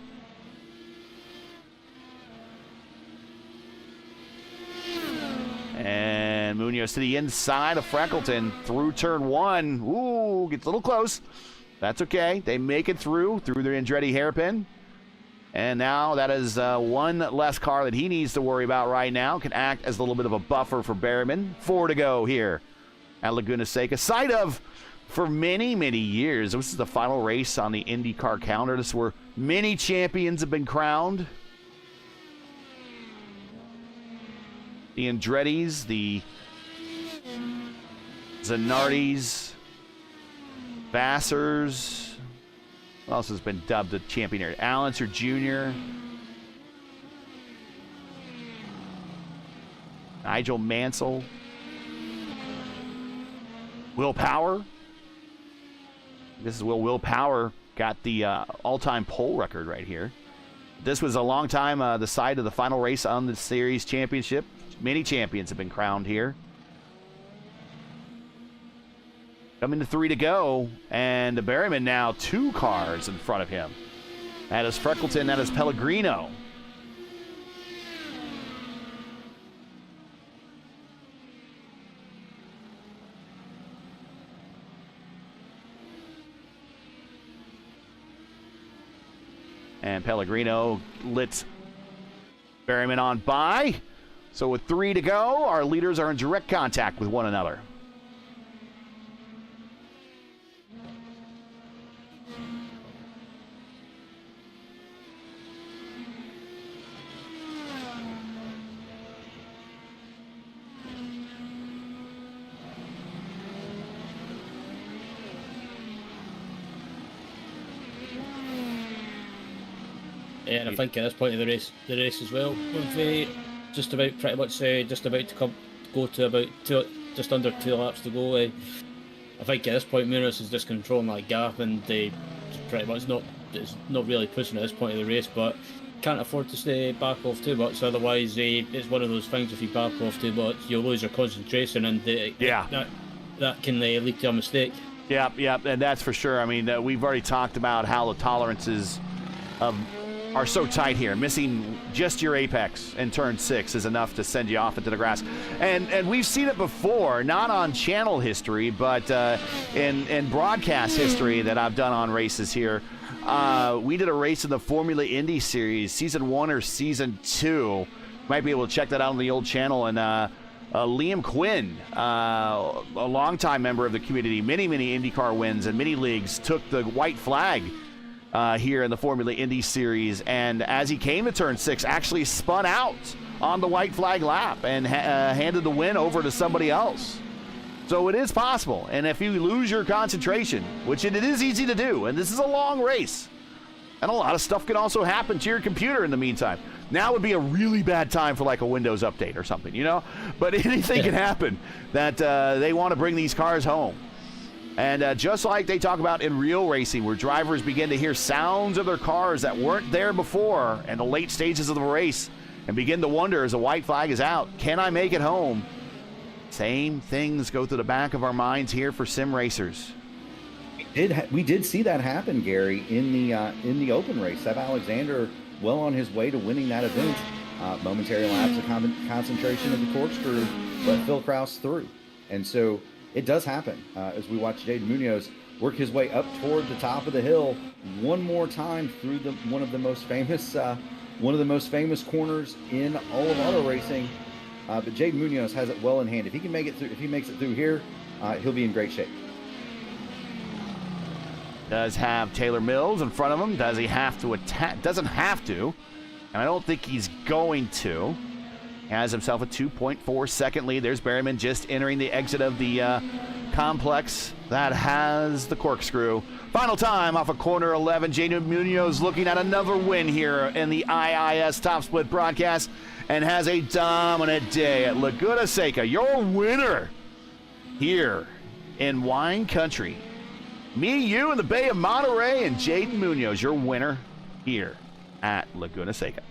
Speaker 1: And Munoz to the inside of Freckleton through turn one. Ooh, gets a little close. That's okay. They make it through their Andretti hairpin. And now that is one less car that he needs to worry about right now. Can act as a little bit of a buffer for Berryman. 4 to go here at Laguna Seca. Site of, for many, many years, this is the final race on the IndyCar calendar. This is where many champions have been crowned. The Andrettis, the Zanardis, Vassars. Who else has been dubbed the champion here? Allenser Jr. Nigel Mansell. Will Power. This is Will Power got the all-time pole record right here. This was a long time the side of the final race on the series championship. Many champions have been crowned here. Coming to 3 to go, and Berryman now 2 cars in front of him. That is Freckleton, that is Pellegrino. And Pellegrino lets Berryman on by. So with 3 to go, our leaders are in direct contact with one another.
Speaker 3: Yeah, and I think at this point of the race as well, we've just about pretty much just about to go to about just under 2 laps to go. I think at this point Munoz is just controlling that gap, and pretty much it's not really pushing at this point of the race, but can't afford to stay back off too much. Otherwise, it's one of those things. If you back off too much, you'll lose your concentration, and that can lead to a mistake.
Speaker 1: Yep, and that's for sure. I mean, we've already talked about how the tolerances are so tight here. Missing just your apex in turn 6 is enough to send you off into the grass. And we've seen it before, not on channel history, but in broadcast history that I've done on races here. We did a race in the Formula Indy Series, Season 1 or Season 2. Might be able to check that out on the old channel. And Liam Quinn, a longtime member of the community, many IndyCar wins and many leagues, took the white flag here in the Formula Indy Series, and as he came to turn 6, actually spun out on the white flag lap and handed the win over to somebody else. So it is possible, and if you lose your concentration, which it is easy to do, and this is a long race, and a lot of stuff can also happen to your computer in the meantime. Now would be a really bad time for like a Windows update or something, you know? But anything can happen that they want to bring these cars home. And just like they talk about in real racing, where drivers begin to hear sounds of their cars that weren't there before in the late stages of the race and begin to wonder as the white flag is out, can I make it home? Same things go through the back of our minds here for sim racers.
Speaker 2: We did see that happen, Gary, in the open race. Seb Alexander, well on his way to winning that event. Momentary lapse of concentration of the corkscrew let Phil Krause through. And so it does happen as we watch Jaden Munoz work his way up toward the top of the hill one more time through one of the most famous corners in all of auto racing. But Jaden Munoz has it well in hand. If he makes it through here, he'll be in great shape.
Speaker 1: Does have Taylor Mills in front of him. Does he have to attack? Doesn't have to. And I don't think he's going to. Has himself a 2.4 second lead. There's Berryman just entering the exit of the complex that has the corkscrew. Final time off of corner 11. Jaden Munoz looking at another win here in the IIS Top Split broadcast and has a dominant day at Laguna Seca. Your winner here in wine country. Me, you, and the Bay of Monterey, and Jaden Munoz, your winner here at Laguna Seca.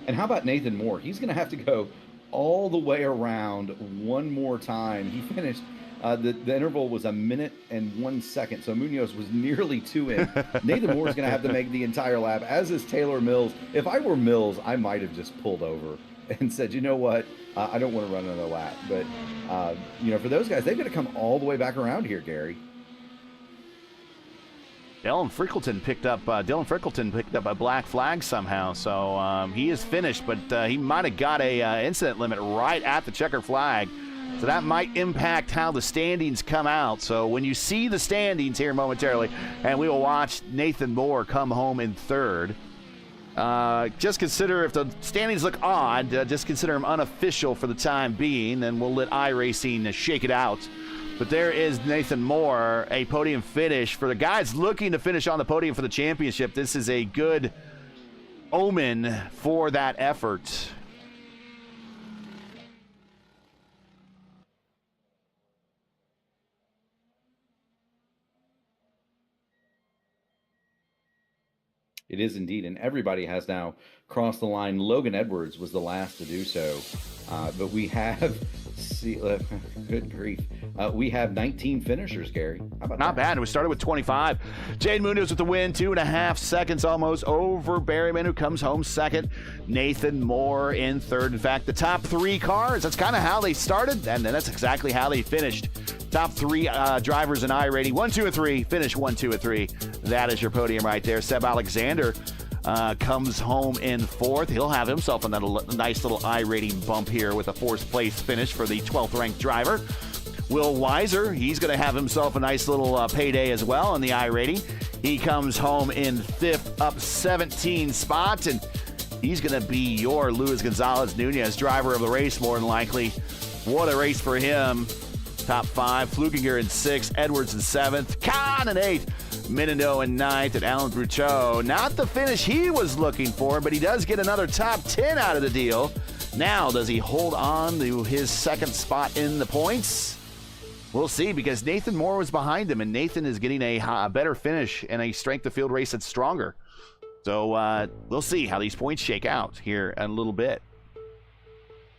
Speaker 2: And how about Nathan Moore? He's going to have to go all the way around one more time. He finished, the interval was 1 minute and 1 second, so Munoz was nearly 2 in. Nathan Moore is going to have to make the entire lap, as is Taylor Mills. If I were Mills, I might have just pulled over and said, you know what, I don't want to run another lap. But, for those guys, they've got to come all the way back around here, Gary.
Speaker 1: Dylan Frickleton picked up a black flag somehow, so he is finished, but he might have got a incident limit right at the checker flag, so that might impact how the standings come out. So when you see the standings here momentarily, and we will watch Nathan Moore come home in third, just consider if the standings look odd, just consider them unofficial for the time being, and we'll let iRacing shake it out. But there is Nathan Moore, a podium finish. For the guys looking to finish on the podium for the championship, this is a good omen for that effort.
Speaker 2: It is indeed, and everybody has now crossed the line. Logan Edwards was the last to do so, but we have, good grief, we have 19 finishers, Gary. How about
Speaker 1: Not bad. We started with 25. Jaden Munoz with the win, 2.5 seconds almost over Berryman, who comes home second. Nathan Moore in third. In fact, the top 3 cars, that's kind of how they started, and that's exactly how they finished. Top 3 drivers in iRating, 1, 2, and 3. Finish 1, 2, and 3. That is your podium right there. Seb Alexander comes home in fourth. He'll have himself a nice little iRating bump here with a 4th place finish for the 12th ranked driver. Will Weiser, he's going to have himself a nice little payday as well in the iRating. He comes home in 5th, up 17 spots, and he's going to be your Luis Gonzalez Nunez driver of the race, more than likely. What a race for him. Top 5, Flukinger in 6th, Edwards in 7th, Kahn in 8th, Menando in 9th, and Alan Bruteau. Not the finish he was looking for, but he does get another top 10 out of the deal. Now, does he hold on to his 2nd spot in the points? We'll see, because Nathan Moore was behind him, and Nathan is getting a better finish and a strength of field race that's stronger. So we'll see how these points shake out here in a little bit.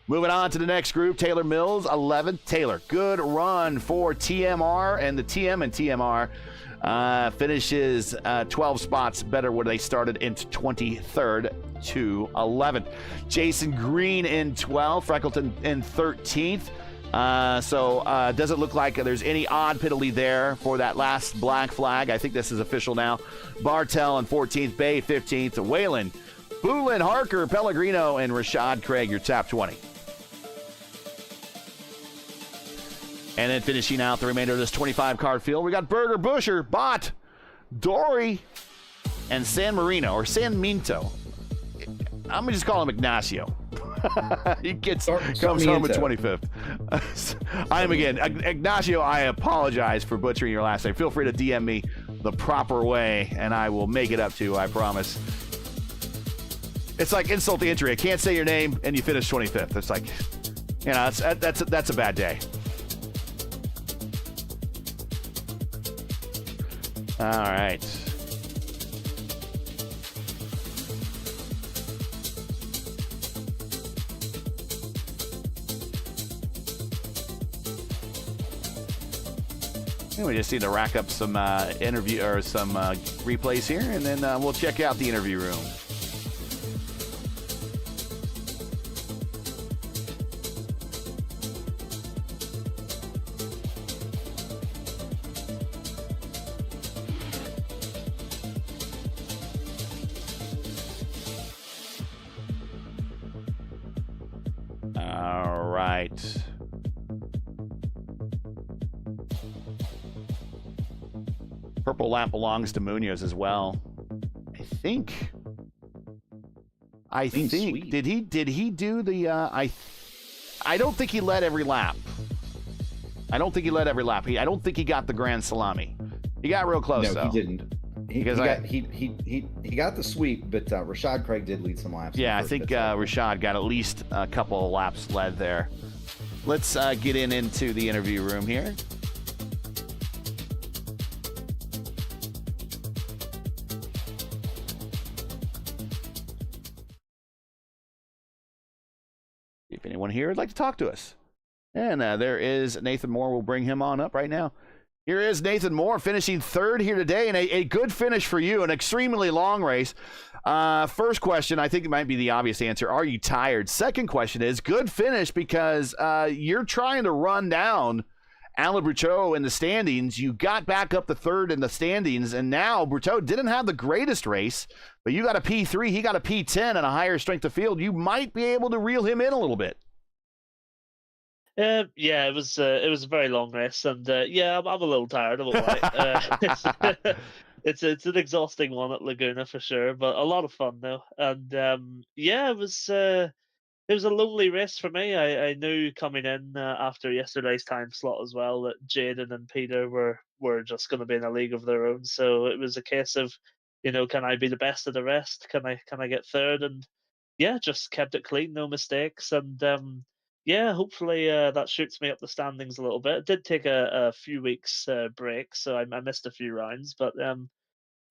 Speaker 1: Moving on to the next group, Taylor Mills, 11th. Taylor, good run for TMR, and the TM and TMR finishes 12 spots better where they started in 23rd to 11th. Jason Green in 12th, Freckleton in 13th. So doesn't look like there's any odd penalty there for that last black flag. I think this is official now. Bartel in 14th, Bay 15th, Whalen, Boolin, Harker, Pellegrino, and Rashad Craig, your top 20. And then finishing out the remainder of this 25-card field, we got Berger, Busher, Bott, Dory, and San Marino, or San Minto. I'm going to just call him Ignacio. He comes home at 25th. I am again. Ignacio, I apologize for butchering your last name. Feel free to DM me the proper way, and I will make it up to you, I promise. It's like insult to injury. I can't say your name, and you finish 25th. It's like, you know, that's a bad day. All right. And we just need to rack up some interview or some replays here, and then we'll check out the interview room. All right. Purple lap belongs to Munoz as well. I think.
Speaker 2: Sweet.
Speaker 1: Did he do the I don't think he led every lap. I don't think he got the Grand Salami. He got real close though.
Speaker 2: No, he didn't. He got the sweep, but Rashad Craig did lead some laps.
Speaker 1: Yeah, I think Rashad got at least a couple of laps led there. Let's get into the interview room here. If anyone here would like to talk to us. And there is Nathan Moore. We'll bring him on up right now. Here is Nathan Moore finishing third here today, and a good finish for you, an extremely long race. First question, I think it might be the obvious answer. Are you tired? Second question is, good finish because you're trying to run down Alain Bruteau in the standings. You got back up to third in the standings, and now Bruteau didn't have the greatest race, but you got a P3, he got a P10 and a higher strength of field. You might be able to reel him in a little bit.
Speaker 4: Yeah, it was a very long race, and yeah, I'm a little tired of it. It's an exhausting one at Laguna for sure, but a lot of fun though. And yeah, it was a lonely race for me. I knew coming in after yesterday's time slot as well that Jaden and Peter were just going to be in a league of their own. So it was a case of, can I be the best of the rest? Can I get third? And yeah, just kept it clean, no mistakes, and yeah, hopefully that shoots me up the standings a little bit. It did take a few weeks break, so I missed a few rounds, but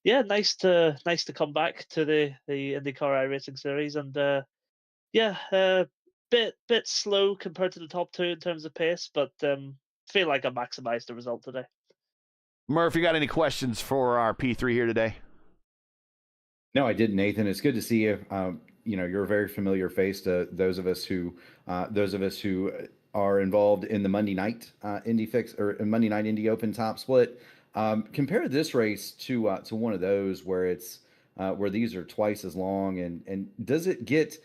Speaker 4: yeah, nice to come back to the IndyCar iRacing series, and yeah, bit slow compared to the top two in terms of pace, but feel like I maximized the result today.
Speaker 1: Murph, you got any questions for our P3 here today?
Speaker 2: No, I didn't, Nathan. It's good to see you. You're a very familiar face to those of us who are involved in the Monday night Indy Fix or Monday night Indy Open Top Split. Compare this race to one of those where it's where these are twice as long, and does it get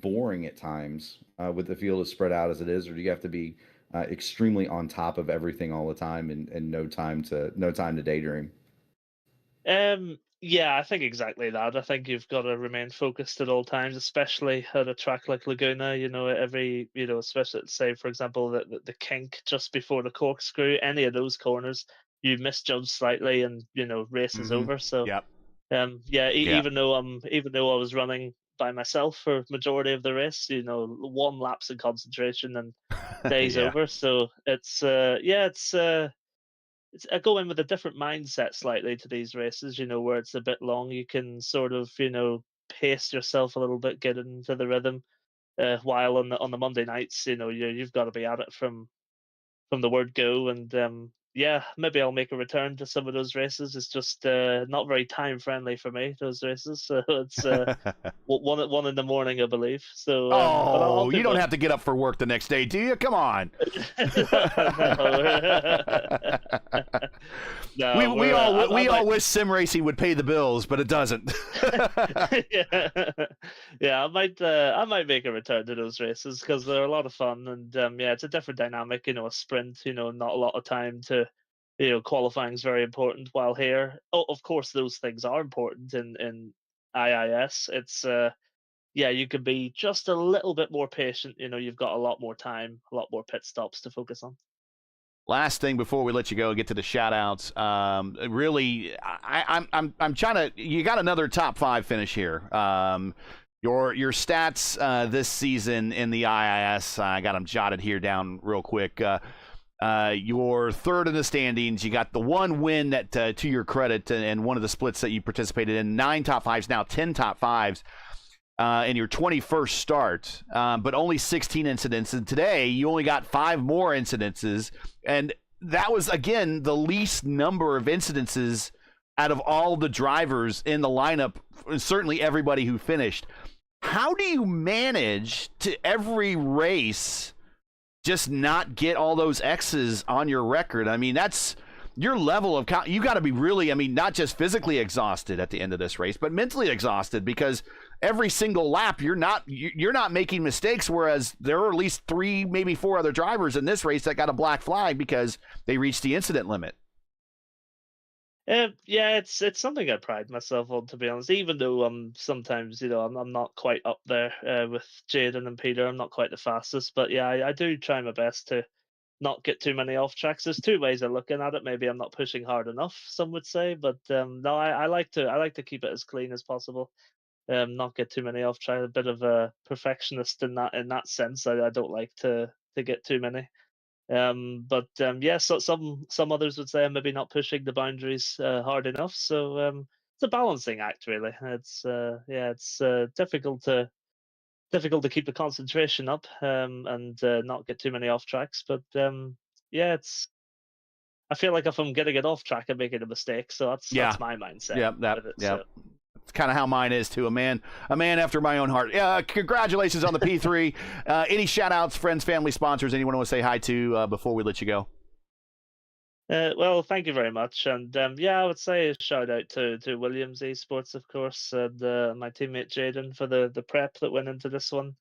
Speaker 2: boring at times with the field as spread out as it is, or do you have to be extremely on top of everything all the time and no time to daydream?
Speaker 4: Yeah, I think exactly that. I think you've got to remain focused at all times, especially at a track like Laguna. Especially say, for example, the kink just before the corkscrew, any of those corners, you misjudge slightly, and race is over. So,
Speaker 1: Yep.
Speaker 4: Yeah, even though I was running by myself for majority of the race, one lapse in concentration and day's
Speaker 1: Yeah.
Speaker 4: over. So I go in with a different mindset slightly to these races, where it's a bit long. You can sort of, pace yourself a little bit, get into the rhythm. while on the Monday nights, you've got to be at it from the word go. And yeah, maybe I'll make a return to some of those races. It's just not very time friendly for me, those races. So it's one in the morning, I believe. So but I'll
Speaker 1: Oh,
Speaker 4: do
Speaker 1: you don't
Speaker 4: both.
Speaker 1: have to get up for work the next day, do you? Come on.
Speaker 4: No,
Speaker 1: We
Speaker 4: we're,
Speaker 1: all we
Speaker 4: I
Speaker 1: all
Speaker 4: might,
Speaker 1: wish sim racing would pay the bills, but it doesn't.
Speaker 4: yeah, yeah, I might make a return to those races because they're a lot of fun. And yeah, it's a different dynamic. A sprint. Not a lot of time to, qualifying is very important. While here, oh, of course, those things are important in IIS. It's yeah, you can be just a little bit more patient. You've got a lot more time, a lot more pit stops to focus on.
Speaker 1: Last thing before we let you go, get to the shout outs. Really, I'm trying to. You got another top 5 finish here. Your stats this season in the IIS, I got them jotted here down real quick. You're third in the standings. You got the one win that, to your credit, and one of the splits that you participated in. 9 top 5s, now 10 top 5s. In your 21st start, but only 16 incidents. And today, you only got 5 more incidences. And that was, again, the least number of incidences out of all the drivers in the lineup, certainly everybody who finished. How do you manage to every race just not get all those X's on your record? I mean, that's your level of you got to be really, I mean, not just physically exhausted at the end of this race, but mentally exhausted, because every single lap you're not making mistakes, whereas there are at least 3, maybe 4 other drivers in this race that got a black flag because they reached the incident limit.
Speaker 4: Yeah, it's something I pride myself on, to be honest. Even though sometimes I'm not quite up there with Jaden and Peter. I'm not quite the fastest, but yeah, I do try my best to not get too many off tracks. There's 2 ways of looking at it. Maybe I'm not pushing hard enough, some would say, but no, I like to keep it as clean as possible. Not get too many off track. A bit of a perfectionist in that sense. I don't like to get too many. But yeah, so some others would say I'm maybe not pushing the boundaries hard enough. So it's a balancing act, really. It's yeah, it's difficult to keep the concentration up and not get too many off tracks. But yeah, I feel like if I'm getting it off track, I'm making a mistake. So
Speaker 1: Yeah.
Speaker 4: that's my mindset
Speaker 1: Yep.
Speaker 4: with it.
Speaker 1: Yep.
Speaker 4: So
Speaker 1: It's kind of how mine is too. A man after my own heart. Yeah. Congratulations on the P3. Any shout outs, friends, family, sponsors, anyone want to say hi to before we let you go?
Speaker 4: well, thank you very much. And yeah, I would say a shout out to Williams eSports, of course, and my teammate Jaden for the prep that went into this one.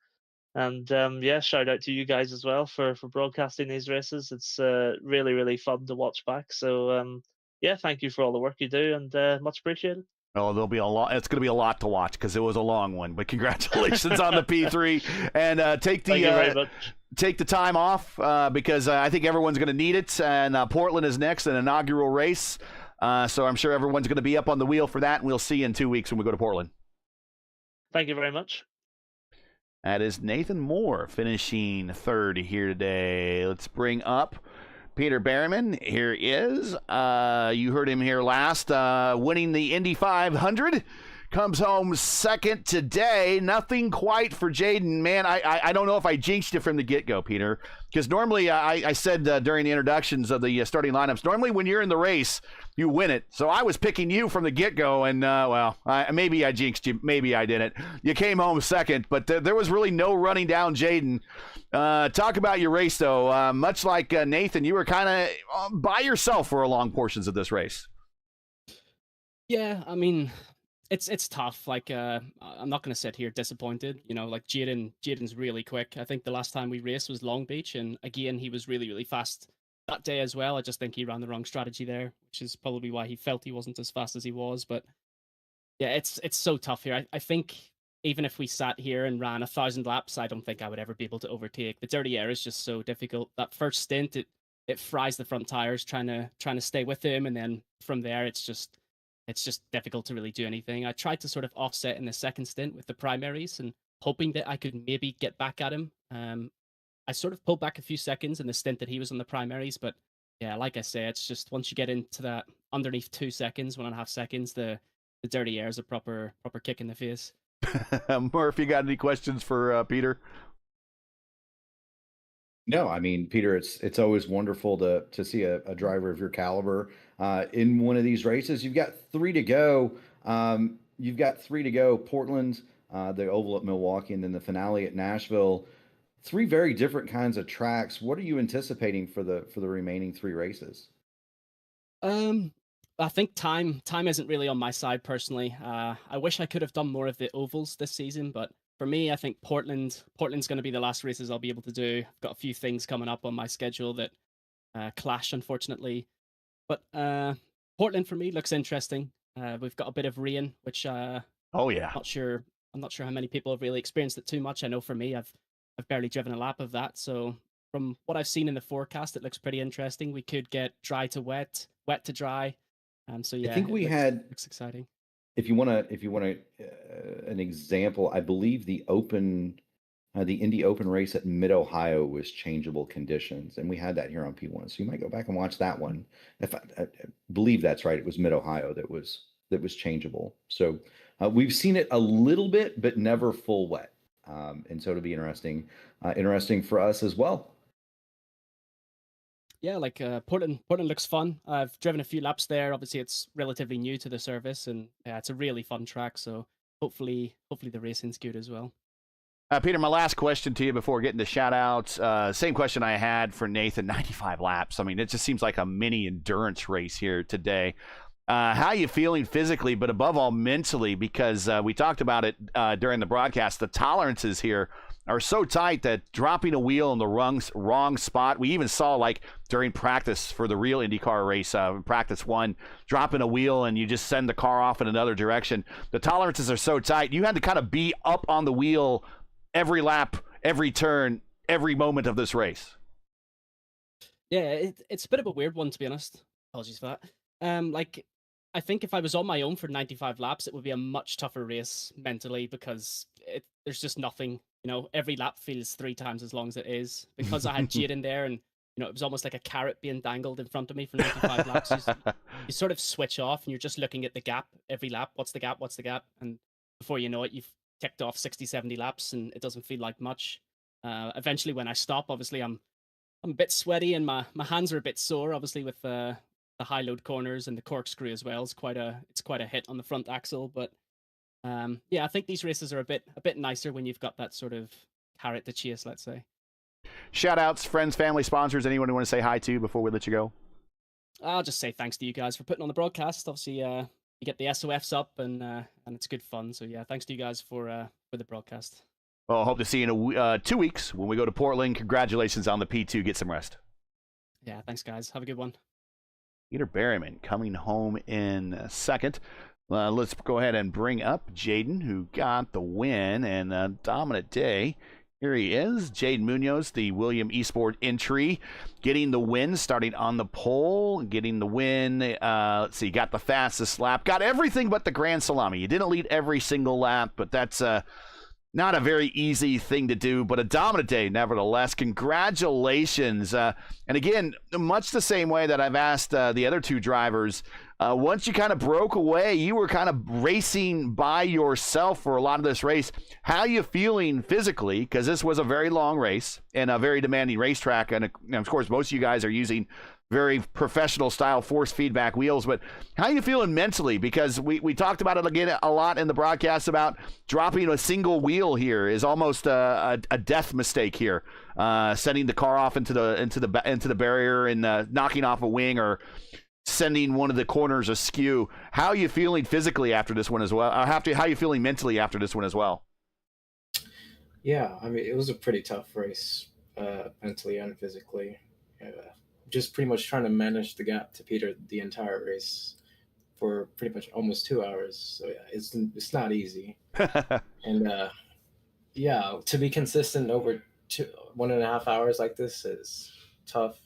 Speaker 4: And yeah, shout out to you guys as well for broadcasting these races. It's really, really fun to watch back. So yeah, thank you for all the work you do, and much appreciated.
Speaker 1: Oh, there'll be a lot. It's going to be a lot to watch because it was a long one. But congratulations on the P3, and
Speaker 4: Thank you very much.
Speaker 1: take the time off because I think everyone's going to need it. And Portland is next, an inaugural race. So I'm sure everyone's going to be up on the wheel for that, and we'll see you in 2 weeks when we go to Portland.
Speaker 4: Thank you very much.
Speaker 1: That is Nathan Moore finishing third here today. Let's bring up Peter Berryman. Here he is. You heard him here last, winning the Indy 500. Comes home second today. Nothing quite for Jaden. Man, I don't know if I jinxed you from the get-go, Peter, because normally I said during the introductions of the starting lineups, normally when you're in the race, you win it. So I was picking you from the get-go, and well, maybe I jinxed you. Maybe I didn't. You came home second, but there was really no running down Jaden. Talk about your race, though. Much like Nathan, you were kind of by yourself for long portions of this race.
Speaker 5: Yeah, I mean, it's tough. Like, I'm not gonna sit here disappointed. Like Jaden's really quick. I think the last time we raced was Long Beach, and again he was really, really fast that day as well. I just think he ran the wrong strategy there, which is probably why he felt he wasn't as fast as he was. But yeah, it's so tough here. I think even if we sat here and ran 1,000 laps, I don't think I would ever be able to overtake. The dirty air is just so difficult. That first stint, it fries the front tires trying to stay with him, and then from there it's just difficult to really do anything. I tried to sort of offset in the second stint with the primaries and hoping that I could maybe get back at him. I sort of pulled back a few seconds in the stint that he was on the primaries, but yeah, like I say, it's just once you get into that underneath 2 seconds, 1.5 seconds, the dirty air is a proper kick in the face.
Speaker 1: Murph, you got any questions for Peter?
Speaker 2: No, I mean, Peter, it's always wonderful to see a driver of your caliber in one of these races. You've got three to go. Portland, the Oval at Milwaukee, and then the finale at Nashville. Three very different kinds of tracks. What are you anticipating for the remaining three races?
Speaker 5: I think time isn't really on my side personally. I wish I could have done more of the ovals this season, but for me, I think Portland's going to be the last races I'll be able to do. I've got a few things coming up on my schedule that clash, unfortunately. But Portland for me looks interesting. We've got a bit of rain, which
Speaker 1: Oh yeah.
Speaker 5: I'm not sure how many people have really experienced it too much. I know for me, I've barely driven a lap of that. So from what I've seen in the forecast, it looks pretty interesting. We could get dry to wet, wet to dry. So
Speaker 2: I
Speaker 5: yeah,
Speaker 2: think
Speaker 5: looks exciting.
Speaker 2: if you want an example, I believe the Indy Open race at Mid Ohio was changeable conditions, and we had that here on P1. So you might go back and watch that one. If I believe that's right, it was Mid Ohio that was changeable. So we've seen it a little bit, but never full wet, and so it'll be interesting for us as well.
Speaker 5: Yeah, like Portland looks fun. I've driven a few laps there. Obviously, it's relatively new to the service, and yeah, it's a really fun track. So hopefully the racing's good as well.
Speaker 1: Peter, my last question to you before getting to shout outs. Same question I had for Nathan, 95 laps. I mean, it just seems like a mini endurance race here today. How are you feeling physically, but above all mentally? Because we talked about it during the broadcast. The tolerances here are so tight that dropping a wheel in the wrong spot, we even saw like during practice for the real IndyCar race, practice one, dropping a wheel and you just send the car off in another direction. The tolerances are so tight. You had to kind of be up on the wheel every lap, every turn, every moment of this race.
Speaker 5: Yeah, it's a bit of a weird one, to be honest. Apologies for that. Like, I think if I was on my own for 95 laps, it would be a much tougher race mentally because there's just nothing. You know, every lap feels 3 times as long as it is because I had Jade in there, and you know it was almost like a carrot being dangled in front of me for 95 laps. You sort of switch off, and you're just looking at the gap every lap. What's the gap? What's the gap? And before you know it, you've ticked off 60, 70 laps, and it doesn't feel like much. Eventually, when I stop, obviously I'm a bit sweaty, and my hands are a bit sore. Obviously, with the high load corners and the corkscrew as well. It's quite a hit on the front axle, but. Yeah, I think these races are a bit nicer when you've got that sort of carrot to chase, let's say.
Speaker 1: Shout outs, friends, family, sponsors, anyone you want to say hi to before we let you go?
Speaker 5: I'll just say thanks to you guys for putting on the broadcast. Obviously, you get the SOFs up and it's good fun. So yeah, thanks to you guys for the broadcast.
Speaker 1: Well, I hope to see you in 2 weeks when we go to Portland. Congratulations on the P2. Get some rest.
Speaker 5: Yeah, thanks guys. Have a good one.
Speaker 1: Peter Berryman coming home in second. Let's go ahead and bring up Jaden, who got the win, and a dominant day. Here he is, Jaden Munoz, the William eSport entry, getting the win, starting on the pole, getting the win. Let's see, got the fastest lap, got everything but the Grand Salami. You didn't lead every single lap, but that's not a very easy thing to do, but a dominant day nevertheless. Congratulations. And again, much the same way that I've asked the other two drivers, once you kind of broke away, you were kind of racing by yourself for a lot of this race. How are you feeling physically? Because this was a very long race and a very demanding racetrack. And of course, most of you guys are using very professional style force feedback wheels, but how are you feeling mentally? Because we talked about it again a lot in the broadcast about dropping a single wheel here is almost a death mistake here, sending the car off into the barrier and knocking off a wing or sending one of the corners askew. How are you feeling physically after this one as well? How are you feeling mentally after this one as well?
Speaker 6: Yeah, I mean, it was a pretty tough race, mentally and physically. Just pretty much trying to manage the gap to Peter the entire race for pretty much almost 2 hours. So yeah, it's not easy. And yeah, to be consistent over 1.5 hours like this is tough.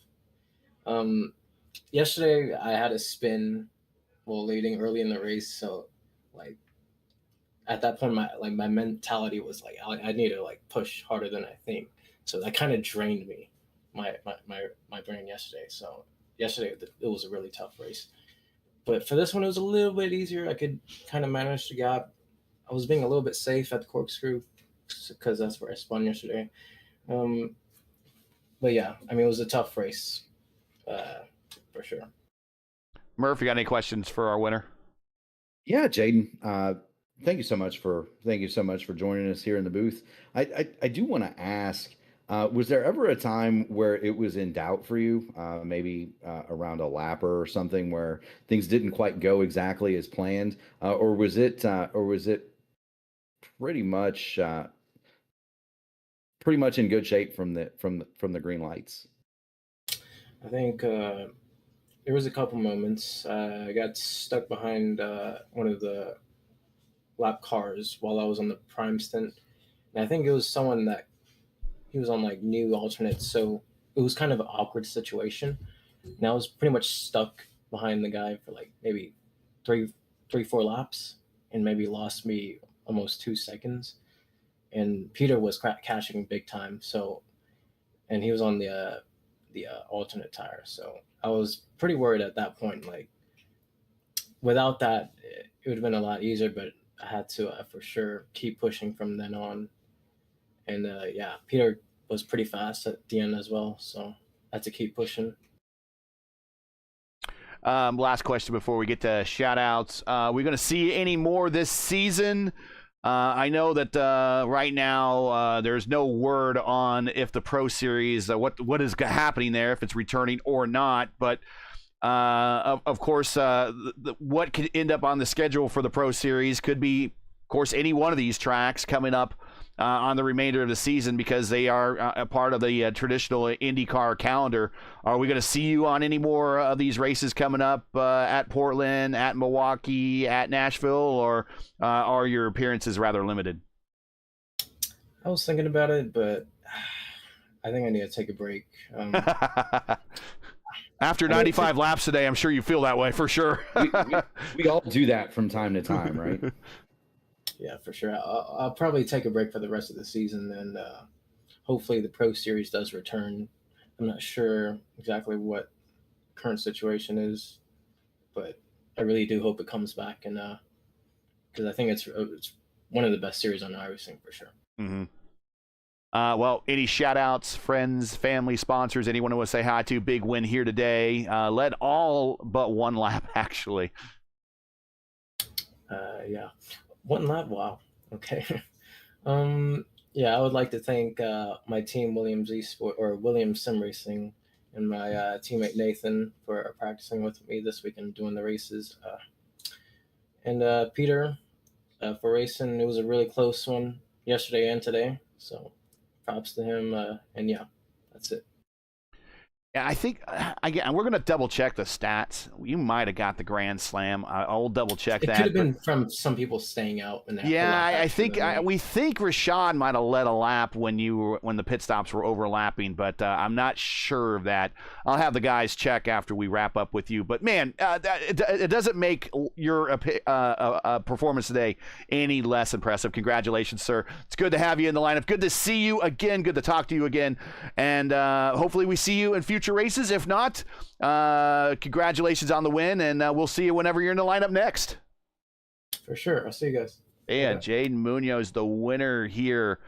Speaker 6: Yesterday I had a spin while leading early in the race, so like at that point my mentality was like I need to like push harder than I think. So that kind of drained me. My brain yesterday. So yesterday it was a really tough race, but for this one it was a little bit easier. I could kind of manage the gap. I was being a little bit safe at the corkscrew because that's where I spun yesterday. But yeah, I mean, it was a tough race for sure.
Speaker 1: Murph, you got any questions for our winner?
Speaker 2: Yeah, Jaden. Thank you so much for joining us here in the booth. I do want to ask, was there ever a time where it was in doubt for you, maybe around a lapper or something where things didn't quite go exactly as planned, or was it pretty much in good shape from the green lights?
Speaker 6: I think there was a couple moments. I got stuck behind one of the lap cars while I was on the prime stint, and I think it was someone that he was on like new alternates, so it was kind of an awkward situation. And I was pretty much stuck behind the guy for like maybe three, 4 laps, and maybe lost me almost 2 seconds. And Peter was cashing big time, so and he was on the alternate tire, so I was pretty worried at that point. Like without that, it would have been a lot easier, but I had to for sure keep pushing from then on. And yeah, Peter was pretty fast at the end as well, so I had to keep pushing.
Speaker 1: Last question before we get to shout outs. We're going to see any more this season. I know that right now there's no word on if the Pro Series, what is happening there, if it's returning or not. But of course, what could end up on the schedule for the Pro Series could be, of course, any one of these tracks coming up on the remainder of the season, because they are a part of the traditional IndyCar calendar. Are we going to see you on any more of these races coming up at Portland, at Milwaukee, at Nashville, or are your appearances rather limited?
Speaker 6: I was thinking about it, but I think I need to take a break.
Speaker 1: After 95 laps today, I'm sure you feel that way for sure.
Speaker 2: we all do that from time to time, right?
Speaker 6: Yeah, for sure. I'll probably take a break for the rest of the season, and hopefully the Pro Series does return. I'm not sure exactly what current situation is, but I really do hope it comes back, and because I think it's one of the best series on iRacing for sure.
Speaker 1: Mm-hmm. Well, any shout outs, friends, family, sponsors, anyone who wants to say hi to? Big win here today. Led all but one lap, actually.
Speaker 6: Yeah. 1 lap, wow. Okay. Yeah, I would like to thank my team, Williams Sim Racing, and my teammate Nathan for practicing with me this week and doing the races. And Peter for racing. It was a really close one yesterday and today, so props to him. And yeah, that's it.
Speaker 1: Yeah, I think again we're gonna double check the stats. You might have got the Grand Slam. I'll double check that.
Speaker 6: It could have been from some people staying out.
Speaker 1: Yeah, I think we think Rashad might have led a lap when the pit stops were overlapping, but I'm not sure of that. I'll have the guys check after we wrap up with you. But man, it doesn't make your performance today any less impressive. Congratulations, sir. It's good to have you in the lineup. Good to see you again. Good to talk to you again, and hopefully we see you in future races. If not, congratulations on the win, and we'll see you whenever you're in the lineup next.
Speaker 6: For sure. I'll see you guys.
Speaker 1: Yeah, Jaden Munoz, the winner here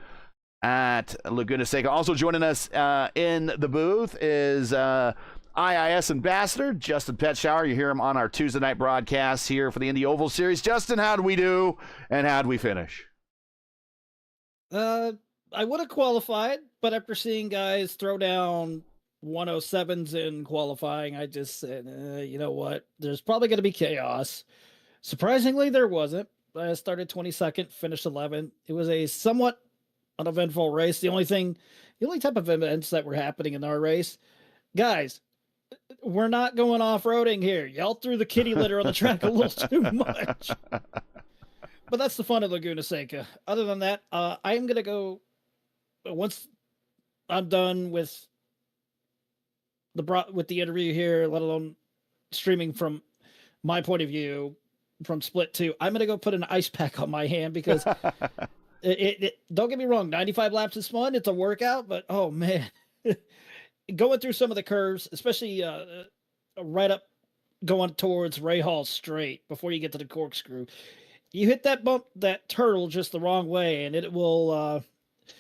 Speaker 1: at Laguna Seca. Also joining us in the booth is IIS ambassador Justin Petschauer. You hear him on our Tuesday night broadcast here for the Indy Oval Series. Justin, how'd we do, and how'd we finish?
Speaker 7: I would have qualified, but after seeing guys throw down 107s in qualifying, I just said, you know what? There's probably going to be chaos. Surprisingly, there wasn't. I started 22nd, finished 11th. It was a somewhat uneventful race. The only type of events that were happening in our race, guys, we're not going off-roading here. Y'all threw the kitty litter on the track a little too much. But that's the fun of Laguna Seca. Other than that, I am going to go, once I'm done with the interview here, let alone streaming from my point of view from Split 2, I'm going to go put an ice pack on my hand because it don't get me wrong, 95 laps is fun. It's a workout, but oh man, going through some of the curves, especially right up going towards Ray Hall straight before you get to the corkscrew, you hit that turtle just the wrong way, and it will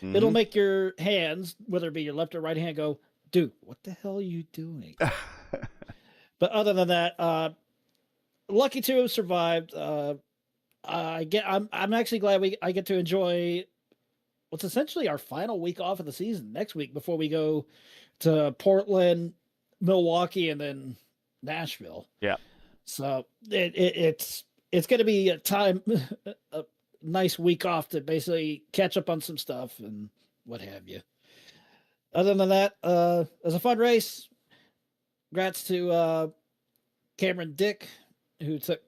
Speaker 7: it'll make your hands, whether it be your left or right hand, go, dude, what the hell are you doing? But other than that, lucky to have survived. I'm actually glad I get to enjoy what's essentially our final week off of the season next week before we go to Portland, Milwaukee, and then Nashville.
Speaker 1: Yeah.
Speaker 7: So it's going to be a nice week off to basically catch up on some stuff and what have you. Other than that, it was a fun race. Congrats to Cameron Dick, who took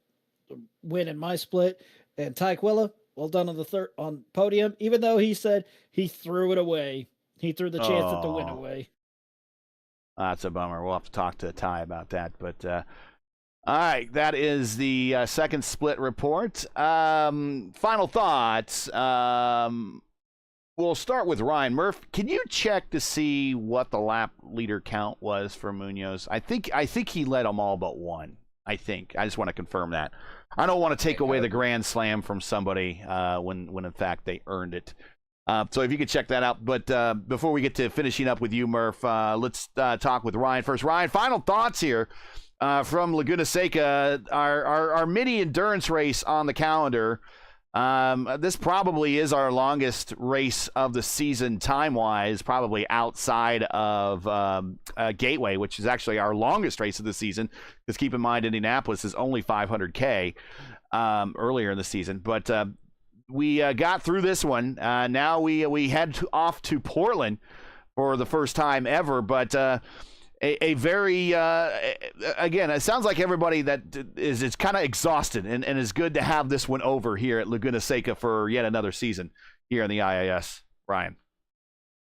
Speaker 7: the win in my split, and Ty Quilla, well done on podium. Even though he said he threw it away, he threw the chance at the win away.
Speaker 1: That's a bummer. We'll have to talk to Ty about that. But all right, that is the second split report. Final thoughts. We'll start with Ryan. Murph, can you check to see what the lap leader count was for Munoz? I think he led them all but one. I just want to confirm that. I don't want to take away the Grand Slam from somebody when in fact they earned it. So if you could check that out. But before we get to finishing up with you, Murph, let's talk with Ryan first. Ryan, final thoughts here from Laguna Seca, our mini endurance race on the calendar. This probably is our longest race of the season time-wise, probably outside of Gateway, which is actually our longest race of the season, because keep in mind Indianapolis is only 500K earlier in the season. But we got through this one. Now we head off to Portland for the first time ever, but a very again, it sounds like everybody that is kind of exhausted, and it's good to have this one over here at Laguna Seca for yet another season here in the IIS. Ryan.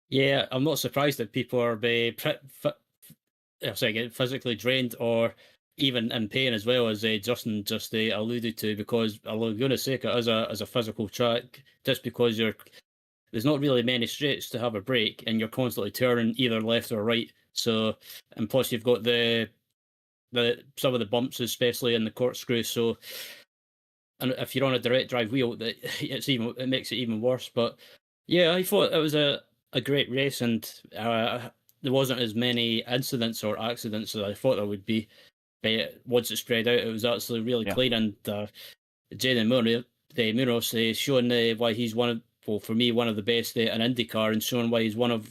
Speaker 3: Yeah, I'm not surprised that people are physically drained or even in pain, as well, as Justin just alluded to, because Laguna Seca is a physical track, just because there's not really many straights to have a break, and you're constantly turning either left or right. So, and plus you've got the some of the bumps, especially in the corkscrew. So, and if you're on a direct drive wheel, it makes it even worse. But yeah, I thought it was a great race, and there wasn't as many incidents or accidents as I thought there would be. But once it spread out, it was actually really clean. And Jaden Munoz showing why he's for me, one of the best in IndyCar, and showing why he's one of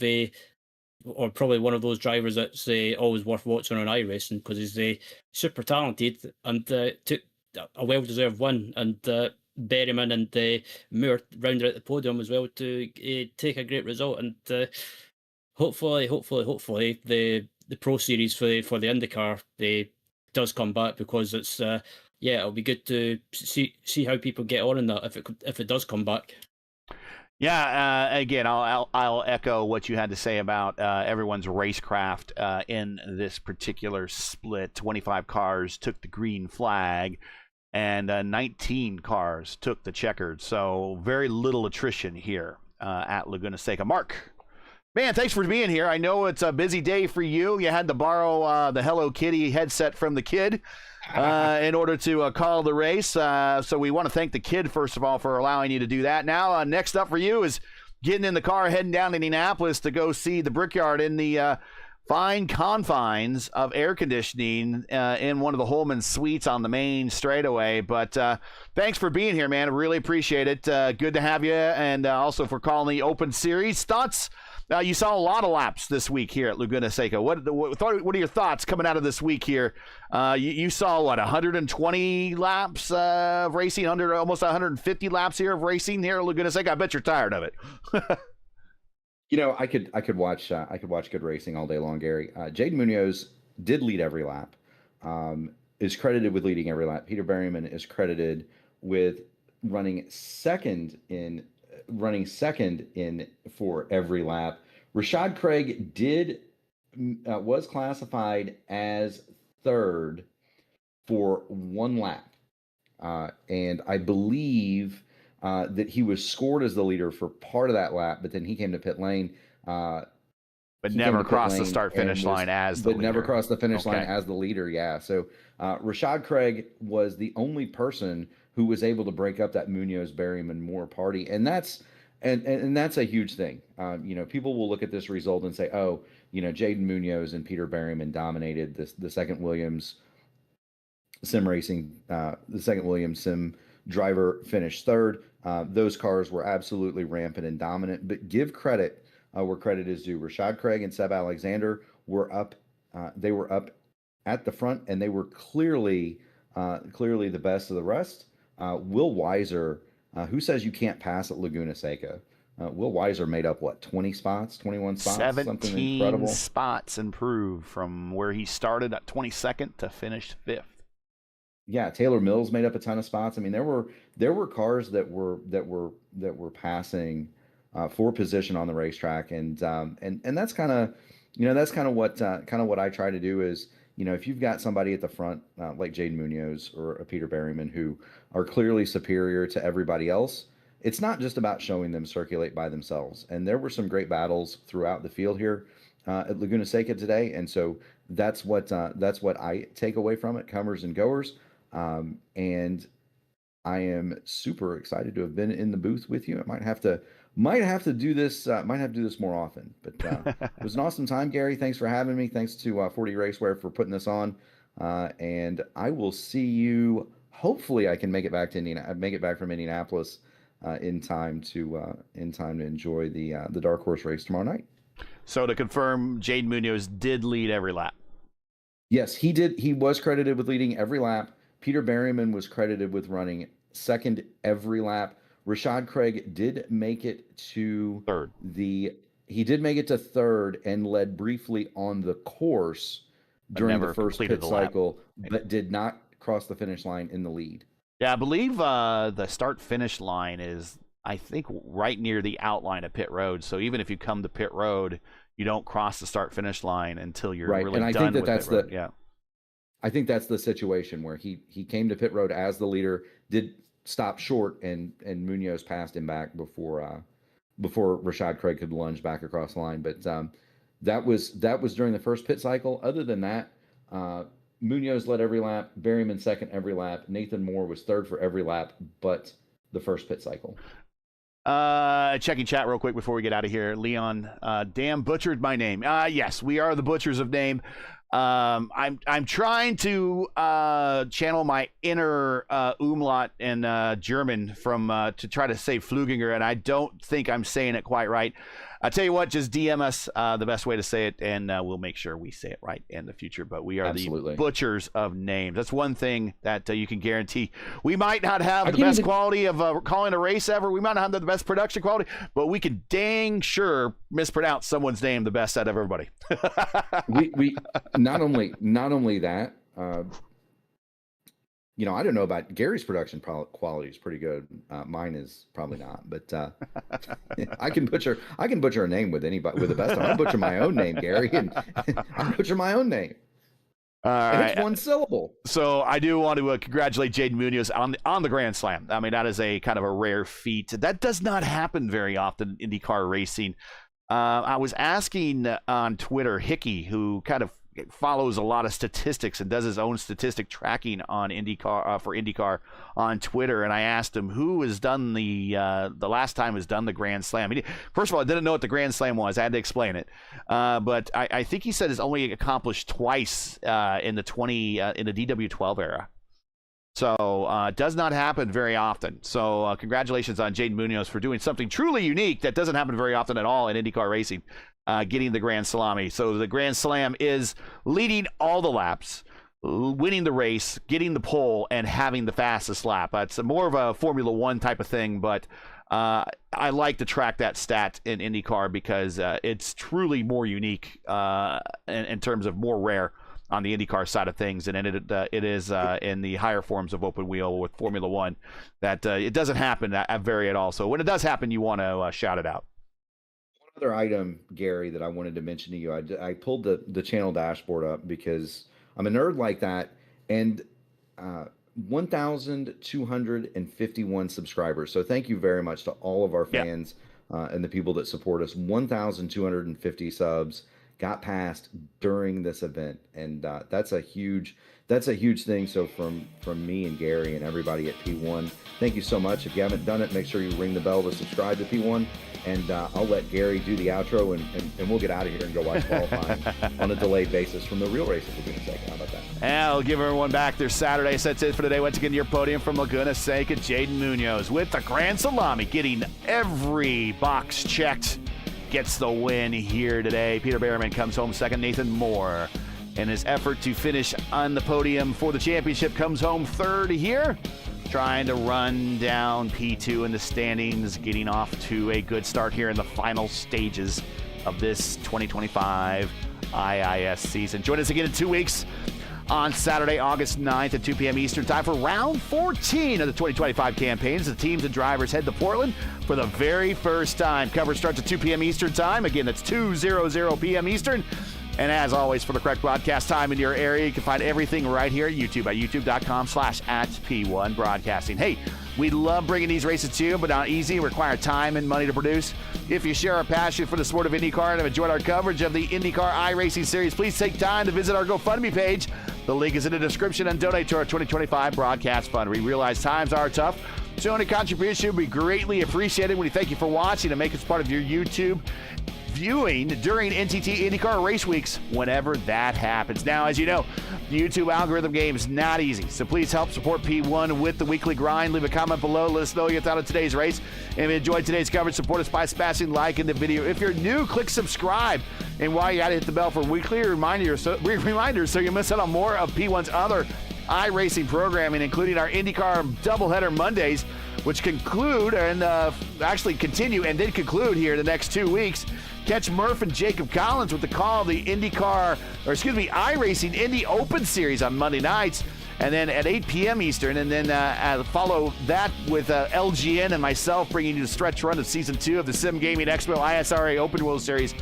Speaker 3: or probably one of those drivers that's always worth watching on iRacing, because he's super talented and took a well-deserved win, and Berryman and Moore rounded out the podium as well to take a great result. And hopefully the Pro Series for the IndyCar does come back, because it's it'll be good to see how people get on in that if it does come back.
Speaker 1: Yeah, again, I'll echo what you had to say about everyone's racecraft in this particular split. 25 cars took the green flag, and 19 cars took the checkered. So very little attrition here at Laguna Seca. Mark, man, thanks for being here. I know it's a busy day for you. You had to borrow the Hello Kitty headset from the kid in order to call the race. So we want to thank the kid, first of all, for allowing you to do that. Now, next up for you is getting in the car, heading down to Indianapolis to go see the Brickyard in the fine confines of air conditioning in one of the Holman suites on the main straightaway. But thanks for being here, man. I really appreciate it. Good to have you, and also for calling the Open Series. Thoughts? You saw a lot of laps this week here at Laguna Seca. What are your thoughts coming out of this week here? You saw, 120 laps of racing, almost 150 laps here of racing here at Laguna Seca. I bet you're tired of it.
Speaker 2: I could watch good racing all day long, Gary. Jaden Munoz did lead every lap. Is credited with leading every lap. Peter Berryman is credited with running second in for every lap. Rashad Craig was classified as third for one lap, and I believe that he was scored as the leader for part of that lap, but then he came to pit lane.
Speaker 1: But
Speaker 2: he came
Speaker 1: never
Speaker 2: to pit
Speaker 1: crossed the
Speaker 2: lane
Speaker 1: start
Speaker 2: and
Speaker 1: finish line as the
Speaker 2: but never
Speaker 1: leader.
Speaker 2: crossed the finish line
Speaker 1: Okay.
Speaker 2: as the leader. Yeah. So Rashad Craig was the only person who was able to break up that Munoz, Berryman, Moore party, and that's a huge thing. You know, people will look at this result and say, oh, you know, Jaden Munoz and Peter Berryman dominated the second Williams sim racing, the second Williams sim driver finished third. Those cars were absolutely rampant and dominant, but give credit where credit is due. Rashad Craig and Seb Alexander were up. They were up at the front, and they were clearly the best of the rest. Will Weiser, who says you can't pass at Laguna Seca? Will Weiser made up what, 20 spots, 21 spots, something
Speaker 1: 17
Speaker 2: incredible.
Speaker 1: spots improved from where he started at 22nd to finished 5th.
Speaker 2: Yeah, Taylor Mills made up a ton of spots. I mean, there were cars that were passing for position on the racetrack, and that's kind of what I try to do is, you know, if you've got somebody at the front like Jaden Munoz or a Peter Berryman who are clearly superior to everybody else, it's not just about showing them circulate by themselves. And there were some great battles throughout the field here at Laguna Seca today, and so that's what I take away from it, comers and goers. And I am super excited to have been in the booth with you. I might have to do this more often, but it was an awesome time, Gary. Thanks for having me. Thanks to 40 Racewear for putting this on. And I will see you. Hopefully I can make it back to make it back from Indianapolis in time to enjoy the Dark Horse race tomorrow night.
Speaker 1: So to confirm, Jaden Munoz did lead every lap.
Speaker 2: Yes, he did. He was credited with leading every lap. Peter Berryman was credited with running second every lap. Rashad Craig did make it to
Speaker 1: third.
Speaker 2: He did make it to third and led briefly on the course during the first pit cycle, but did not cross the finish line in the lead.
Speaker 1: Yeah, I believe the start-finish line is, I think, right near the outline of pit road. So even if you come to pit road, you don't cross the start-finish line until you're
Speaker 2: right.
Speaker 1: really
Speaker 2: and I
Speaker 1: done
Speaker 2: think
Speaker 1: with pit road.
Speaker 2: Yeah. I think that's the situation where he came to pit road as the leader, did stop short, and Munoz passed him back before Rashad Craig could lunge back across the line. But that was during the first pit cycle. Other than that, Munoz led every lap, Berryman second every lap, Nathan Moore was third for every lap, but the first pit cycle.
Speaker 1: Checking chat real quick before we get out of here. Leon, damn butchered my name. Yes, we are the butchers of name. I'm trying to channel my inner umlaut in German from to try to say Fluginger, and I don't think I'm saying it quite right. I tell you what, just DM us the best way to say it, and we'll make sure we say it right in the future. But we are the butchers of names. That's one thing that you can guarantee. We might not have the best quality of calling a race ever. We might not have the best production quality, but we can dang sure mispronounce someone's name the best out of everybody.
Speaker 2: we not only that. You know, I don't know about Gary's production quality is pretty good. Mine is probably not, but I can butcher a name with anybody with the best. I butcher my own name, Gary, and I butcher my own name. And it's one syllable.
Speaker 1: So I do want to congratulate Jaden Munoz on the Grand Slam. I mean, that is a kind of a rare feat. That does not happen very often in IndyCar racing. I was asking on Twitter, Hickey, who kind of follows a lot of statistics and does his own statistic tracking on IndyCar for IndyCar on Twitter, and I asked him who has done the last time has done the Grand Slam. First of all, I didn't know what the Grand Slam was. I had to explain it, but I think he said it's only accomplished twice in the DW12 era. So it does not happen very often. So congratulations on Jaden Munoz for doing something truly unique that doesn't happen very often at all in IndyCar racing, getting the Grand Salami. So the Grand Slam is leading all the laps, winning the race, getting the pole, and having the fastest lap. It's more of a Formula One type of thing, but I like to track that stat in IndyCar because it's truly more unique in terms of more rare on the IndyCar side of things, and it is in the higher forms of open wheel with Formula One that it doesn't happen at all. So when it does happen, you want to shout it out.
Speaker 2: One other item, Gary, that I wanted to mention to you, I pulled the channel dashboard up because I'm a nerd like that, and 1,251 subscribers. So thank you very much to all of our fans and the people that support us. 1,250 subs got passed during this event, and that's a huge thing. So from me and Gary and everybody at P1, thank you so much. If you haven't done it, make sure you ring the bell to subscribe to P1, and I'll let Gary do the outro, and we'll get out of here and go watch qualifying on a delayed basis from the real race at Laguna Seca. How about that?
Speaker 1: And I'll give everyone back their Saturday. So that's it for today. Once again, your podium from Laguna Seca, Jaden Munoz with the Grand Salami, getting every box checked, gets the win here today. Peter Behrman comes home second. Nathan Moore, in his effort to finish on the podium for the championship, comes home third here, trying to run down P2 in the standings, getting off to a good start here in the final stages of this 2025 IIS season. Join us again in 2 weeks on Saturday, August 9th at 2 p.m. Eastern Time for round 14 of the 2025 campaigns. The teams and drivers head to Portland for the very first time. Coverage starts at 2 p.m. Eastern Time. Again, that's 2:00 p.m. Eastern. And as always, for the correct broadcast time in your area, you can find everything right here at YouTube at youtube.com/@P1 Broadcasting. Hey, we love bringing these races to you, but not easy. Require time and money to produce. If you share our passion for the sport of IndyCar and have enjoyed our coverage of the IndyCar iRacing Series, please take time to visit our GoFundMe page. The link is in the description, and donate to our 2025 broadcast fund. We realize times are tough, so any contribution would be greatly appreciated. We thank you for watching and make us part of your YouTube viewing during NTT IndyCar race weeks whenever that happens. Now, as you know, the YouTube algorithm game is not easy, so please help support P1 with the weekly grind. Leave a comment below. Let us know your thought on today's race. And if you enjoyed today's coverage, support us by smashing like in the video. If you're new, click subscribe. And while you got to hit the bell for weekly reminders so you miss out on more of P1's other iRacing programming, including our IndyCar doubleheader Mondays, which conclude and actually continue and then conclude here in the next 2 weeks. Catch Murph and Jacob Collins with the call of the iRacing Indy Open Series on Monday nights, and then at 8 p.m. Eastern, and then follow that with LGN and myself bringing you the stretch run of Season 2 of the Sim Gaming Expo ISRA Open World Series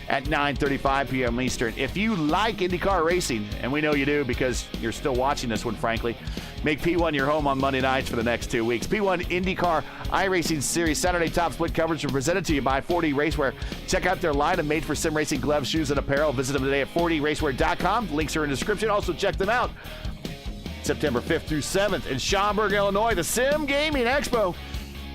Speaker 1: at 9:35 p.m. Eastern. If you like IndyCar racing, and we know you do because you're still watching this one, frankly, make P1 your home on Monday nights for the next 2 weeks. P1 IndyCar iRacing Series Saturday Top Split coverage is presented to you by 4D Racewear. Check out their line of made for sim racing gloves, shoes, and apparel. Visit them today at 4dracewear.com. Links are in the description. Also, check them out September 5th through 7th in Schaumburg, Illinois, the Sim Gaming Expo.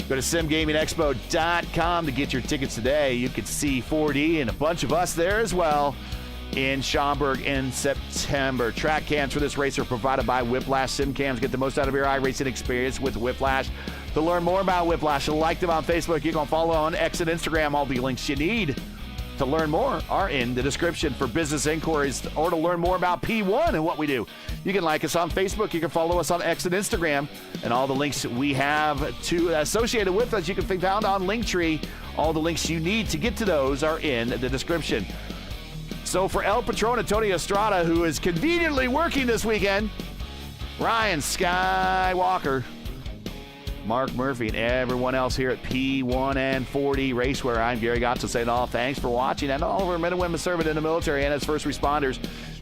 Speaker 1: Go to simgamingexpo.com to get your tickets today. You can see 4D and a bunch of us there as well in Schaumburg in September. Track cams for this race are provided by Whiplash Sim Cams. Get the most out of your iRacing experience with Whiplash. To learn more about Whiplash, like them on Facebook. You can follow on X and Instagram. All the links you need to learn more are in the description. For business inquiries or to learn more about P1 and what we do, you can like us on Facebook. You can follow us on X and Instagram. And all the links we have associated with us, you can found on Linktree. All the links you need to get to those are in the description. So for El Patron and Tony Estrada, who is conveniently working this weekend, Ryan Skywalker, Mark Murphy, and everyone else here at P1 and 4D Racewear, I'm Gary Gotzo saying all thanks for watching, and all of our men and women serving in the military and as first responders.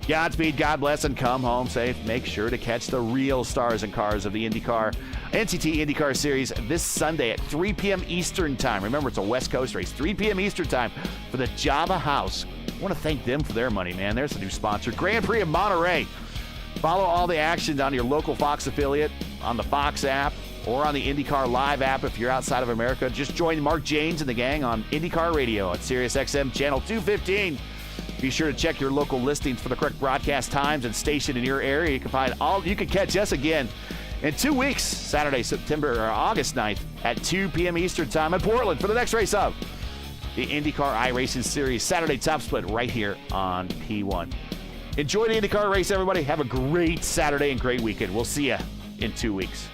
Speaker 1: Godspeed, God bless, and come home safe. Make sure to catch the real stars and cars of the NTT IndyCar Series this Sunday at 3 p.m. Eastern Time. Remember, it's a West Coast race, 3 p.m. Eastern Time for the Java House. I want to thank them for their money, man. There's a new sponsor, Grand Prix of Monterey. Follow all the action on your local Fox affiliate, on the Fox app, or on the IndyCar Live app if you're outside of America. Just join Mark Janes and the gang on IndyCar Radio on Sirius XM Channel 215. Be sure to check your local listings for the correct broadcast times and station in your area. You can catch us again in 2 weeks, Saturday, August 9th at 2 p.m. Eastern Time in Portland for the next race of the IndyCar iRacing Series Saturday Top Split right here on P1. Enjoy the IndyCar race, everybody. Have a great Saturday and great weekend. We'll see you in 2 weeks.